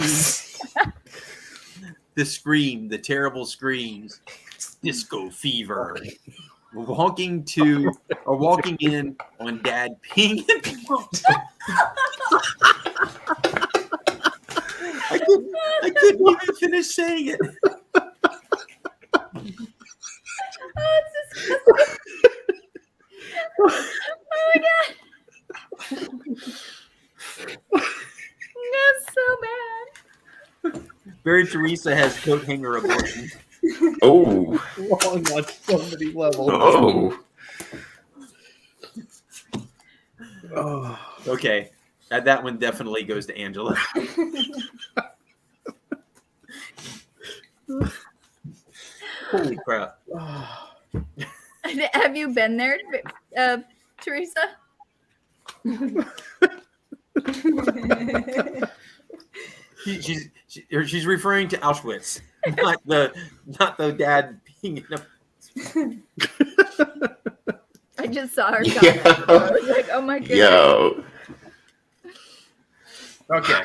The scream, the terrible screams. Disco fever. Walking in on Dad peeing in the mountain. I couldn't even finish saying it. Oh, it's disgusting. Oh my god. That's so bad. Barry Teresa has coat hanger abortion. Oh, Wrong on so many levels. oh. Oh. Okay. That one definitely goes to Angela. Holy crap. Have you been there, Teresa? She's referring to Auschwitz, not the dad being in a. I just saw her comment. Yeah. I was like, oh my goodness. Yo. Okay.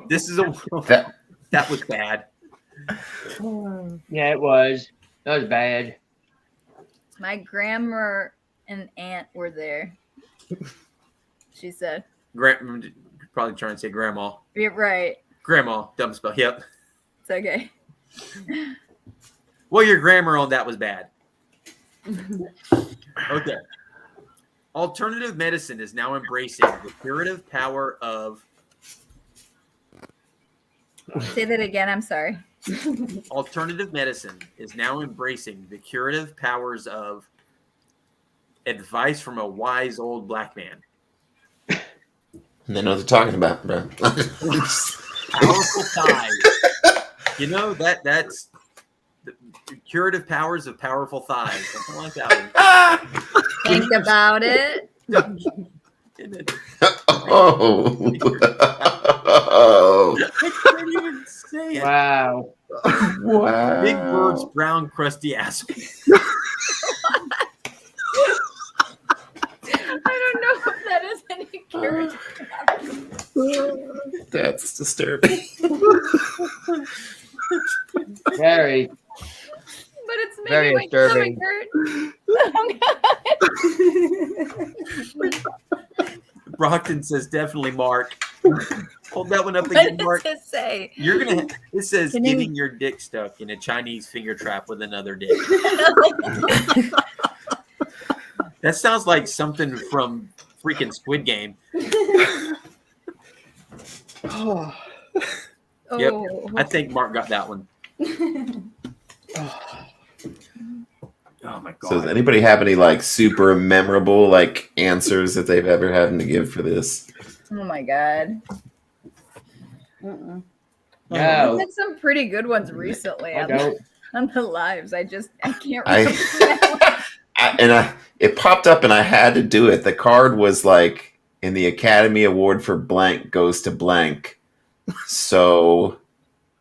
This is that was bad. Yeah, it was. That was bad. My grandma and aunt were there. She said. Probably trying to say grandma. You're right. Grandma, dumb spell. Yep. It's okay. Well, your grammar on that was bad. Okay. Alternative medicine is now embracing the curative power of. Say that again. I'm sorry. Alternative medicine is now embracing the curative powers of advice from a wise old black man. They know what they're talking about, bro. Powerful thighs. You know that's the curative powers of powerful thighs. Something like that one. Think about it. Oh. I can't even say it. Wow. Wow. Big Bird's brown crusty ass. I don't know if that is any curative. That's disturbing. Very. But it's Very making my disturbing. stomach hurt. Brockton says definitely Mark. Hold that one up What again, does Mark. it say? You're gonna. It says Can you- getting your dick stuck in a Chinese finger trap with another dick. That sounds like something from freaking Squid Game. Oh. Yep. I think Mark got that one. Oh my god. So does anybody have any like super memorable like answers that they've ever had to give for this? Oh my god. Mm-mm. I've No. had some pretty good ones recently I on don't. the lives. I can't I- remember. It popped up and I had to do it. The card was like in the Academy Award for blank goes to blank. So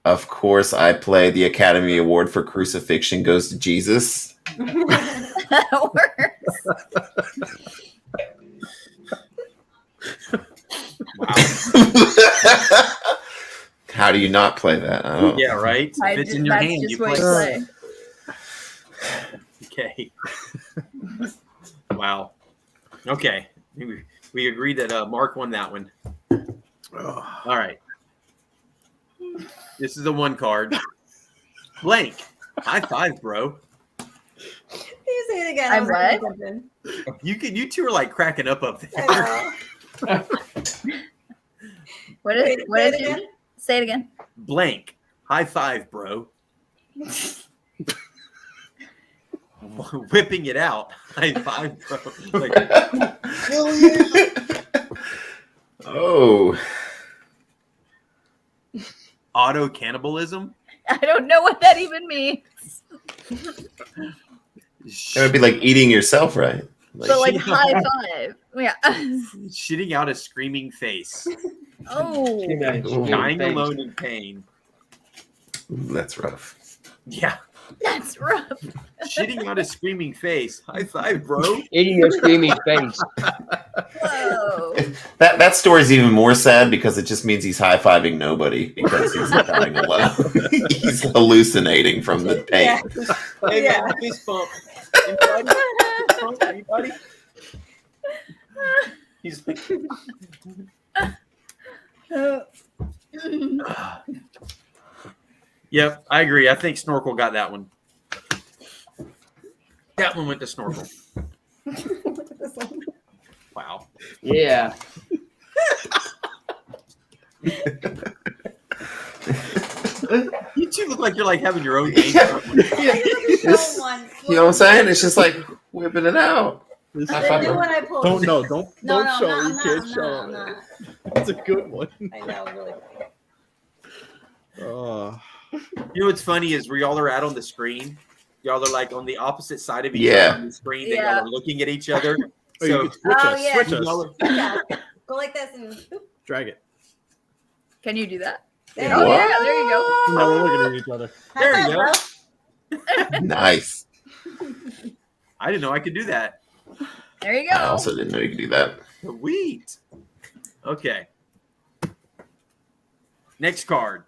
of course I play the Academy Award for crucifixion goes to Jesus. That works. How do you not play that? I don't. Yeah, right. If it's in your That's hand, just you what play. you play. Okay. Wow. Okay. We agreed that Mark won that one. All right. This is the one card. Blank. High five, bro. Can you say it again? I'm I was paying what? attention. You two are like cracking up there. I know. What is Wait, what say is it it? again? Say it again. Blank. High five, bro. Whipping it out. High five, bro. Like, Oh. auto cannibalism. I don't know what that even means. It would be like eating yourself, right? But like high five. Yeah. Shitting out a screaming face. Oh. Dying alone in pain. That's rough. Yeah. That's rough. Shitting out a screaming face. High five, bro. Eating your screaming face. Whoa. That story's even more sad because it just means he's high-fiving nobody because he's dying alone. He's hallucinating from the pain. Yeah. Hey, Yeah. man, fist bump. Anybody? Fist bump? Anybody? He's like, yep, I agree. I think Snorkel got that one. That one went to Snorkel. Wow. Yeah. You two look like you're like having your own game. Yeah. It's, You know what I'm saying? It's just like whipping it out. The new one I pulled. Don't No, don't no, show I'm it. You not, can't I'm show not, I'm it. not. It's a good one. I know, really funny. Oh. You know what's funny is where y'all are at on the screen. Y'all are like on the opposite side of each Yeah. other on the screen. That Yeah. y'all are looking at each other. Oh, So you can switch Oh, us. yeah. Switch y'all us. are, Yeah. Go Go like this and boop. Drag it. Can you do that? There Oh you What? yeah, there you go. Now we're looking at each other. There High you five, go. bro. Nice. I didn't know I could do that. There you I go. also didn't know you could do that. Sweet. Okay. Next card.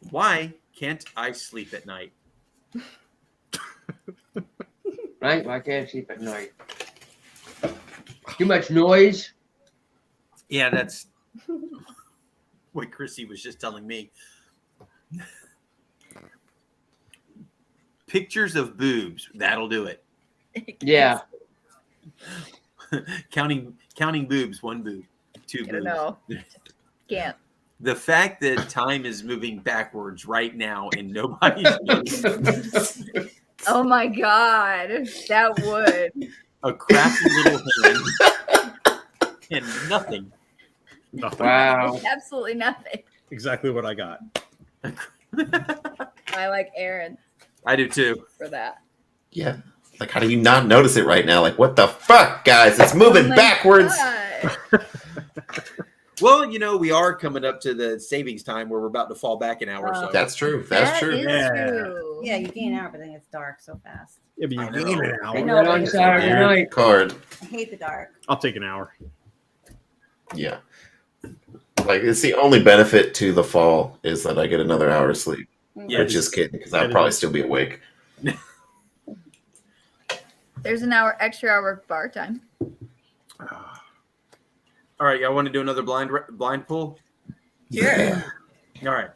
Why can't I sleep at night? Right? I can't sleep at night. Too much noise. Yeah, that's what Chrissy was just telling me. Pictures of boobs. That'll do it. Yeah. counting boobs. 1 boob. 2 I boobs. don't know. Can't. The fact that time is moving backwards right now and nobody's noticing. Oh my god, that would. A crafty little hand and nothing. Nothing. Wow. Absolutely nothing. Exactly what I got. I like Aaron I do too. for that. Yeah. Like, how do you not notice it right now? Like, what the fuck, guys? It's moving Oh my backwards. God. Well, we are coming up to the savings time where we're about to fall back an hour or so. That's true. That's That true. is Yeah. true. Yeah, you gain an hour, but then it's dark so fast. Yeah, but I you know. gain an I hour. know. Right on Saturday Weird night. card. I hate the dark. I'll take an hour. Yeah. Like, it's the only benefit to the fall is that I get another hour of sleep. Yeah, Which is kidding, because I'd probably still be awake. There's an extra hour of bar time. All right, y'all want to do another blind pull? Yeah. All right.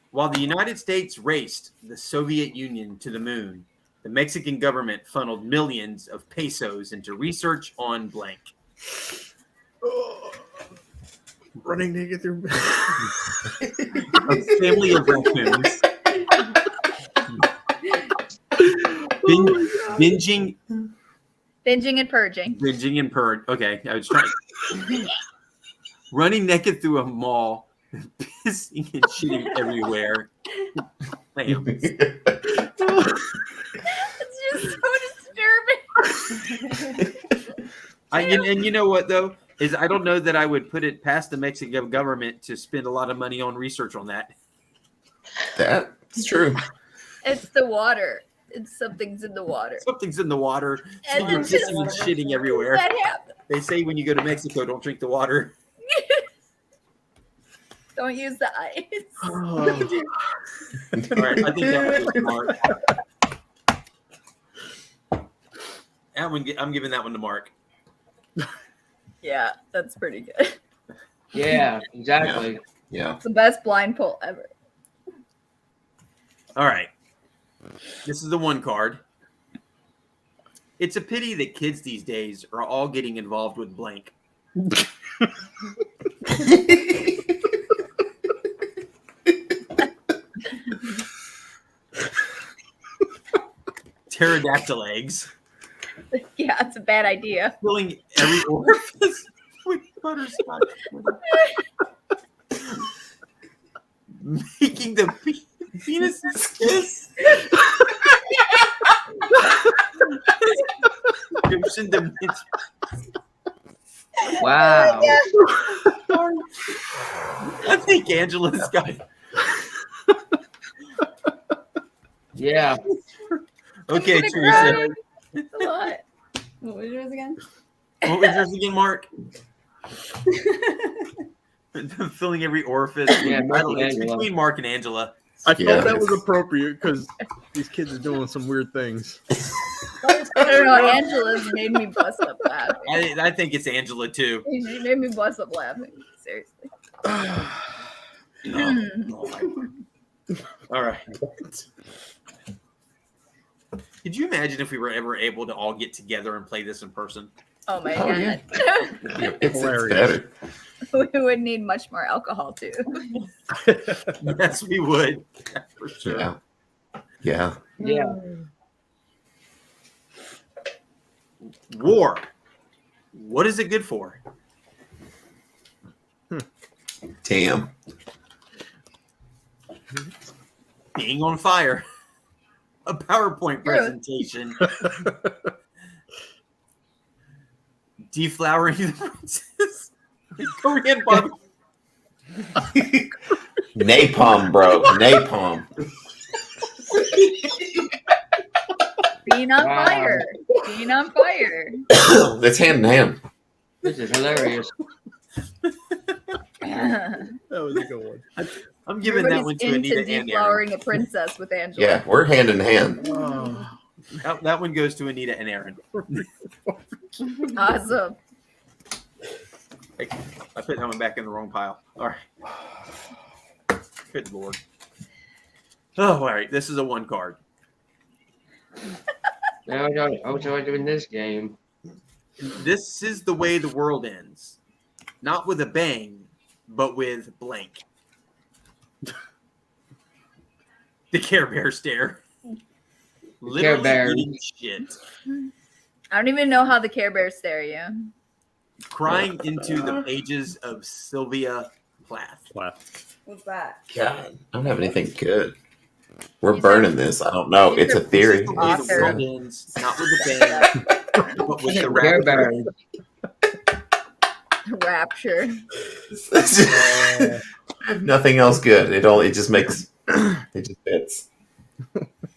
While the United States raced the Soviet Union to the moon, the Mexican government funneled millions of pesos into research on blank. Running naked through. A family of raccoons. Binging Binging and purging. Okay, I was trying. Running naked through a mall, pissing and shitting everywhere. Damn. It's just so disturbing. And you know what though is I don't know that I would put it past the Mexican government to spend a lot of money on research on that. That's true. It's the water. It's something's in the water. Something's in the water. So And you're it's just- pissing and shitting everywhere. That happened. They say when you go to Mexico, don't drink the water. Don't use the ice. All right, I think that was Mark. That one, I'm giving that one to Mark. Yeah, that's pretty good. Yeah, exactly. Yeah. It's the best blind pull ever. All right. This is the one card. It's a pity that kids these days are all getting involved with blank. Pterodactyl eggs. Yeah, it's a bad idea. Filling every orifice with butterscotch. Making the penises kiss. Description dimension. Wow. I think Angela's got it. Yeah. Okay, I'm gonna Teresa. cry. It's a lot. What was yours again? What was yours again, Mark? Filling every orifice. Yeah, I don't know, it's Angela. between Mark and Angela. I Yeah. thought that was appropriate because these kids are doing some weird things. I don't know. Angela's made me bust up laughing. I think it's Angela too. She made me bust up laughing. Seriously. No. Oh, my word. All right. Could you imagine if we were ever able to all get together and play this in person? Oh my Oh, god. yeah. It's Hilarious. better. We would need much more alcohol too. Yes, we would. For sure. Yeah. Yeah. Yeah. War. What is it good for? Damn. Being on fire. A PowerPoint True. presentation. Deflowering the princess. Korean barbecue. Napalm, bro. Napalm. Being on Wow. fire. Being on fire. That's hand in hand. This is hilarious. That was a good one. I'm giving that one Everybody's to into Anita and Aaron. deflowering a princess with Angela. Yeah, we're hand in hand. Oh, That one goes to Anita and Aaron. Awesome. I put that one back in the wrong pile. All right. Good Lord. Oh, all right. This is a 1 card. Now I was doing this game. This is the way the world ends. Not with a bang, but with blank. The Care Bear stare. Literally Bear. eating shit. I don't even know how the Care Bears stare you. Crying into the pages of Sylvia Plath. What's that? God, I don't have anything good. We're You burning this. I don't know. It's a theory. This is the way the Author. world ends. Not with a bang, but with the Care rapture. Bear. Rapture. Nothing else good. It just makes it just fits.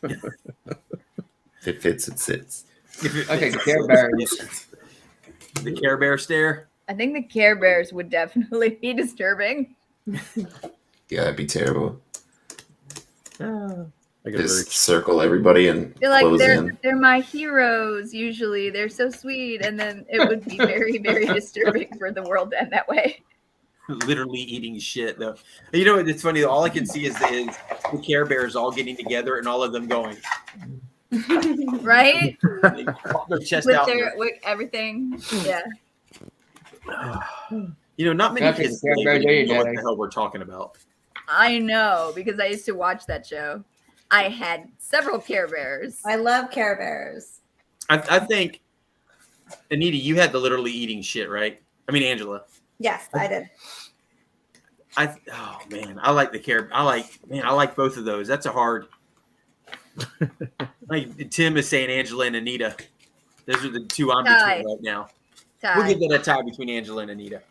If it fits, it sits. Okay, the Care Bears. The Care Bear stare. I think the Care Bears would definitely be disturbing. Yeah, that'd be terrible. I get very Just circle everybody and I feel like close in. they're my heroes usually. They're so sweet, and then it would be very, very disturbing for the world to end that way. Literally eating shit though. You know what? It's funny though. All I can see is the Care Bears all getting together and all of them going. Right? They pop their chest With out. with everything. Yeah. You know, not many That's kids a Care today Bear really day know what today. the hell we're talking about. I know because I used to watch that show. I had several Care Bears. I love Care Bears. I think, Anita, you had the literally eating shit, right? I mean, Angela. Yes, I did. Oh man, I like the Care. I like both of those. That's a hard. Like Tim is saying, Angela and Anita. Those are the two I'm Tie. between right now. Tie. We'll give that a tie between Angela and Anita.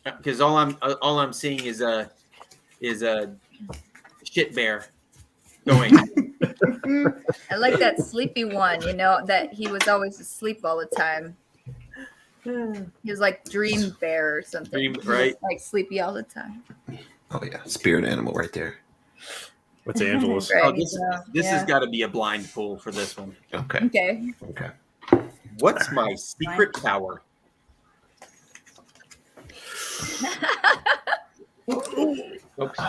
Because all I'm seeing is a shit bear going. I like that sleepy one, you know, that he was always asleep all the time. He was like Dream Bear or something. Dream, He was, right? like sleepy all the time. Oh yeah, spirit animal right there. What's Angela's? Right. Oh, this Yeah. has got to be a blind pull for this one. Okay. Okay. Okay. What's my secret power? Oops.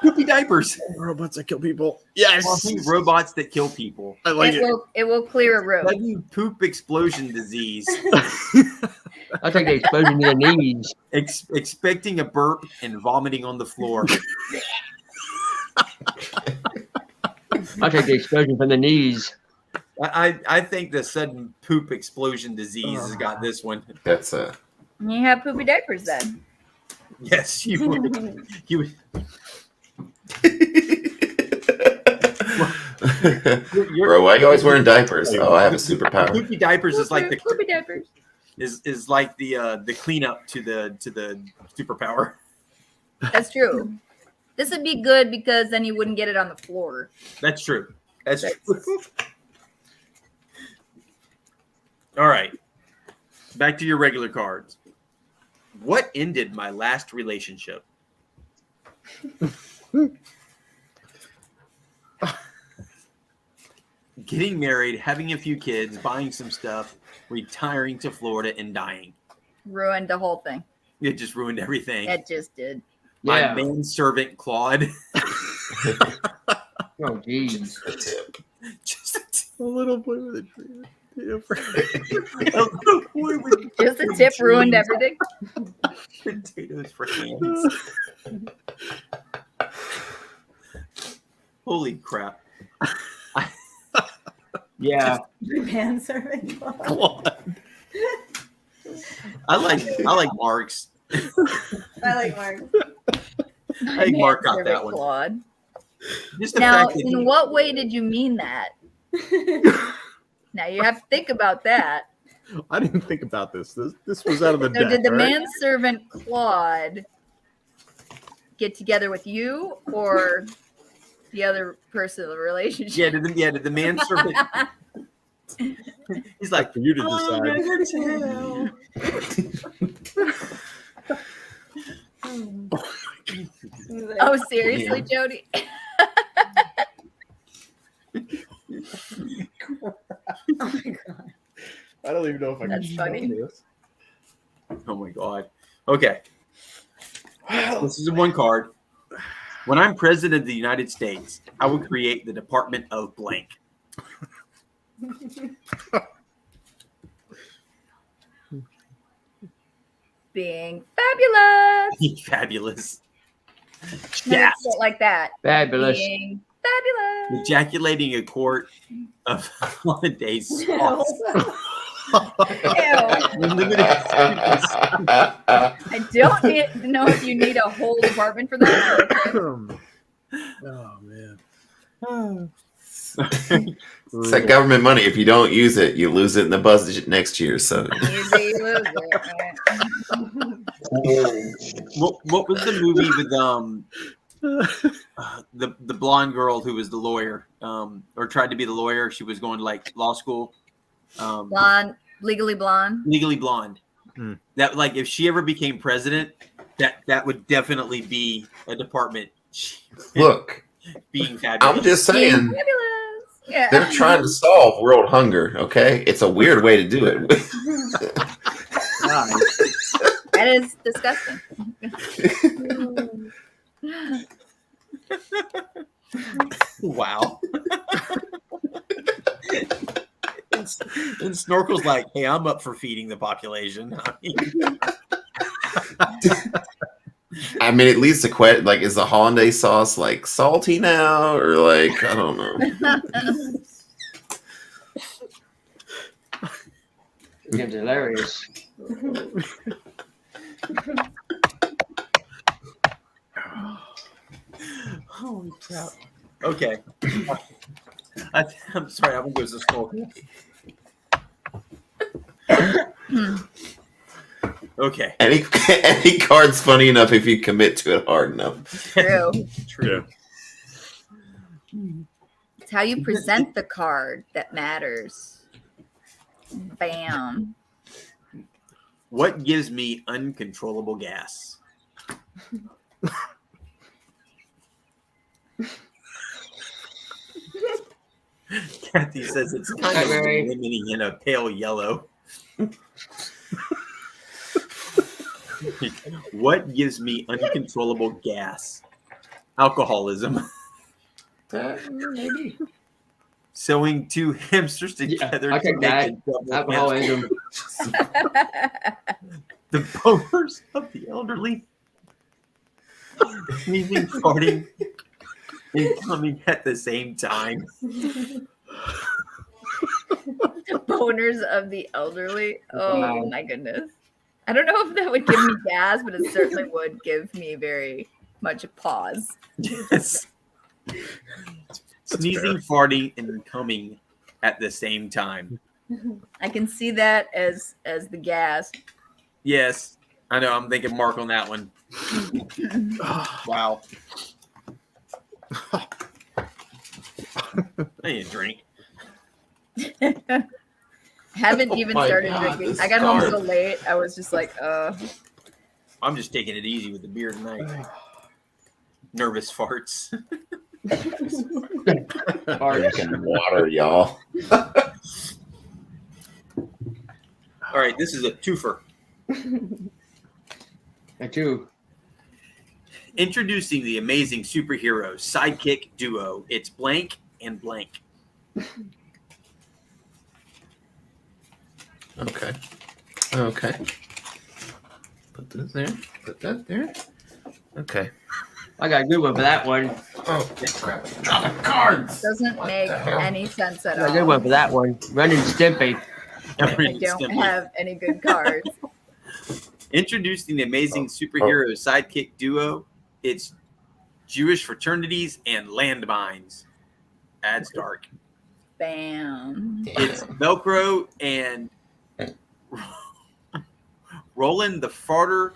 Poopy diapers. Robots that kill people. Yes. Robots that kill people. I like it. It will clear a room. Sudden poop explosion disease. I'll take the explosion to the knees. Expecting a burp and vomiting on the floor. I'll take the explosion from the knees. I think the sudden poop explosion disease has got this one. That's a You have poopy diapers then. Yes, you would. You would. Bro, why are you always wearing diapers? Oh, I have a superpower. Poopy diapers is like Poopy diapers. is like the cleanup to the superpower. That's true. This would be good because then you wouldn't get it on the floor. That's true. That's true. All right. Back to your regular cards. What ended my last relationship? Getting married, having a few kids, buying some stuff, retiring to Florida, and dying. Ruined the whole thing. It just ruined everything. It just did. My Yeah. manservant Claude. Oh, geez. A tip. Just a A little boy with a dream. little boy with Just a tip ruined everything. potatoes for hands. Holy crap. Yeah. Manservant. I like Mark's. I like Mark. I think Mark got that one. Claude. Just the Now, fact that in what way did you mean that? Now you have to think about that. I didn't think about this. This was out of the So deck. did the right? manservant Claude get together with you or the other person in the relationship? Did the manservant? He's like, For you to "I'll decide. never tell." Oh, seriously, Jody? Oh my god. I don't even know if I That's can funny. show this. Oh my god. Okay. This is one card. When I'm president of the United States, I will create the Department of Blank. Being fabulous. Fabulous. No, Yeah. it's not like that. Fabulous. Being fabulous. Ejaculating a quart of hollandaise sauce. Limited I don't know if you need a whole department for that. but okay. Oh man. It's that government money. If you don't use it, you lose it in the budget next year. So Easy loser. What was the movie with the blonde girl who was the lawyer or tried to be the lawyer? She was going to like law school. Blonde, legally blonde. Legally Blonde. Hmm. That like if she ever became president, that would definitely be a department. look, Being fabulous. I'm just Being saying fabulous. Yeah. they're trying to solve world hunger. Okay, it's a weird way to do it. That is disgusting. Wow. And Snorkel's like, hey, I'm up for feeding the population. I mean, it leads to quite like, is the hollandaise sauce like salty now, or like I don't know. It's hilarious. Holy crap. Okay. I'm sorry, I'm going to go to Snorkel. Okay. Any card's funny enough if you commit to it hard enough. True. True. It's how you present the card that matters. Bam. What gives me uncontrollable gas? Kathy says it's kind of Very. limiting in a pale yellow. What gives me uncontrollable gas? Alcoholism. Maybe. Sewing two hamsters together I to take make that. a double hamster. Alcoholism. The boners of the elderly. Sneezing, farting, and coming at the same time. Boners of the elderly. Oh Wow. my goodness. I don't know if that would give me gas, but it certainly would give me very much a pause. Yes. Sneezing, farting, and coming at the same time. I can see that as the gas. Yes. I know. I'm thinking Mark on that one. Wow. I need a drink. Haven't even my started God, drinking. this I got home card. so late. I was just like, I'm just taking it easy with the beer tonight. Nervous farts. Drinking water, y'all. All right, this is a twofer. I too. Introducing the amazing superhero sidekick duo. It's blank and blank. Okay. Okay. Put this there. Put that there. Okay. I got a good one for that one. Oh, crap. Drop the cards. doesn't What make the hell? any sense I at got a good all. one for that one. Running Stimpy. I don't have any good cards. Introducing the amazing superhero sidekick duo. It's Jewish fraternities and landmines. Adds dark. Bam. It's Velcro and Roland the farter.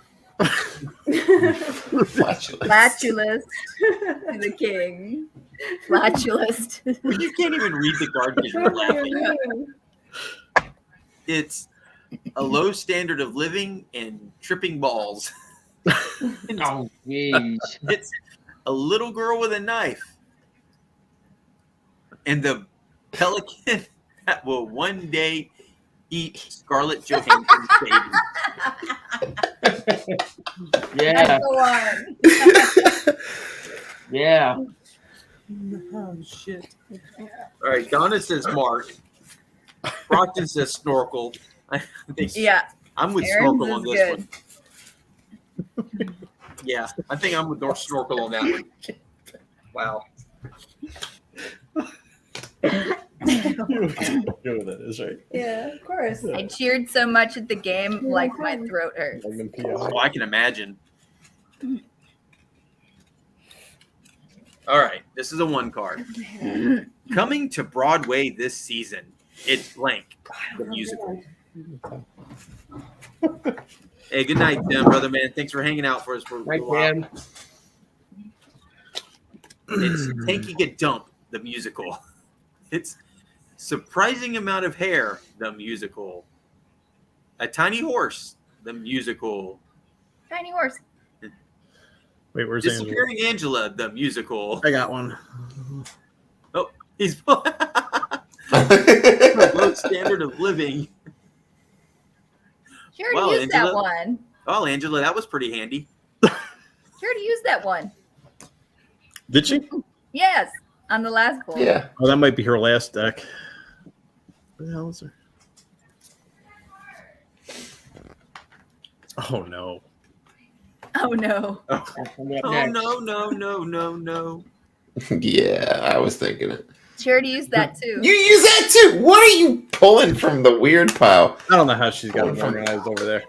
Flatulist. The king. Flatulist. You can't even read the card because you're laughing. It's a low standard of living and tripping balls. Oh, jeez. It's a little girl with a knife. And the pelican that will one day eat Scarlett Johansson's baby. Yeah, That's the one. yeah. Oh, shit. All right, Donna says Mark. Brockton says Snorkel. I think Yeah. I'm with Aaron's Snorkel on is this good. one. Yeah, I think I'm with Snorkel on that one. Wow. You know what that is, right? Yeah, of course. I cheered so much at the game, like my throat hurts. Like them PI. Oh, I can imagine. All right, this is a one card. Coming to Broadway this season, it's blank, the musical. Hey, good night, Tim, brother man. Thanks for hanging out for us for a Right, little while. Tim. It's Taking a Dump, the musical. It's Surprising Amount of Hair, the musical. A Tiny Horse, the musical. Tiny horse. Wait, where's Angela? Disappearing Angela, the musical. I got one. He's low standard of living. She already Well, used that Angela. one. Oh, Angela, that was pretty handy. She already used that one. Did she? Yes, on the last board. Yeah. Oh, that might be her last deck. What the hell is her? Oh no. Oh no. Coming up Oh, next. no. Yeah, I was thinking it. She already used that too. You use that too. What are you pulling from the weird pile? I don't know how she's got them organized over there.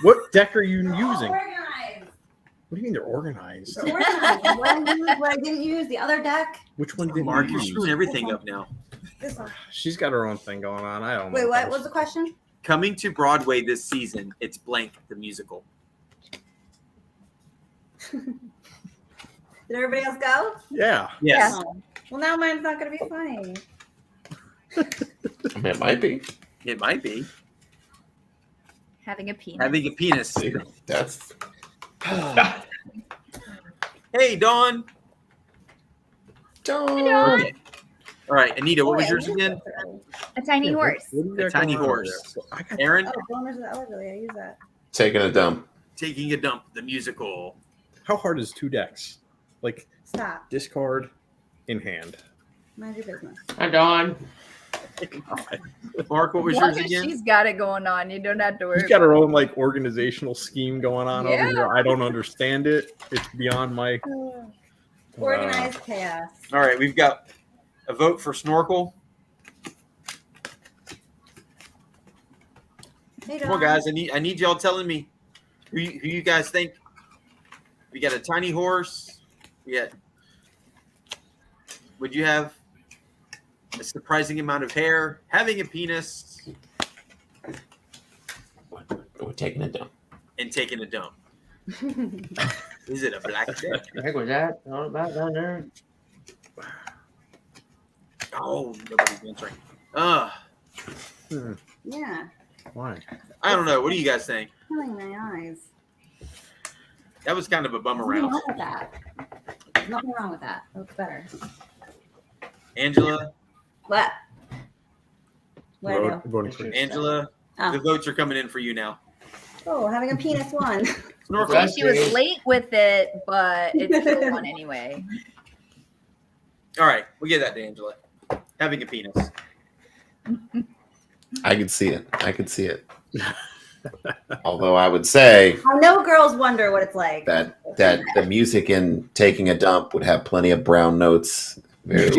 What deck are you using? Organized. What do you mean they're organized? They're organized. What I didn't use, the other deck. Which one did Mark, you you're use? screwing everything up now. This one. She's got her own thing going on. I don't know. Wait, what was the question? Coming to Broadway this season, it's blank, the musical. Did everybody else go? Yeah. Yes. Oh. Well, now mine's not going to be funny. I mean, it might be. It might be. Having a penis. Having a penis. See, that's. Hey, Dawn. Don't. All right, Anita, what was Oh, yours I again? used that already. A tiny horse. A tiny horse. I got Aaron, Oh, Boomers of the Elderly. I use that. Taking a dump. Taking a Dump, the musical. How hard is 2 decks? Like Stop. discard in hand. Mind your business. Hi, Dawn. Mark, what was As long yours as again? she's got it going on. You don't have to worry. She's got about her own like organizational scheme going on Yeah. over here. I don't understand it. It's beyond my Organized chaos. All right, we've got a vote for Snorkel. Hey, Come on, Dawn. guys. I need y'all telling me who you guys think. We got a tiny horse. We got. Would you have a surprising amount of hair? Having a penis We're taking a dump. and taking a dump. Is it a black deck? The heck was that? All about down there. Oh, nobody's answering. Yeah. Why? I don't know. What do you guys think? Killing my eyes. That was kind of a bummer Nothing round. wrong with that. There's nothing wrong with that. It looks better. Angela, What? What do I do? Voting for Angela, Oh. the votes are coming in for you now. Oh, having a penis one. Snorkel. Right. She was late with it, but it's still one anyway. All right, we'll give that to Angela. Having a penis. I could see it. I could see it. Although I would say I know girls wonder what it's like. that the music in Taking a Dump would have plenty of brown notes, very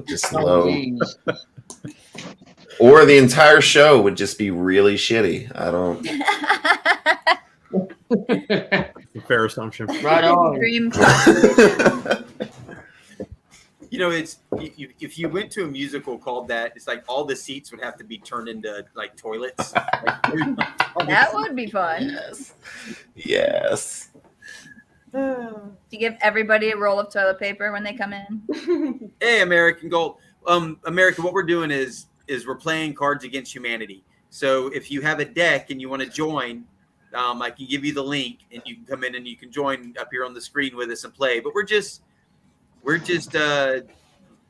just Oh, low, jeez. or the entire show would just be really shitty. I don't. fair assumption. Right on. Dream. it's if you went to a musical called that, it's like all the seats would have to be turned into like toilets. That would be fun. Yes. To give everybody a roll of toilet paper when they come in. Hey, American Gold. America, what we're doing is we're playing Cards Against Humanity. So if you have a deck and you want to join, I can give you the link and you can come in and you can join up here on the screen with us and play. But we're just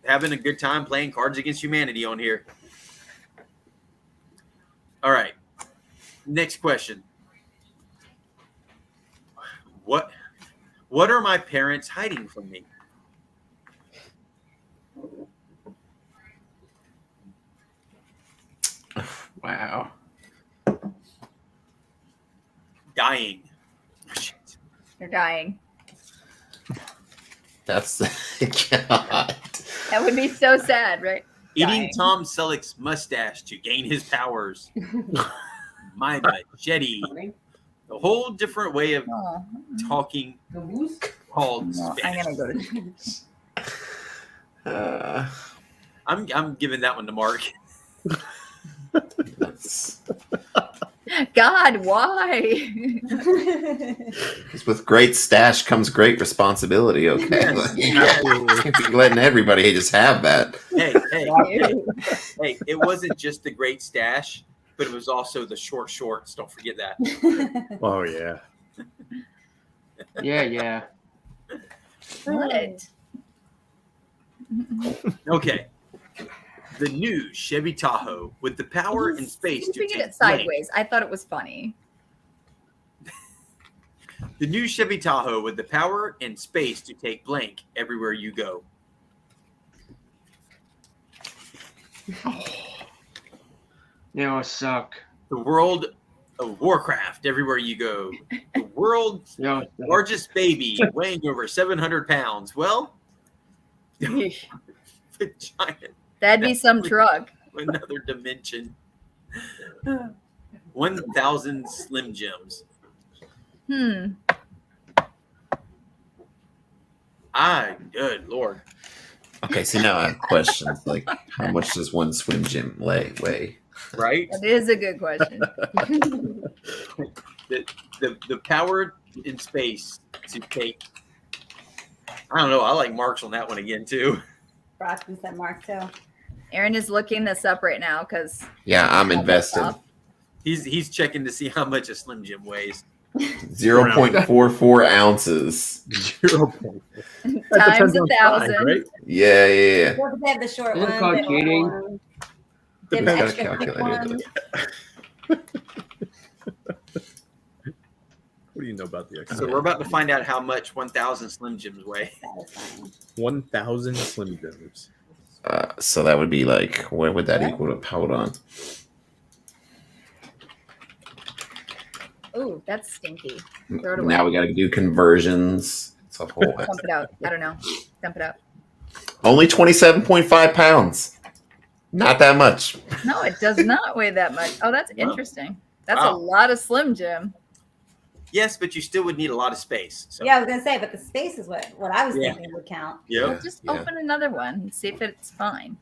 having a good time playing Cards Against Humanity on here. All right. Next question. What are my parents hiding from me? Wow. Dying. You're dying. That's God. That would be so sad, right? Eating Dying. Tom Selleck's mustache to gain his powers. My machete. A whole different way of Oh, talking called no, I'm Spanish. gonna go to. I'm giving that one to Mark. That's, God, why? because with great stash comes great responsibility. Okay, like, you can't be letting everybody just have that. Hey, it wasn't just the great stash, but it was also the short shorts. Don't forget that. Oh yeah. Yeah. What? Okay. The new Chevy Tahoe with the power and space to Keeping take it sideways. I thought it was funny. The new Chevy Tahoe with the power and space to take blank everywhere you go. Now I suck. The world of Warcraft everywhere you go. The world's No, largest baby weighing over 700 pounds. Well, vagina, That'd be some truck. another dimension. 1,000 Slim Jims. Good Lord. Okay, so now I have questions like, how much does one swim gym weigh? Right? That is a good question. The power in space to take. I don't know. I like Mark's on that one again too. Brockman said Mark too. Aaron is looking this up right now because Yeah, I'm invested. He's checking to see how much a Slim Jim weighs. 0.44 ounces. 0. That times depends on 1,000. size, right? Yeah. Well, they have the short Isn't one. it called the old cheating? one. They have It's the got a extra thick calculator. one. What do you know about the So we're about to find out how much 1,000 Slim Jims weigh. Satisfying. 1,000 Slim Jims. So that would be like, what would that equal to? Hold on. Ooh, that's stinky. Throw it away. Now we got to do conversions. It's a whole. Dump it out. I don't know. Dump it out. Only 27.5 pounds. Not that much. No, it does not weigh that much. Oh, that's interesting. That's Wow. a lot of Slim Jim. Yes, but you still would need a lot of space. So. Yeah, I was gonna say, but the space is what I was Yeah. thinking would count. Yep. Well, just Yeah. open another one and see if it's fine.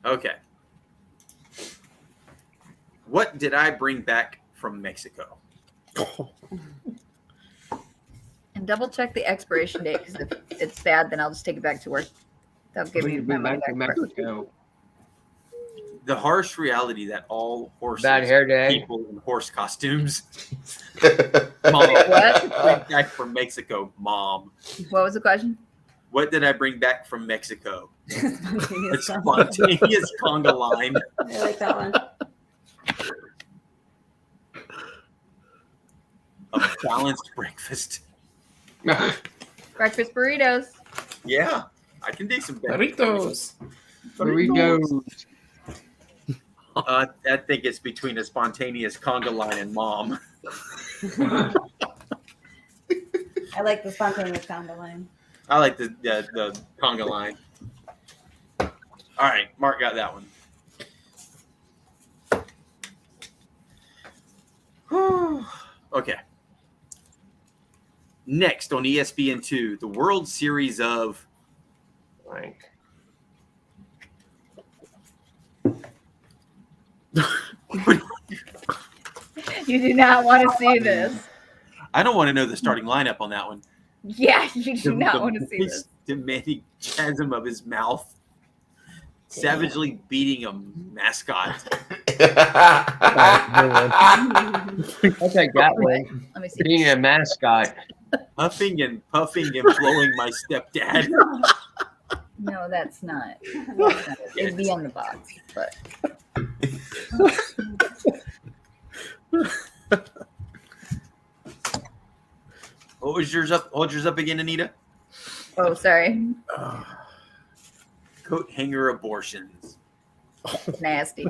Okay. What did I bring back from Mexico? And double check the expiration date because if it's bad, then I'll just take it back to work. They'll give me my money back to back. Mexico. The harsh reality that all horses Bad hair day. people in horse costumes. What? Bring back from Mexico, Mom. What was the question? What did I bring back from Mexico? A Spontaneous stuff. spontaneous conga line. I like that one. A balanced breakfast. Breakfast burritos. Yeah, I can do some Burritos. Burritos. I think it's between a spontaneous conga line and Mom. I like the spontaneous combo line. I like the conga line. All right, Mark got that one. Whew. Okay. Next on ESPN2, the World Series of blank. You do not want to see this. I don't want to know the starting lineup on that one. Yeah, you do not want to see this. Demanding chasm of his mouth, savagely beating a mascot. I'll take that one. Let me see. Being a mascot. Huffing and puffing and blowing my stepdad. No, that's not. That's not it. It'd be on the box, but What was yours up? Hold yours up again, Anita. oh, sorry, Coat hanger abortions. nasty.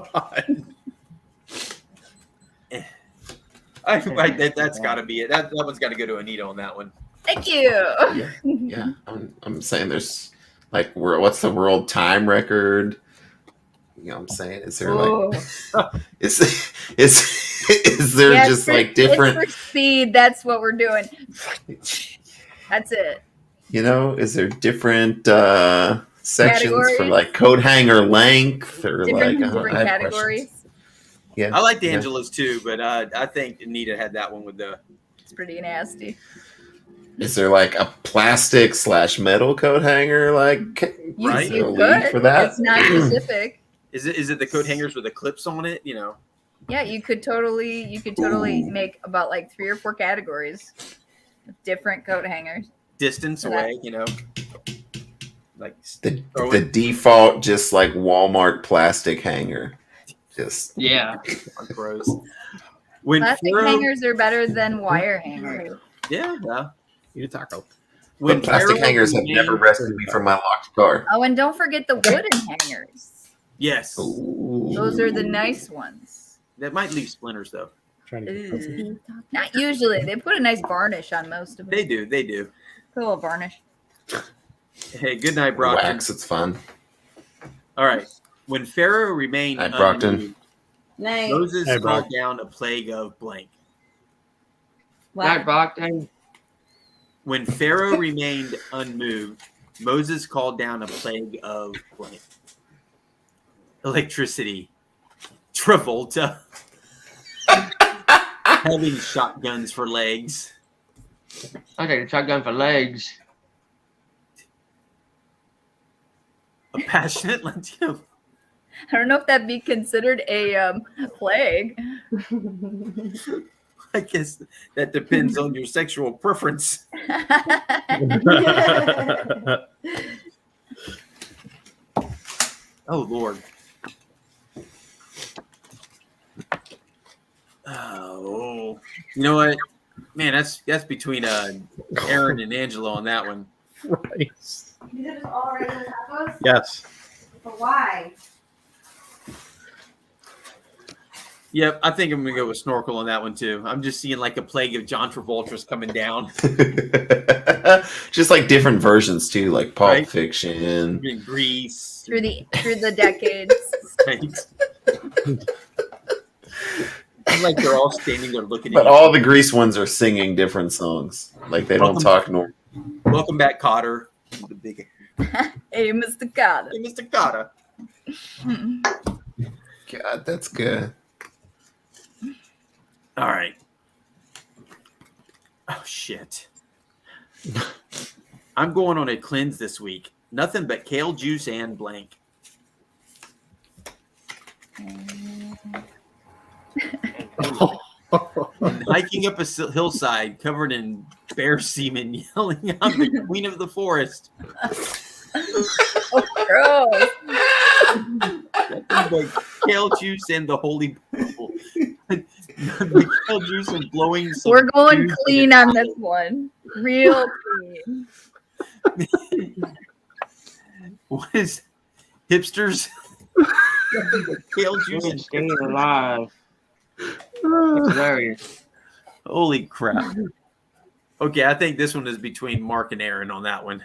That's got to be it. That one's got to go to Anita on that one. Thank you. Yeah, I'm saying there's like, what's the world time record? You know what I'm saying? Is there like, is there Yeah, just for- like different, It's for speed. That's what we're doing. That's it. you know, is there different sections for Categories? like coat hanger length or Different, like, different I have categories. questions. Yeah. I liked yeah. Angela's too, but I think Anita had that one with the. It's pretty nasty. Is there like a plastic / metal coat hanger? Like, Right. is there You a lead could. for that? It's not specific. Is it the coat hangers with the clips on it? You know, Yeah, you could totally make about like 3 or 4 categories of different coat hangers. distance away. You know, like The throw the it default just like Walmart plastic hanger. Just Yeah. on pros. When Plastic Pharaoh- hangers are better than wire hangers. yeah, Eat a taco. when plastic Pharaoh hangers have remained- never rescued me from my locked car. Oh, and don't forget the wooden hangers. Yes, Ooh. Those are the nice ones. that might leave splinters though. Trying to get comfy. Ew. Not usually. They put a nice varnish on most of them. They do. They do. Put a little varnish. Hey, good night, Brockton. Wax, it's fun. All right. When Pharaoh remained Night, Brockton. unmoved, Nice. Moses Hey, called Brock. down a plague of blank. Night, Wow. Brockton. When Pharaoh remained unmoved, Moses called down a plague of blank. Electricity, Travolta, having shotguns for legs, I'll take a shotgun for legs. a passionate Latino. I don't know if that'd be considered a plague. I guess that depends on your sexual preference. Oh Lord. Oh, you know what, man? That's between Aaron and Angela on that one. Christ. These are just all regular tacos? Yes. But why? Yep, I think I'm gonna go with Snorkel on that one too. I'm just seeing like a plague of John Travolta's coming down. Just like different versions too, like Pulp Right. Fiction. In Greece, through the decades. right? Like they're all standing there looking But at all the Grease ones are singing different songs. Like they don't Welcome- talk normal. you. Welcome back, Cotter. The big Hey, Mr. Carter. hey, Mr. Cotter. God, that's good. All right. Oh shit. I'm going on a cleanse this week. Nothing but kale juice and blank. And hiking up a hillside covered in bear semen, yelling out the queen of the forest. Gross. Nothing but kale juice and the holy Bible. The kale juice and blowing. some We're going juice clean in on this one. Real clean. What is hipsters? Nothing but kale juice and Staying alive. That's hilarious. holy crap. Okay, I think this one is between Mark and Aaron on that one.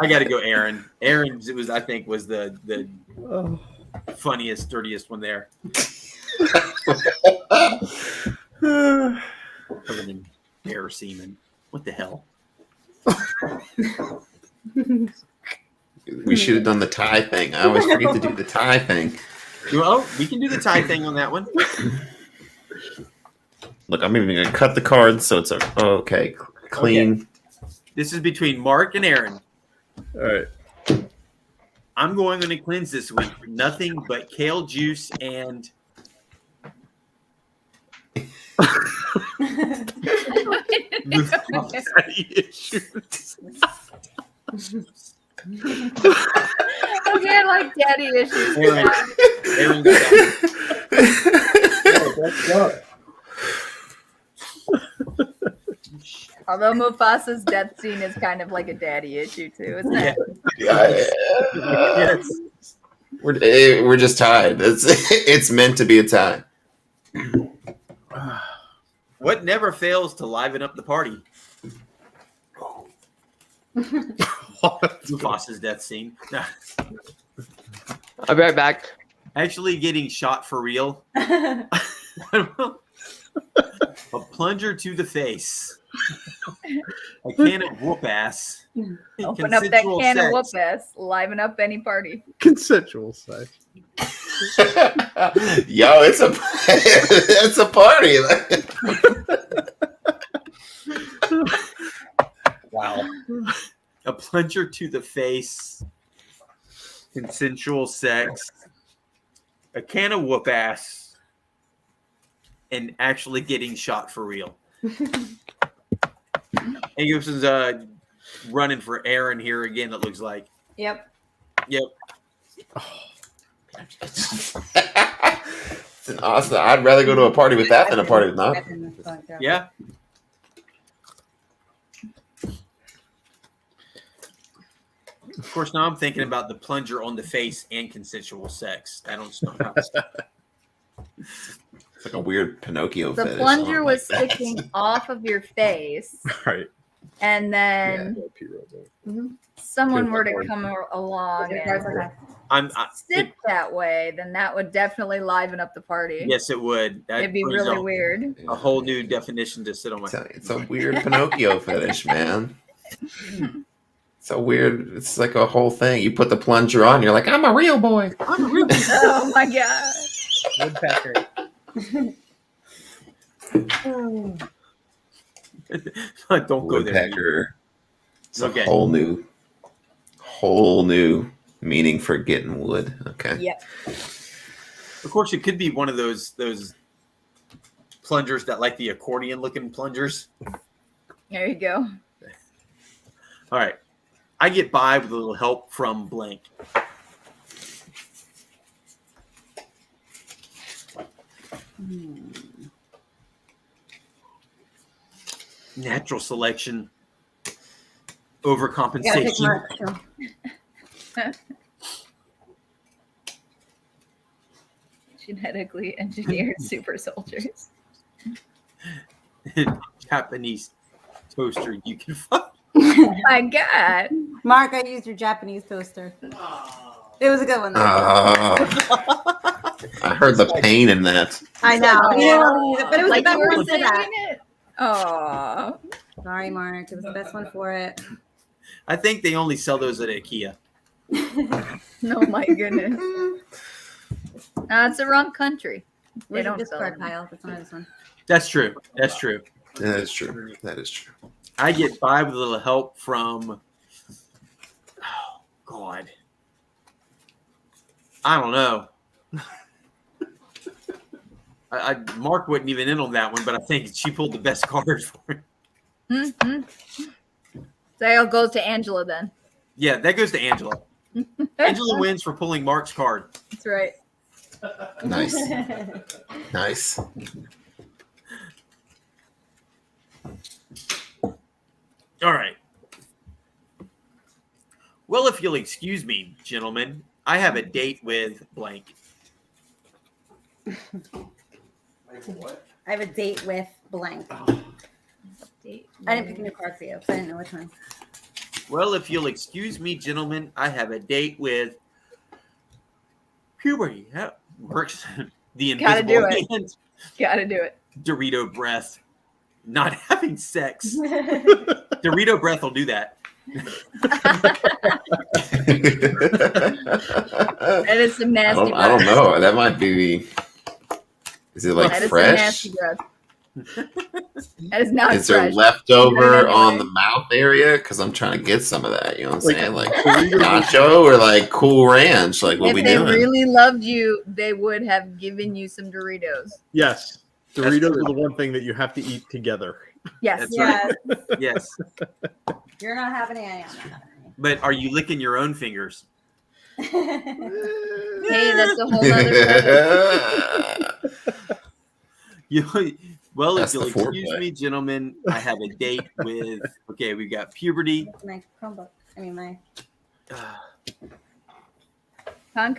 I got to go Aaron. Aaron's I think was the funniest, dirtiest one there. Covered in bear semen. What the hell? We should have done the tie thing. I always forget to do the tie thing. Well, we can do the tie thing on that one. Look, I'm even gonna cut the cards so it's okay, clean. This is between Mark and Aaron. All right. I'm going on a cleanse this week. Nothing but kale juice and Okay, I like daddy issues. Aaron got that. Although Mufasa's death scene is kind of like a daddy issue too, isn't it? Yes. We're just tied. It's meant to be a tie. What never fails to liven up the party? Mufasa's death scene. I'll be right back. Actually getting shot for real. A plunger to the face. A can of whoop ass. Open up that Consensual can of sex. whoop ass, liven up any party. Consensual sex. Yo, it's a party. Wow. A plunger to the face. Consensual sex. A can of whoop ass. And actually getting shot for real. And Gibson's running for Aaron here again, it looks like. Yep. Yep. It's an awesome. I'd rather go to a party with that than a party with not. Yeah. Of course, now I'm thinking about the plunger on the face and consensual sex. I don't know how It's like a weird Pinocchio The fetish. plunger something was like that. sticking off of your face, Right. and then someone were to come along and sit that way, then that would definitely liven up the party. Yes, it would. That It'd be brings really a- weird. A whole new definition to sit on my. It's a weird Pinocchio fetish, man. It's a weird. It's like a whole thing. You put the plunger on, you're like, I'm a real boy. I'm a real boy. Oh my god. Woodpecker. Don't go there. Woodpecker. It's Okay. a whole new meaning for getting wood. Okay. Yep. Of course, it could be one of those plungers that like the accordion looking plungers. There you go. All right. I get by with a little help from blank. Natural selection. Overcompensation. Genetically engineered super soldiers. Japanese toaster you can find. Oh my god. Mark, I used your Japanese toaster. It was a good one. Though. I heard the pain in that. I know. But it was Like the you best were one for singing that. it. Oh. Sorry, Mark. It was the best one for it. I think they only sell those at IKEA. Oh my goodness. It's the wrong country. They Where's your don't sell discard them. pile? That's not this one. That's true. That's true. That is true. That is true. I get by with a little help from. Oh God. I don't know. Mark wasn't even in on that one, but I think she pulled the best card for it. Mm-hmm. So it goes to Angela then. Yeah, that goes to Angela. Angela wins for pulling Mark's card. That's right. Nice. Nice. All right. Well, if you'll excuse me, gentlemen, I have a date with blank. I have a date with blank. I didn't pick a new card for you because I didn't know which one. Well, if you'll excuse me, gentlemen, I have a date with puberty. That works The Gotta do invisible it. hand. Gotta do it. Dorito breath. Not having sex. Dorito breath will do that. That is some nasty. I don't know. That might be. Is it like That is some fresh? nasty breath. That is not Is there fresh. leftover Anyway. on the mouth area? Because I'm trying to get some of that. You know what I'm Like, saying? Like Doritos- nacho or like Cool Ranch? Like what If we they doing? really loved you, they would have given you some Doritos. Yes. That's Doritos true. are the one thing that you have to eat together. Yes. That's Yes. Yes. You're not having any on But are you licking your own fingers? that. Hey, that's a whole other present. Well, That's if you'll the excuse foreplay. me, gentlemen, I have a date with. Okay, we've got puberty. My Chromebook. I mean, my. Pon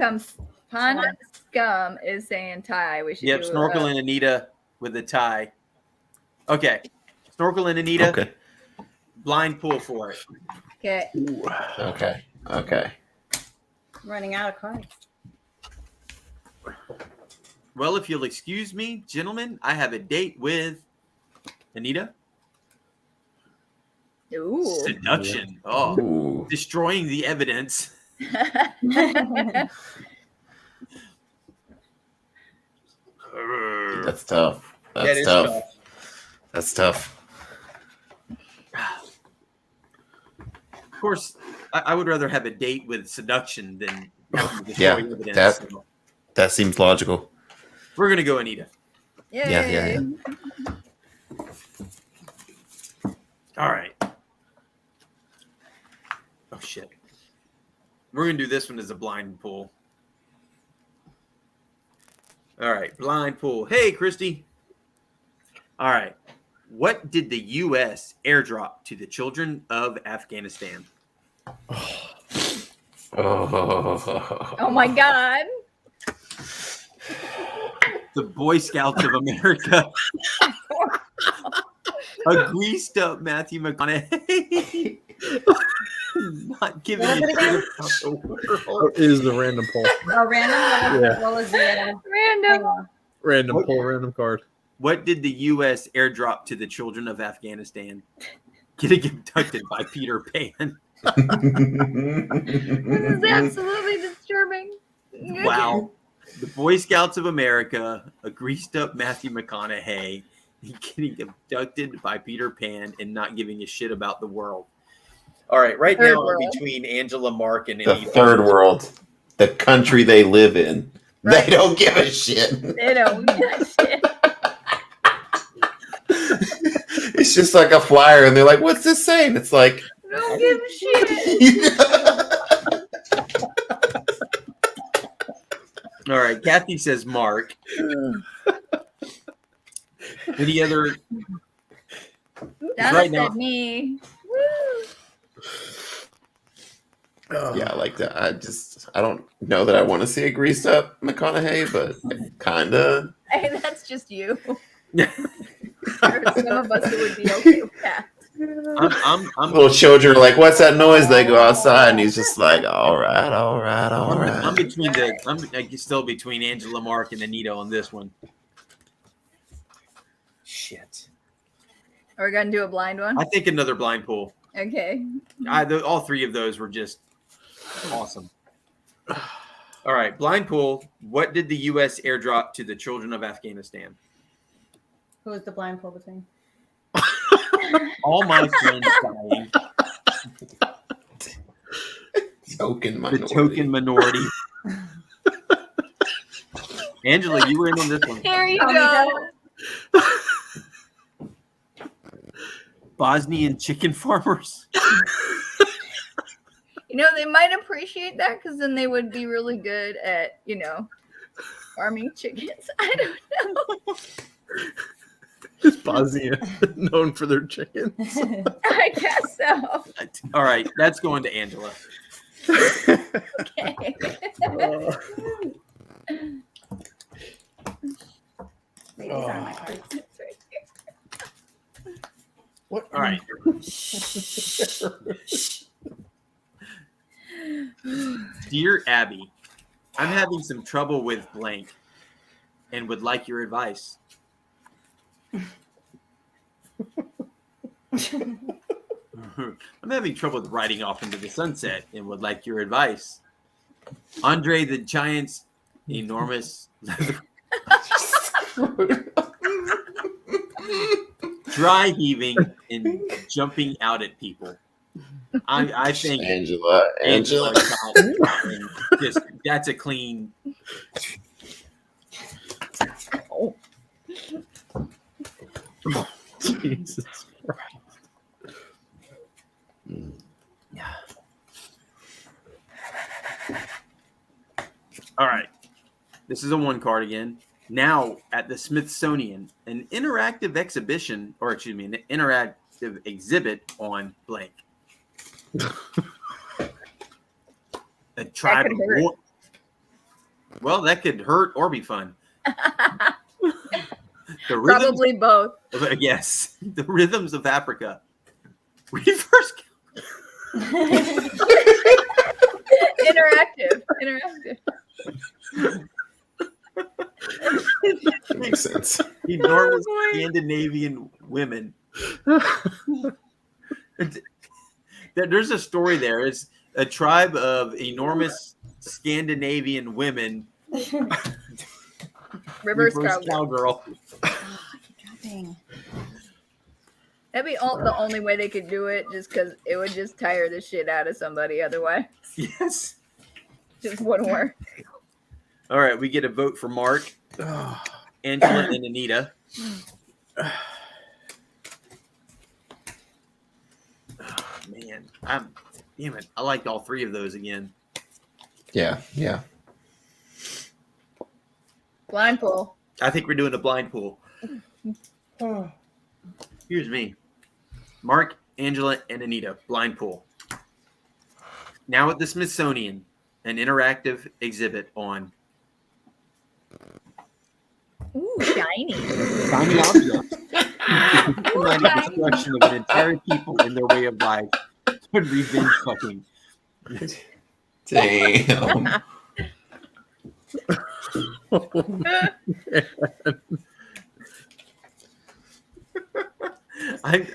Scum is saying Ty. We should Yep, do Snorkel and Anita with a tie. Okay, Snorkel and Anita, Okay. blind pull for it. Okay. Okay. Okay. Running out of cards. Well, if you'll excuse me, gentlemen, I have a date with Anita. Ooh. Seduction. Oh, Ooh. destroying the evidence. That's tough. That That's is tough. tough. That's tough. Of course, I would rather have a date with seduction than having to destroy Yeah, evidence. that- So That seems logical. we're gonna go Anita. Yay. Yeah. All right. Oh shit. We're gonna do this one as a blind pull. All right, blind pull. Hey, Christy. All right. What did the U.S. airdrop to the children of Afghanistan? Oh my God. The Boy Scouts of America. A greased up Matthew McConaughey. Not giving What a was it again? shit about the world. It is the random pull. Oh, random? Yeah. What was the Random. Random What? pull, random card. What did the U.S. airdrop to the children of Afghanistan? Getting abducted by Peter Pan. This is absolutely disturbing. Wow. The Boy Scouts of America, a greased up Matthew McConaughey, getting abducted by Peter Pan and not giving a shit about the world. All right, right Third now I'm world. between Angela, Mark, and The Anita. third world, the country they live in. Right. They don't give a shit. They don't give a shit. It's just like a flyer, and they're like, "What's this saying?" It's like, They don't give a shit. All right, Kathy says Mark. Any other? Donna Right now- said me. Woo. yeah, like that. I don't know that I want to see a greased up McConaughey, but kinda. Hey, that's just you. There are some of us who would be okay with that. I'm Little children are like, "What's that noise?" They go outside, and he's just like, "All right, all right, all I'm right." between I'm still between Angela, Mark, and Anita on this one. Shit. Are we gonna do a blind one? I think another blind pull. Okay. All three of those were just awesome. All right, blind pull. What did the U.S. airdrop to the children of Afghanistan? Who was the blind pull between? All my friends dying. Token The minority. token minority. Angela, you were in on this one. Here you Oh, go. Bosnian chicken farmers. You know, they might appreciate that because then they would be really good at, farming chickens. I don't know. Is Bosnia known for their chickens? I guess so. All right, that's going to Angela. Okay. Wait, these aren't my cards. It's right here. What? All right. Dear Abby, I'm having some trouble with blank. and would like your advice. I'm having trouble with riding off into the sunset and would like your advice. Andre the Giant's enormous dry heaving and jumping out at people. I think Angela. just that's a clean. Oh, Jesus Christ. Yeah. All right. This is a 1 card again. Now at the Smithsonian, an interactive exhibition, or excuse me, an interactive exhibit on blank. A tribe could hurt. Well, that could hurt or be fun. The rhythms, Probably both. yes, the rhythms of Africa. Reverse. Interactive. Makes sense. Enormous Scandinavian women. There's a story there. It's a tribe of enormous Scandinavian women. Reverse Reverse cowgirl. cowgirl. Dang. That'd be the only way they could do it, just because it would just tire the shit out of somebody otherwise. Yes. Just wouldn't work. All right, we get a vote for Mark, Angela, and Anita. Oh, man, damn it. I liked all 3 of those again. Yeah. Blind pull. I think we're doing a blind pool. Here's me. Mark, Angela, and Anita. Blind pool. Now at the Smithsonian, an interactive exhibit on Ooh, shiny. shiny objects. The destruction of an entire people in their way of life. Could revenge fucking. Damn. I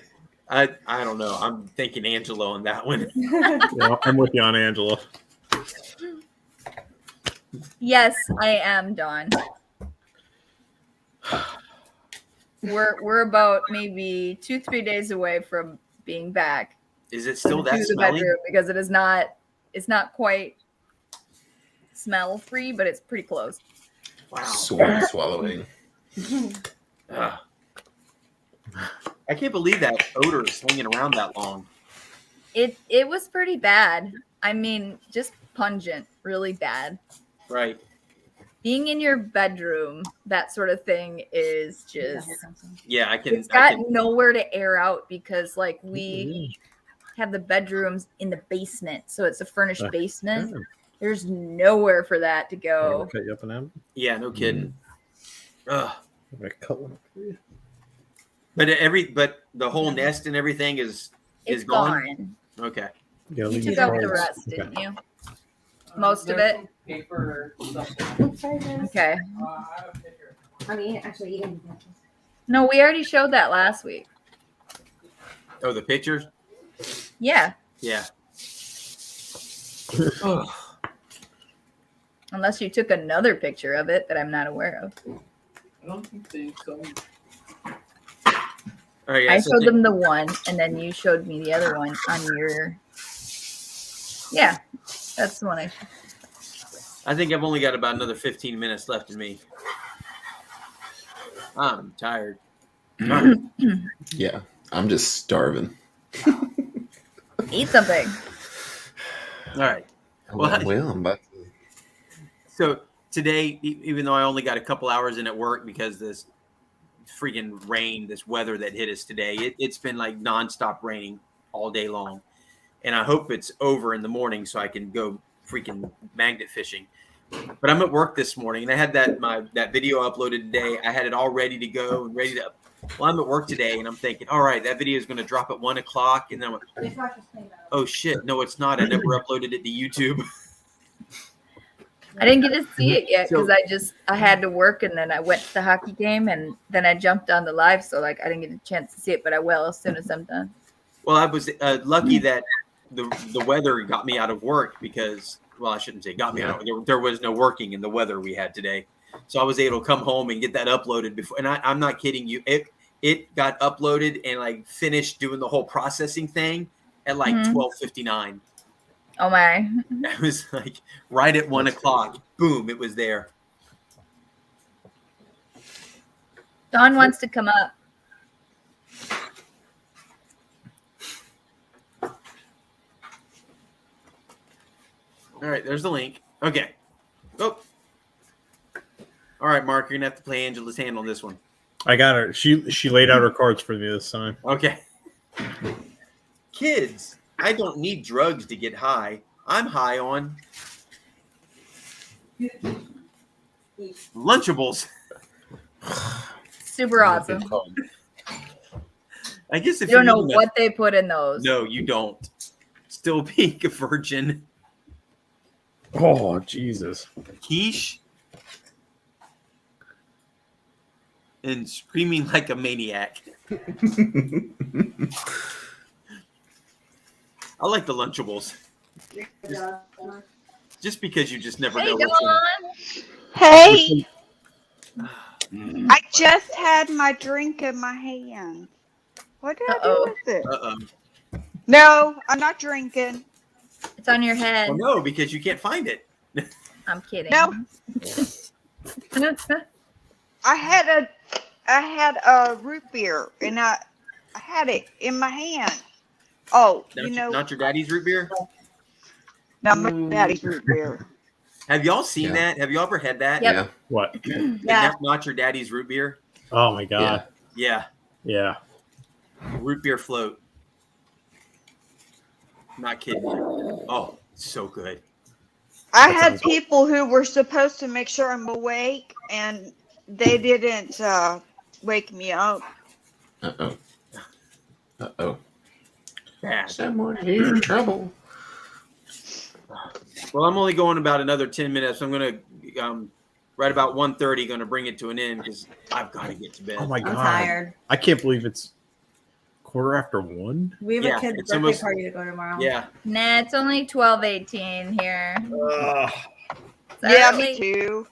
don't know. I'm thinking Angelo on that one. Yeah, I'm with you on Angela. Yes, I am, Dawn. We're about maybe 2-3 days away from being back Is it still to that the smelly? bedroom because it is not. It's not quite smell free, but it's pretty close. Wow. Swallowing. Ugh. I can't believe that odor is hanging around that long. It was pretty bad. I mean, just pungent, really bad. Right. Being in your bedroom, that sort of thing is just. Yeah, I can. It's got nowhere to air out because, like, we Mm-hmm. have the bedrooms in the basement, so it's a furnished basement. There's nowhere for that to go. Cut you up an apple? Yeah, no kidding. Ugh. I'm gonna cut one up for you. But the whole nest and everything is It's gone. Okay. Yeah, You leave took these out the cards. rest, Okay. didn't you? Most of it. Paper. Okay. I mean, actually, eating. No, we already showed that last week. Oh, the pictures. Yeah, Yeah. unless you took another picture of it that I'm not aware of. I don't think so. All right, I guys, showed them the one, and then you showed me the other one on your. Yeah, that's the one I. I think I've only got about another 15 minutes left in me. I'm tired. Yeah. I'm just starving. Eat something. All right. Well, I'm about to. So today, even though I only got a couple hours in at work because this freaking rain, this weather that hit us today, it's been like nonstop raining all day long. And I hope it's over in the morning so I can go freaking magnet fishing. But I'm at work this morning and I had that video uploaded today. I had it all ready to go and ready to. Well, I'm at work today and I'm thinking, all right, that video is going to drop at 1 o'clock. And then I'm like, oh shit, no, it's not. I never uploaded it to YouTube. I didn't get to see it yet because So- I had to work and then I went to the hockey game and then I jumped on the live, so like I didn't get a chance to see it, but I will as soon as I'm done. Well, I was lucky that the weather got me out of work because, well, I shouldn't say got me out. There was no working in the weather we had today, so I was able to come home and get that uploaded before. And I'm not kidding you, it got uploaded and like finished doing the whole processing thing at like 12:59. Oh my! It was like right at 1 o'clock. Boom! It was there. Dawn wants to come up. All right, there's the link. Okay. Oh. All right, Mark, you're gonna have to play Angela's hand on this one. I got her. She laid out her cards for me this time. Okay. Kids, I don't need drugs to get high. I'm high on Lunchables. Super awesome. I guess if You don't know eating what they put in those. No, you don't. Still being a virgin. Oh, Jesus. Quiche. And screaming like a maniac. I like the Lunchables. Just because you just never Hey, know what's in it. Dawn. Hey, I just had my drink in my hand. What did I Uh-oh. do with it? Uh-oh. No, I'm not drinking. It's on your head. Oh, no, because you can't find it. I'm kidding. No. I had a root beer and I had it in my hand. Oh, Not your daddy's root beer? not my daddy's root beer. Have y'all seen Yeah. that? Have you ever had that? Yep. Yeah. What? Yeah. Not your daddy's root beer? Oh, my God. Yeah. Yeah. Root beer float. Not kidding you. Oh, so good. I That had sounds- people who were supposed to make sure I'm awake and they didn't wake me up. Uh-oh. Uh-oh. Bad. Someone here's trouble. Well, I'm only going about another 10 minutes. I'm going to, right about 1:30, going to bring it to an end because I've got to get to bed. Oh, my I'm God. tired. I can't believe it's 1:15. We have Yeah, a kid's it's birthday almost- party to go tomorrow. Yeah. Nah, it's only 12:18 here. It's Yeah, early. me too.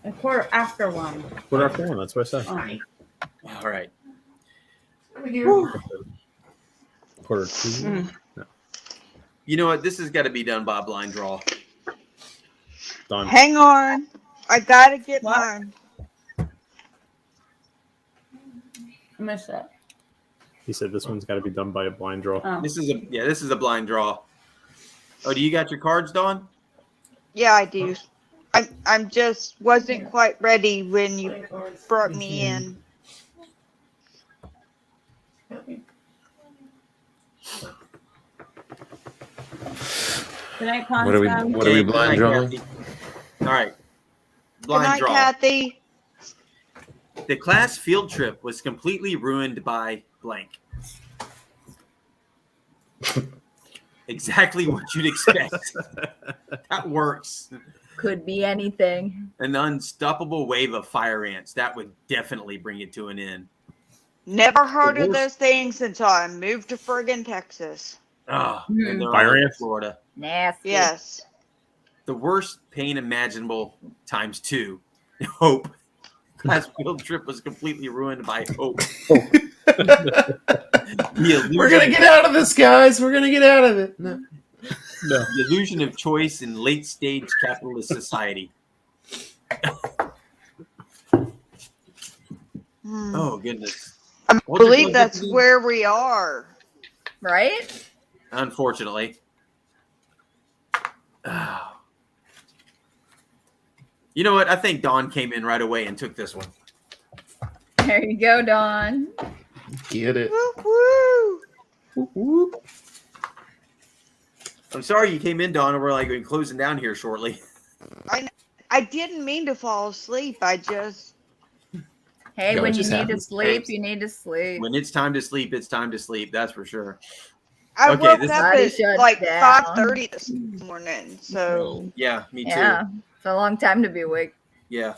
A 1:15. 1:15. That's what I said. Oh. All right. 1:45. You know what? This has got to be done by a blind draw. Done. Hang on. I gotta get What? mine. I missed that. He said this one's got to be done by a blind draw. Oh. This is a blind draw. Oh, do you got your cards, Dawn? Yeah, I do. I'm just wasn't quite ready when you brought me in. Good night, What are we Constance. what are we Okay, blind good night, drawing? Kathy. All right. Good Blind night, draw. Kathy. The class field trip was completely ruined by blank. Exactly what you'd expect. That works. Could be anything. An unstoppable wave of fire ants. That would definitely bring it to an end. Never heard The of worst- those things until I moved to friggin' Texas. Oh, Hmm. and they're Fire all over ants? Florida. Nasty. Yes. The worst pain imaginable times 2. Hope. Class field trip was completely ruined by hope. The We're gonna get out of this, guys. We're gonna get out of it. No. No. The illusion of choice in late stage capitalist society. Hmm. Oh goodness. I What's your believe good that's to do? where we are. Right? Unfortunately. You know what? I think Dawn came in right away and took this one. There you go, Dawn. Get it. Woo woo. I'm sorry you came in, Dawn, and we're like closing down here shortly. I didn't mean to fall asleep. I just Hey, Yeah, when it you just need to happens. sleep, you need to sleep. When it's time to sleep, it's time to sleep. That's for sure. I Okay, woke this- up Body at shut like down. 5:30 this morning. So Yeah, me too. Yeah, it's a long time to be awake. Yeah.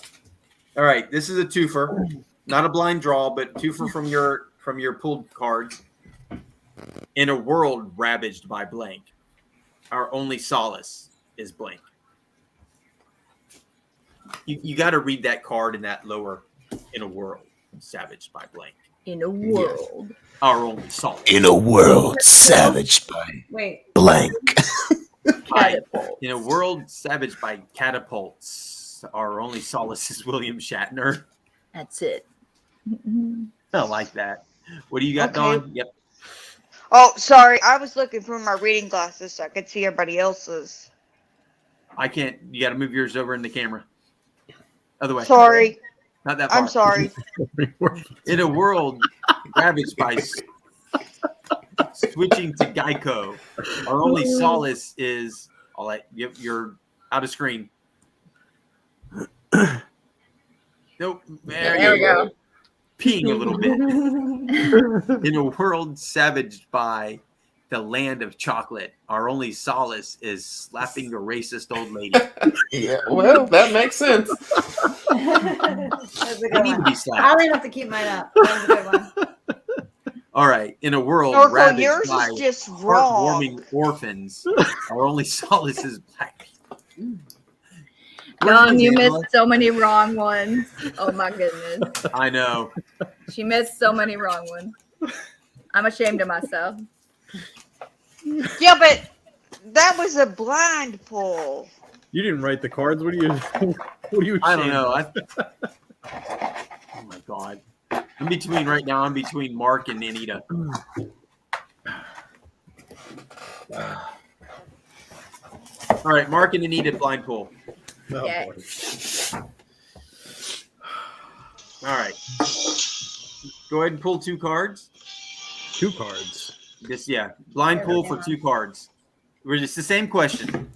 All right, this is a twofer, not a blind draw, but twofer from your pulled cards. In a world ravaged by blank, our only solace is blank. You got to read that card in that lower. In a world savaged by blank, In a world. our only solace. In a world savaged by Wait. blank. Catapult. In a world savaged by catapults, our only solace is William Shatner. That's it. I like that. What do you got, Okay. Dawn? Yep. oh, sorry, I was looking for my reading glasses so I could see everybody else's. I can't. You got to move yours over in the camera. Other way. Sorry, Not that far. I'm sorry. In a world ravaged by switching to Geico, our only solace is all right. You're out of screen. Nope. There we go. Peeing a little bit. In a world savaged by the land of chocolate, our only solace is slapping a racist old lady. Yeah, well, that makes sense. That's a You good need to one. be I'll slapped. have to keep mine up. That was a good one. All right. In a world Oracle, ravaged yours by is just wrong. heartwarming orphans, our only solace is black people. Dawn, you Angela? missed so many wrong ones. Oh my goodness. I know. She missed so many wrong ones. I'm ashamed of myself. Yeah, but that was a blind pull. You didn't write the cards. What are you? What are you? I don't ashamed know. of? Oh my god. I'm between Mark and Anita. All right, Mark and Anita blind pool. Oh, Yeah. boy. All right. Go ahead and pull 2 cards. 2 cards. Blind pool for 2 cards. It's the same question,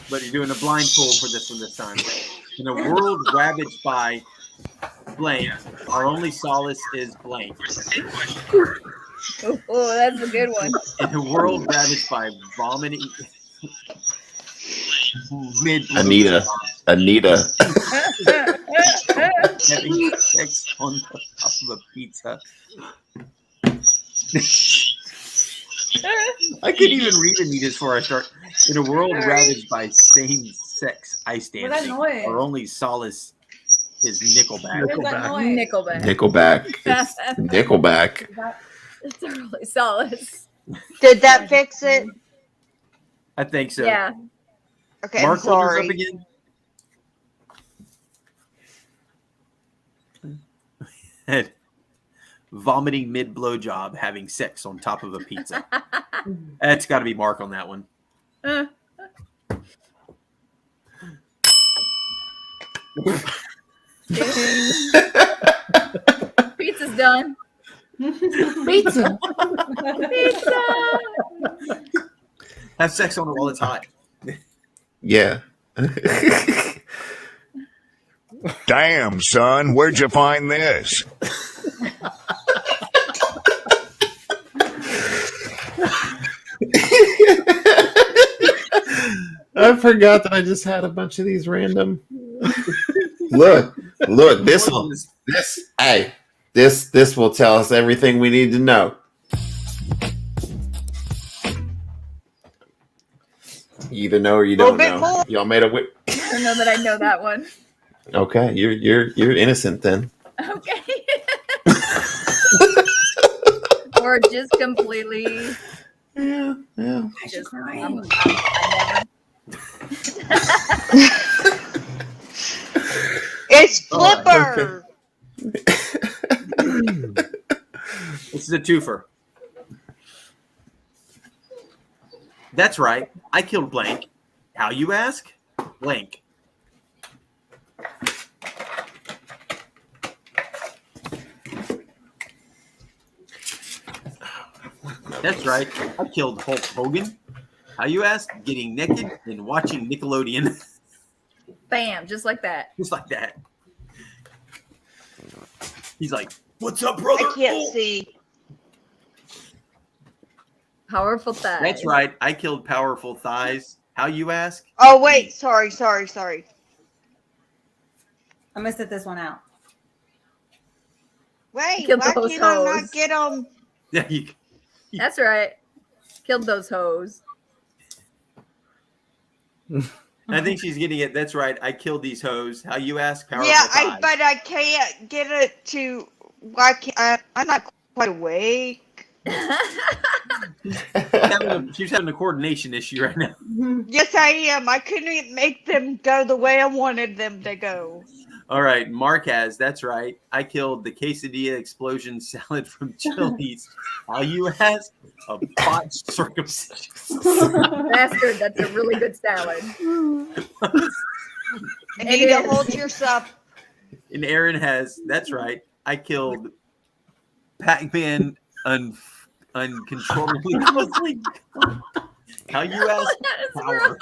but you're doing a blind pool for this one this time. In a world ravaged by blank, our only solace is blank. Oh, that's a good one. In a world ravaged by vomiting. Anita. Having sex on the top of a pizza. I couldn't even read Anita's before I start. In a world ravaged by same-sex ice What's that dancing, noise? our only solace is Nickelback. What is that noise? Nickelback. Nickelback. It's a really solace. Did that fix it? I think so. Yeah. Okay, Mark, I'm hold yours sorry. up again. Vomiting mid blowjob, having sex on top of a pizza. That's got to be Mark on that one. Pizza's done. Pizza. Pizza. Have sex on it while it's hot. Yeah. Damn, son, where'd you find this? I forgot that I just had a bunch of these random. Look, this will tell us everything we need to know. You either know or you don't Little bit know. more. Y'all made a whip. I don't know that I know that one. Okay, you're innocent then. Okay. Or just completely. Yeah. Just, I never. It's Flipper. This is a twofer. That's right. I killed blank. How you ask? Blank. That's right. I killed Hulk Hogan. How you ask? Getting naked and watching Nickelodeon. Bam, just like that. Just like that. He's like, "What's up, brother?" I can't see. Powerful thighs. That's right. I killed powerful thighs. How you ask? Oh wait, sorry. I'm gonna sit this one out. Wait, Killed why those can't I not hoes. get them? Yeah, That's right. Killed those hoes. I think she's getting it. That's right. I killed these hoes. How you ask? Powerful Yeah, thighs. but I can't get it to. Why can't I'm not quite awake. She's having a coordination issue right now. Yes, I am. I couldn't make them go the way I wanted them to go. All right, Mark has. That's right. I killed the quesadilla explosion salad from Chili's. How you ask? A botched circumcision. Bastard, that's a really good salad. Anita, hold yourself. And Aaron has. That's right. I killed Pac-Man uncontrollably. How you ask? Power.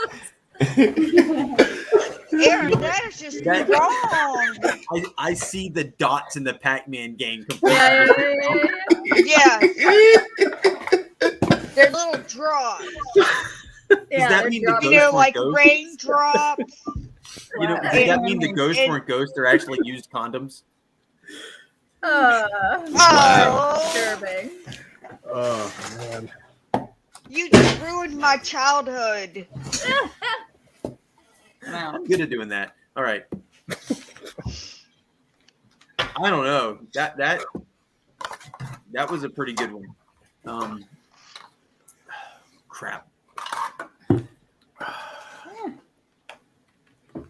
Aaron, that is just wrong. I see the dots in the Pac-Man game. Yeah. Yeah. They're little drops. Does that mean the ghosts You know, weren't like ghosts? raindrops. You know, does that mean the ghosts weren't ghosts? They're actually used condoms. Disturbing. Oh man. You just ruined my childhood. I'm good at doing that. All right. I don't know. That was a pretty good one. Crap.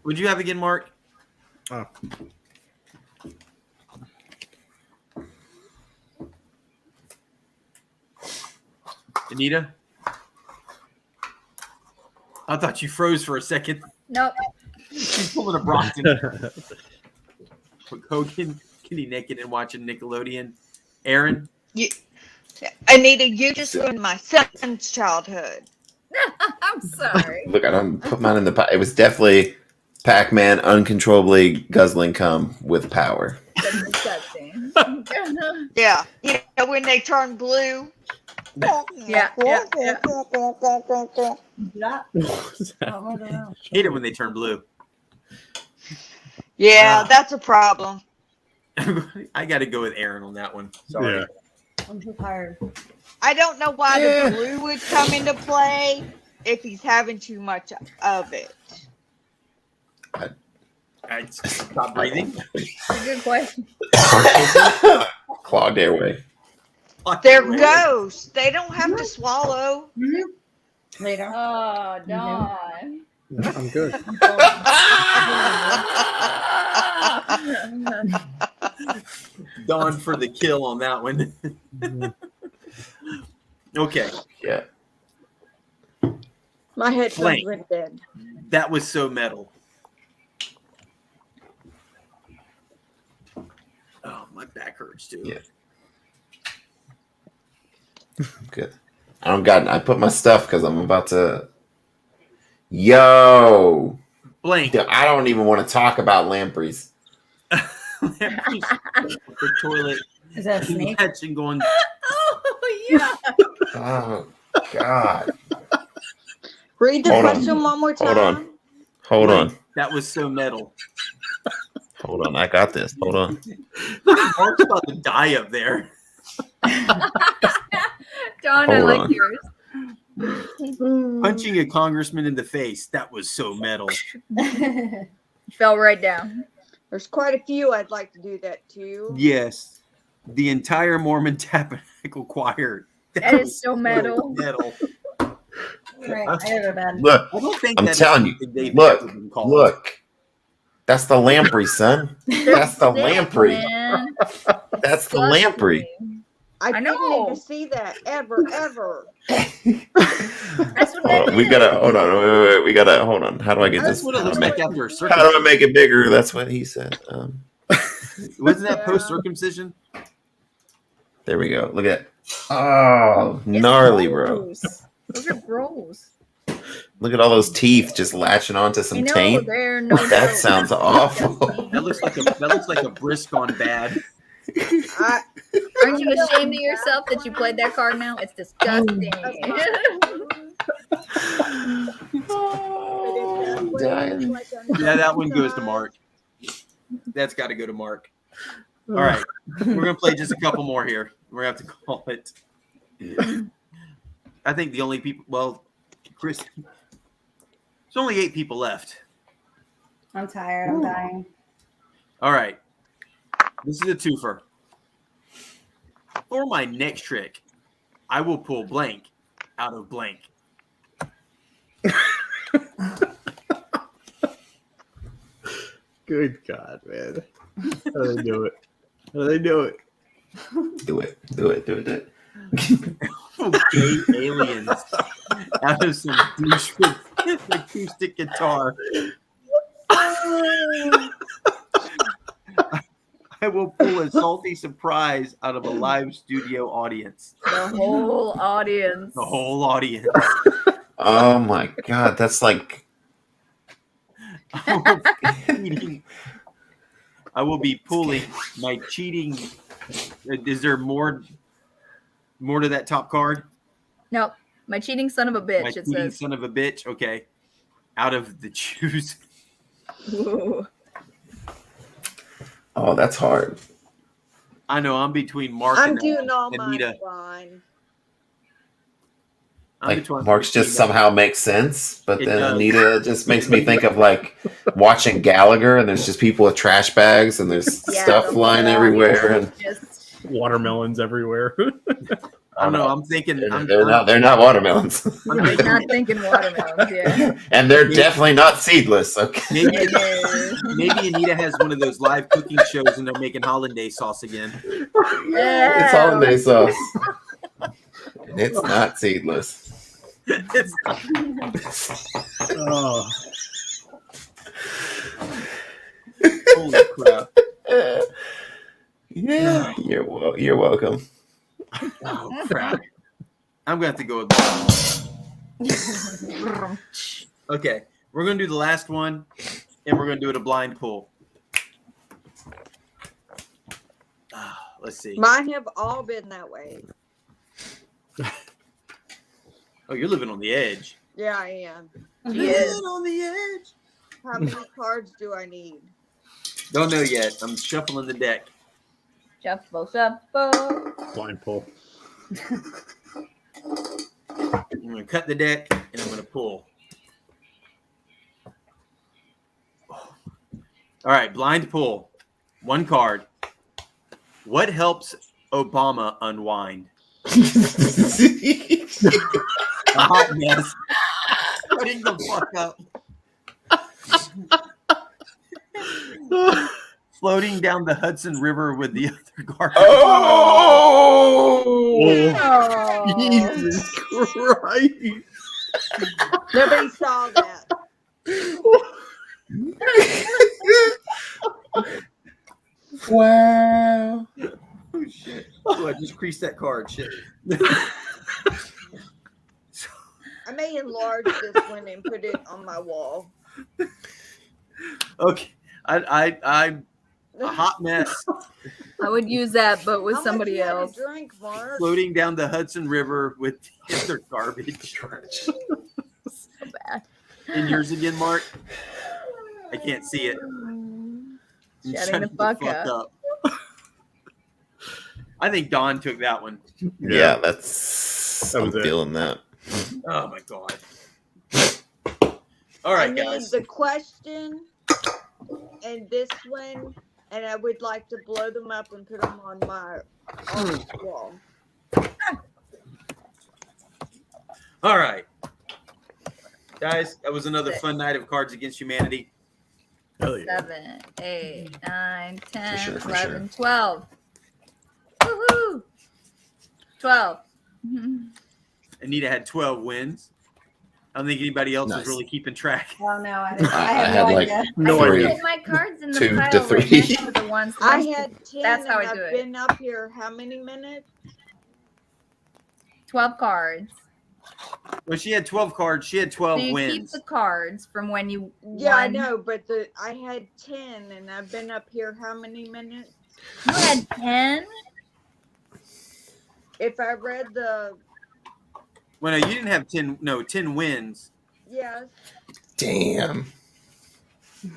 What'd you have again, Mark? Oh. Anita? I thought you froze for a second. Nope. She's pulling a Brockton. Hogan getting naked and watching Nickelodeon. Aaron? Anita, you just ruined my son's childhood. I'm sorry. Look, I don't put mine in the pot. It was definitely Pac-Man uncontrollably guzzling cum with power. That's disgusting. Yeah. You know, when they turn blue. Yeah. Hate it when they turn blue. Yeah, that's a problem. I got to go with Aaron on that one. Sorry. Yeah. I'm too tired. I don't know why the blue would come into play if he's having too much of it. I stop breathing. That's a good question. Clogged airway. They're ghosts. They don't have to swallow. Later. Oh, Dawn. I'm good. Dawn for the kill on that one. Okay. Yeah. My headphones Blank. went dead. That was so metal. Oh, my back hurts too. Yeah. Good. I put my stuff because I'm about to. Yo. Blank. Dude, I don't even want to talk about lampreys. The toilet. Is that a snake? Catching going. Oh, yeah. Oh God. Read the Hold on. question one more time. Hold on. Hold on. That was so metal. Hold on. I got this. Hold on. Mark's about to die up there. Dawn, I Hold like on. yours. Punching a congressman in the face. That was so metal. Fell right down. There's quite a few I'd like to do that to. Yes. The entire Mormon Tabernacle Choir. That is so metal. Metal. Right, I gotta go to bed. Look. I don't think I'm that telling is you. what they've Look. ever been called. Look. That's the lamprey, son. That's the lamprey. Man. That's the lamprey. I didn't know. need to see that ever. That's what that We is. gotta hold on. Wait. We gotta hold on. How do I get That's this? what it How do looks I make, like after a how circumcision. do I make it bigger? That's what he said. Wasn't that Yeah. post circumcision? There we go. Look at that. Oh, gnarly, bro. Gross. Those are gross. Look at all those teeth just latching onto I some know, taint. they're no That joke. sounds awful. That looks like a brisk on bad. Aren't you ashamed of yourself that you played that card now? It's disgusting. Yeah, that one goes to Mark. That's got to go to Mark. All right. We're going to play just a couple more here. We're going to have to call it. I think the only people, well, Chris, there's only 8 people left. I'm tired. I'm dying. All right. This is a twofer. For my next trick, I will pull blank out of blank. Good God, man. How do they do it? How do they do it? Do it. Do it. Do it. Okay, aliens. Out of some douche with acoustic guitar. I will pull a salty surprise out of a live studio audience. The whole audience. The whole audience. Oh my God, that's like. I will be pulling my cheating. Is there more to that top card? Nope. My cheating son of a bitch, My it cheating says. son of a bitch. Okay. Out of the choose. Ooh. Oh, that's hard. I know. I'm between Mark I'm and doing all mine Anita. blind. I'm Like between Mark's just Anita. somehow makes sense, but It then does. Anita just makes me think of like watching Gallagher, and there's just people with trash bags, and there's Yeah, stuff the flying whole everywhere, and audience just- Watermelons everywhere. I don't know. I'm thinking. they're not watermelons, I'm They're thinking not thinking watermelons, yeah. and they're definitely not seedless. Okay, maybe Anita has one of those live cooking shows, and they're making hollandaise sauce again. it's hollandaise sauce, and it's not seedless. It's Oh, holy crap! Yeah, you're welcome. Oh crap! I'm gonna have to go with. Okay, we're gonna do the last one, and we're gonna do it a blind pull. Let's see. Mine have all been that way. Oh, you're living on the edge. Yeah, I am. Living on the edge. How many cards do I need? Don't know yet. I'm shuffling the deck. Shuffle, shuffle. blind pull. I'm gonna cut the deck, and I'm gonna pull. All right, blind pull. One card. What helps Obama unwind? A hot mess. Shutting the fuck up. Floating down the Hudson River with the other garbage. Oh, Jesus Christ. Nobody saw that. Wow. Oh, shit. Oh, I just creased that card. Shit. I may enlarge this one and put it on my wall. Okay. I'm a hot mess. I would use that, but with How somebody much you had to else. drink, Mark? Floating down the Hudson River with the other garbage. So bad. And yours again, Mark? I can't see it. Shutting the fuck up. I think Don took that one. Yeah, that's. That I'm was it. feeling that. Oh my god. All I right, need guys. the question and this one, and I would like to blow them up and put them on my wall. All right. Guys, that was another fun night of Cards Against Humanity. Hell yeah. 7, 8, 9, 10, sure, for 11, 12. Woohoo! 12. Anita had 12 wins. I don't think anybody else Nice. was really keeping track. Oh no, I I have had no like idea. No three. idea. Put my cards in the 2 pile to right 3. next to the ones. I had 10 That's how and I do I've it. been up here how many minutes? 12 cards. Well, she had 12 cards. She had 12 So you keep wins. the cards from when you Yeah, I won. know, but I had 10 and I've been up here how many minutes? You had 10? If I read the Well, no, you didn't have 10. No, 10 wins. yes, Damn.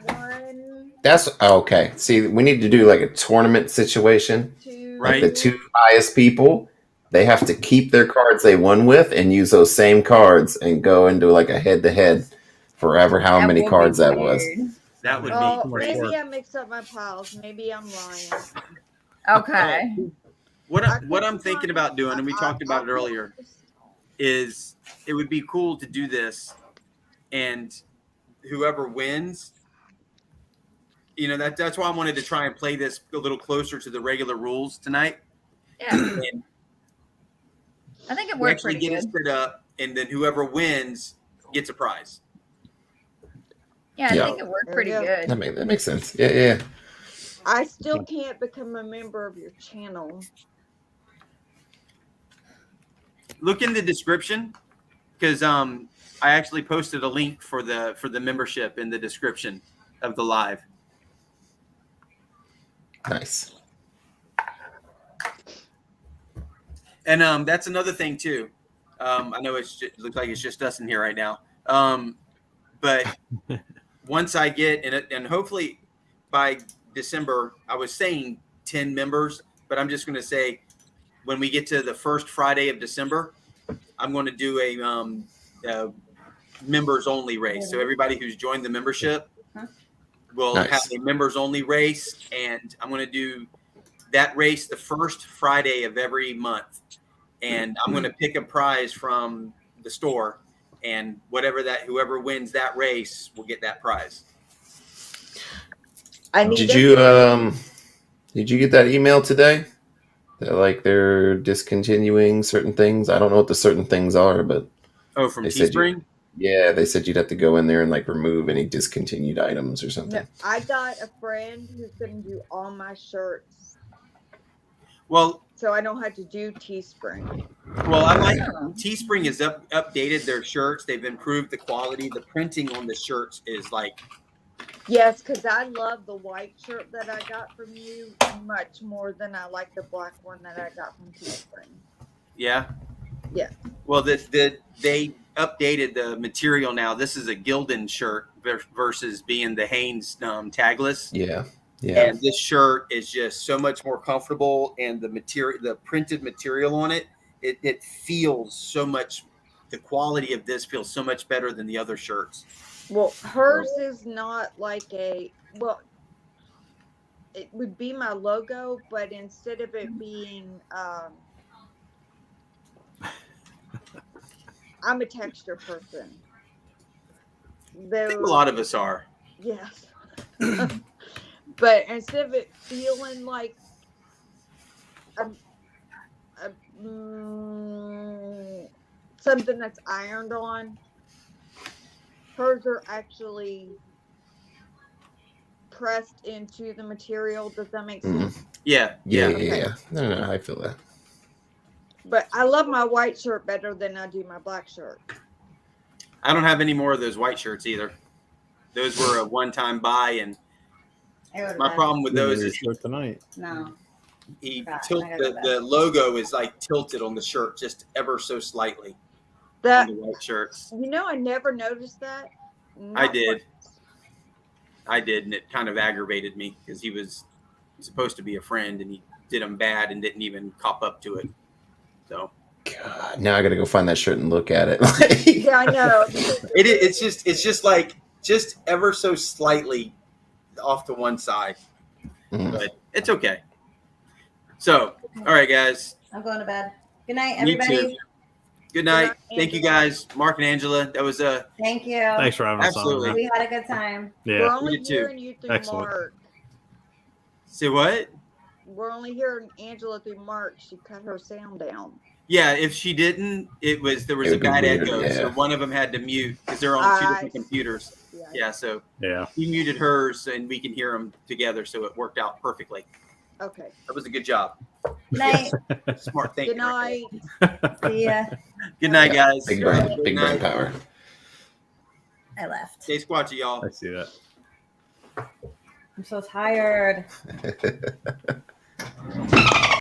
one, That's okay. See, we need to do like a tournament situation. two, Like the Right. two highest people, they have to keep their cards they won with and use those same cards and go into like a head to head forever how That many would be cards that was. weird. That would Oh, much be maybe work. I mixed up my piles. Maybe I'm lying. Okay. what I what I'm could thinking find- about doing, and we talked about it I'll- earlier, is it would be cool to do this, and whoever wins, you know, that's why I wanted to try and play this a little closer to the regular rules tonight. Yeah. And I think it we worked actually pretty get good. it set up, and then whoever wins gets a prize. Yeah, I Yeah. think it worked There pretty you go. good. That makes sense. Yeah, yeah. I still can't become a member of your channel. Look in the description, because I actually posted a link for the membership in the description of the live. Nice. And that's another thing too. I know it looks like it's just us in here right now. But once I get and hopefully by December, I was saying 10 members, but I'm just going to say when we get to the first Friday of December, I'm going to do a members only race. So everybody who's joined the membership will Nice. have a members only race, and I'm going to do that race the first Friday of every month. And I'm going to pick a prize from the store, and whoever wins that race will get that prize. Did you get that email today? That like they're discontinuing certain things. I don't know what the certain things are, but From they said Teespring? yeah, they said you'd have to go in there and like remove any discontinued items or something. No, I got a friend who's going to do all my shirts, Well, so I don't have to do Teespring. I like Teespring has updated their shirts. They've improved the quality. The printing on the shirts is like, Yes, because I love the white shirt that I got from you much more than I like the black one that I got from Teespring. yeah. Yeah. Well, they updated the material now. This is a Gildan shirt versus being the Hanes tagless. Yeah. Yeah. And this shirt is just so much more comfortable, and the printed material on it, it feels so much. The quality of this feels so much better than the other shirts. Well, hers is not like it would be my logo, but instead of it being, I'm a texture person. I think a lot of us are. Yes. But instead of it feeling like something that's ironed on, hers are actually pressed into the material. Does that make sense? Yeah. Yeah. No, I feel that. But I love my white shirt better than I do my black shirt. I don't have any more of those white shirts either. Those were a one-time buy, and my problem with those is tonight. No. The logo is like tilted on the shirt just ever so slightly. That on the white shirts. I never noticed that. I did, and it kind of aggravated me because he was supposed to be a friend, and he did him bad and didn't even cop up to it. So God, now I got to go find that shirt and look at it. Yeah, I know. It's just like just ever so slightly off to one side, but it's okay. So, all right, guys. I'm going to bed. Good night, Me everybody. too. Good night. Thank you, guys. Mark and Angela. That was a Thank you. Thanks for having us on. Absolutely. man. We had a good time. We're Yeah. only did too. hearing you through Excellent. Mark. say what? We're only hearing Angela through Mark. She cut her sound down. Yeah, if she didn't, there was It a would be bad weird, echo, so yeah. one of them had to mute because they're on two I different computers. Yeah. Yeah, so Yeah. he muted hers, and we can hear them together, so it worked out perfectly. Okay. That was a good job. Night. Smart thinking. Good right night. See ya. there. Good night, guys. Big Good brain night. power. I left. Stay squatchy, y'all. I see that. I'm so tired.